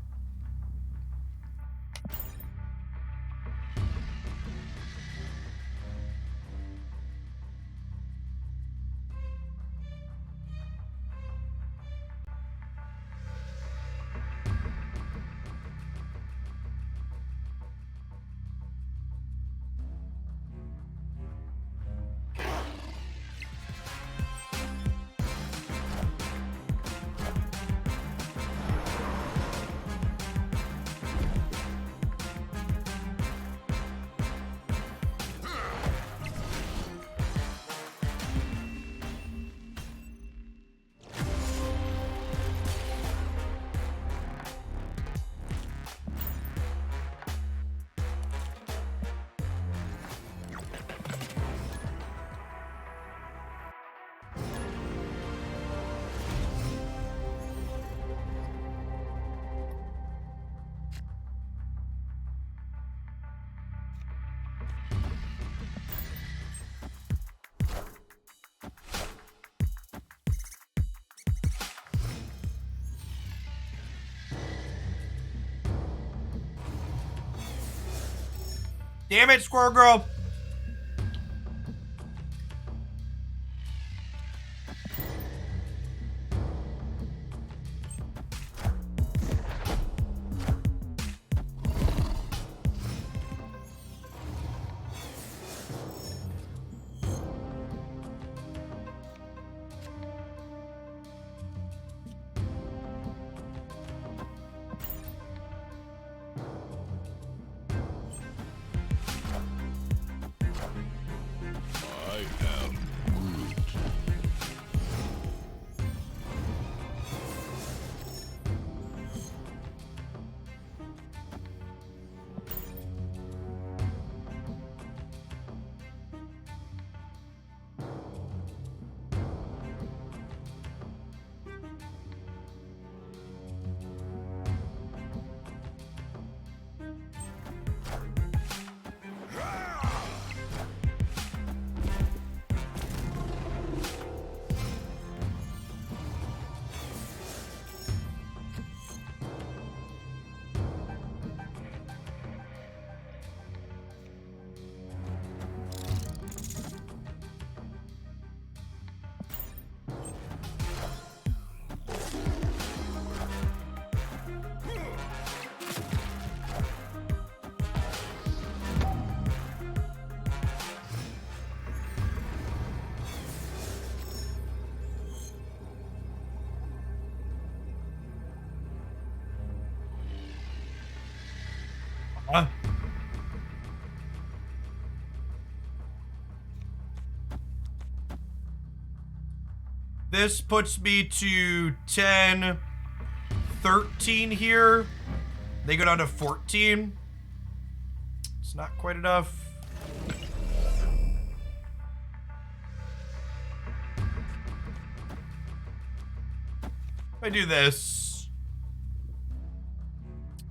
Damn it, Squirrel Girl.
I am Groot.
Huh? This puts me to 10, 13 here. They go down to 14. It's not quite enough. If I do this,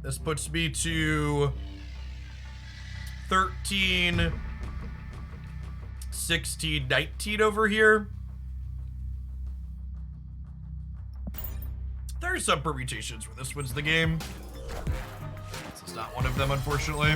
this puts me to 13, 16, 19 over here. There's some permutations where this wins the game. This is not one of them, unfortunately.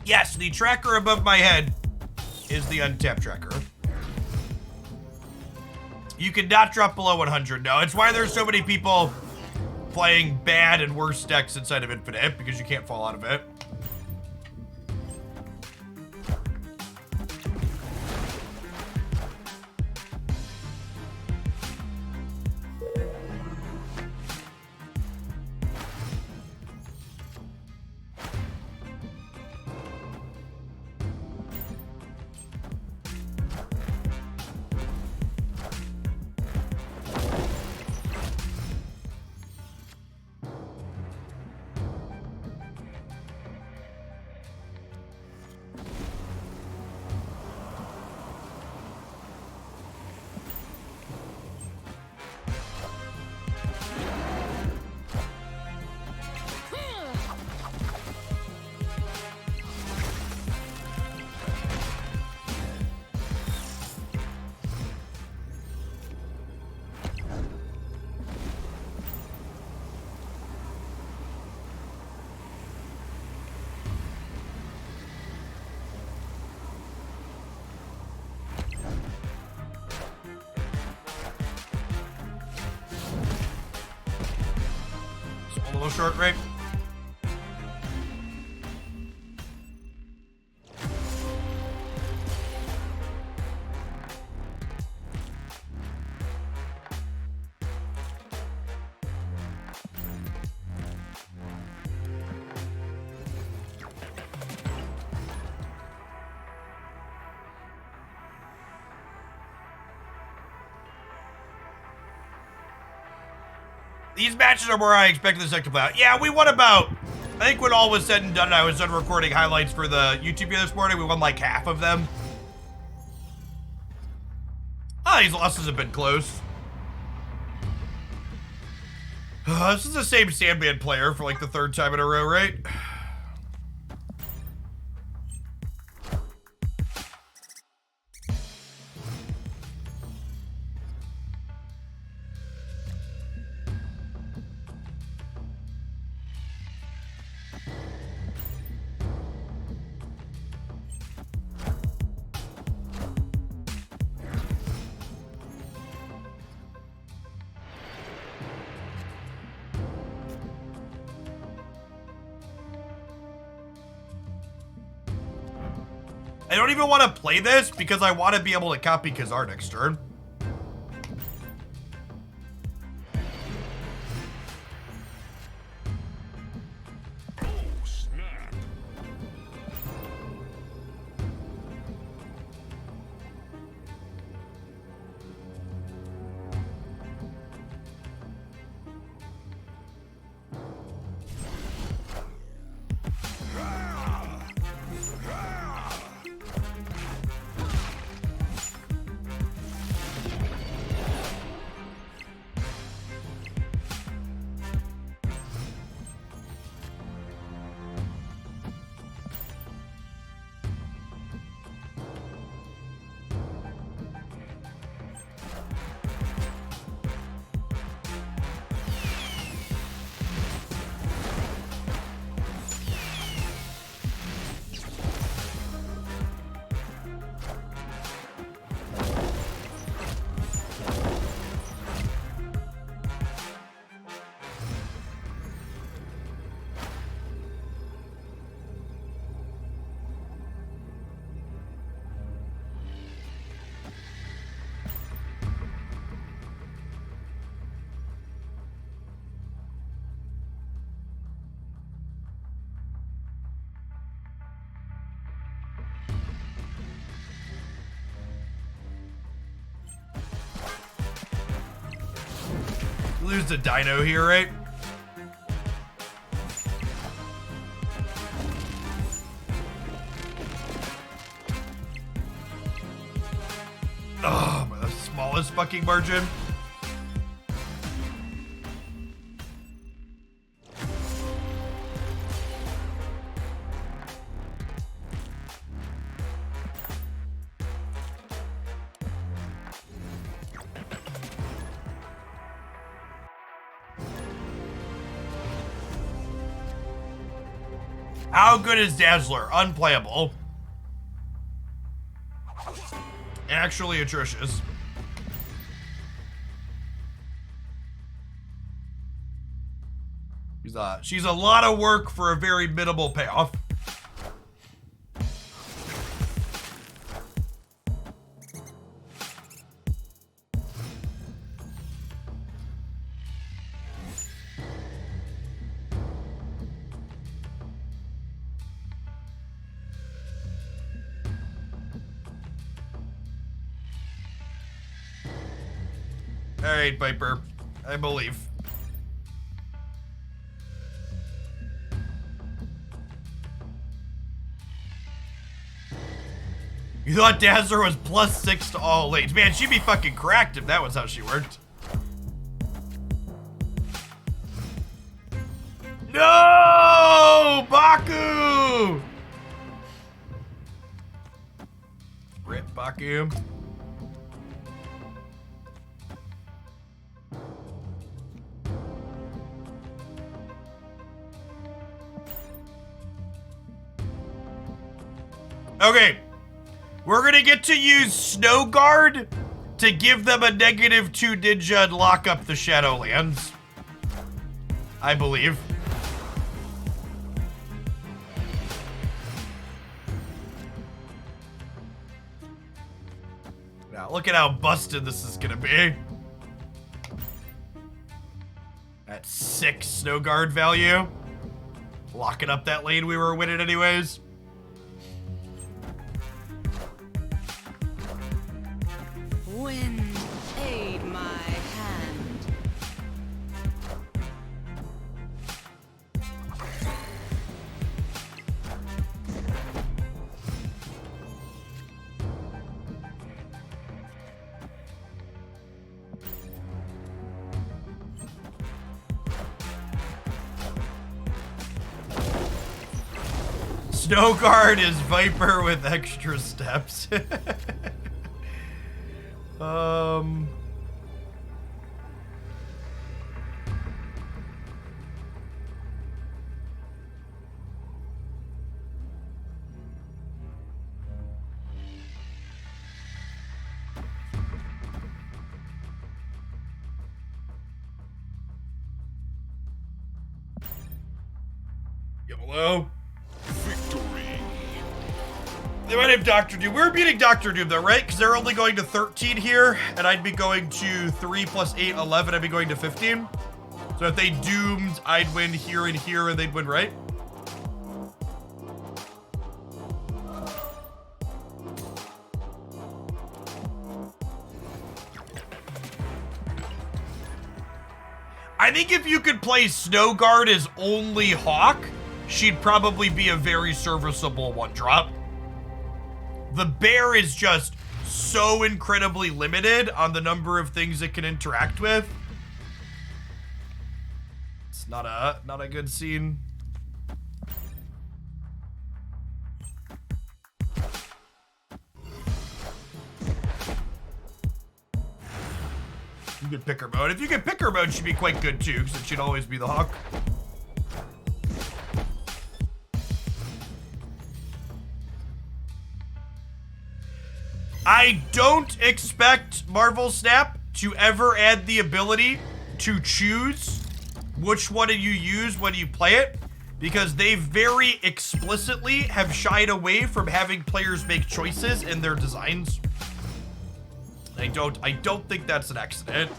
Yes, the tracker above my head is the untapped tracker. You cannot drop below 100 now. It's why there's so many people playing bad and worse decks inside of Infinite, because you can't fall out of it. A little short, right? These matches are where I expected this deck to play out. Yeah, we won about, I think when all was said and done, I was done recording highlights for the YouTube video this morning. We won like half of them. Ah, these losses have been close. This is the same Sandman player for like the 3rd time in a row, right? I don't even want to play this because I want to be able to copy Khazar next turn. Lose the dino here, right? Oh, the smallest fucking margin. How good is Dazzler? Unplayable. Actually atrocious. She's a lot of work for a very minimal payoff. All right, Viper, I believe. You thought Dazzler was +6 to all lanes. Man, she'd be fucking cracked if that was how she worked. No! Baku! Rip Baku. Okay, we're gonna get to use Snow Guard to give them a -2 ninja and lock up the Shadowlands. I believe. Now, look at how busted this is gonna be. At 6 Snow Guard value. Locking up that lane we were winning anyways.
Wind, aid my hand.
Snow Guard is Viper with extra steps. YOLO.
Victory.
They might have Doctor Doom. We're beating Doctor Doom though, right? Because they're only going to 13 here, and I'd be going to 3 plus 8, 11. I'd be going to 15. So if they doomed, I'd win here and here, and they'd win, right? I think if you could play Snow Guard as only Hawk, she'd probably be a very serviceable one-drop. The bear is just so incredibly limited on the number of things it can interact with. It's not a good scene. You could pick her mode. If you could pick her mode, she'd be quite good too, because it should always be the Hawk. I don't expect Marvel Snap to ever add the ability to choose which one you use when you play it, because they very explicitly have shied away from having players make choices in their designs. I don't think that's an accident.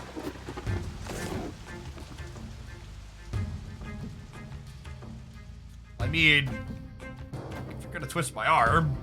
I mean, if you're gonna twist my arm.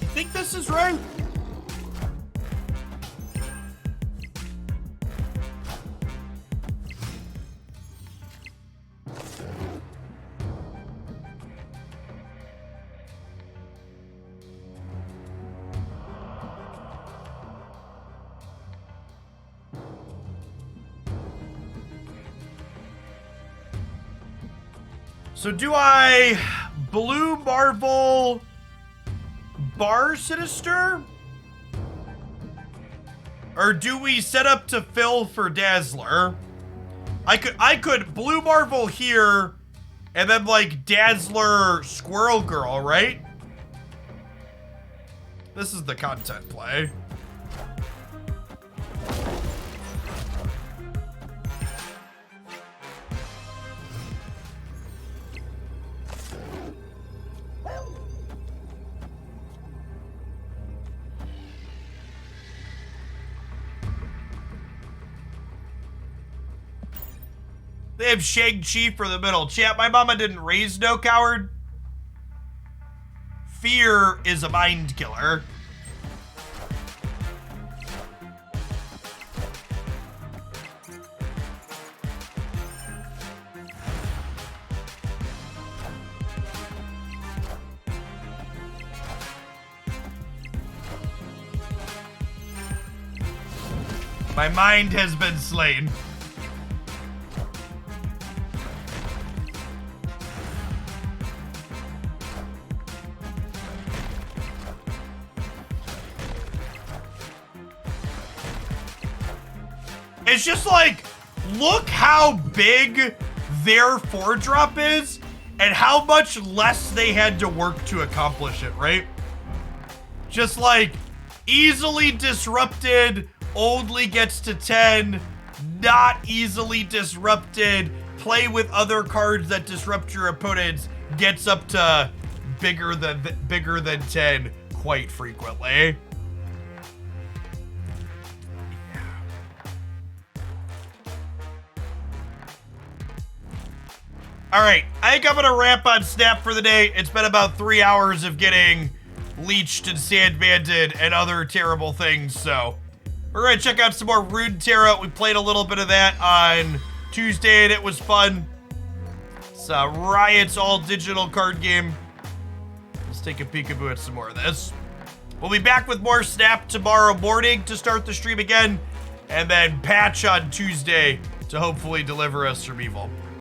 I think this is right. So do I blue Marvel bar Sinister? Or do we set up to fill for Dazzler? I could blue Marvel here and then like Dazzler Squirrel Girl, right? This is the content play. They have Shang-Chi for the middle. Chat, my mama didn't raise no coward. Fear is a mind killer. My mind has been slain. It's just like, look how big their 4-drop is and how much less they had to work to accomplish it, right? Just like easily disrupted only gets to 10, not easily disrupted, play with other cards that disrupt your opponents, gets up to bigger than 10 quite frequently. All right, I think I'm gonna wrap on Snap for the day. It's been about 3 hours of getting leeched and Sandman and other terrible things, so we're gonna check out some more Runeterra. We played a little bit of that on Tuesday and it was fun. It's Riot's all digital card game. Let's take a peekaboo at some more of this. We'll be back with more Snap tomorrow morning to start the stream again, and then Patch on Tuesday to hopefully deliver us from evil.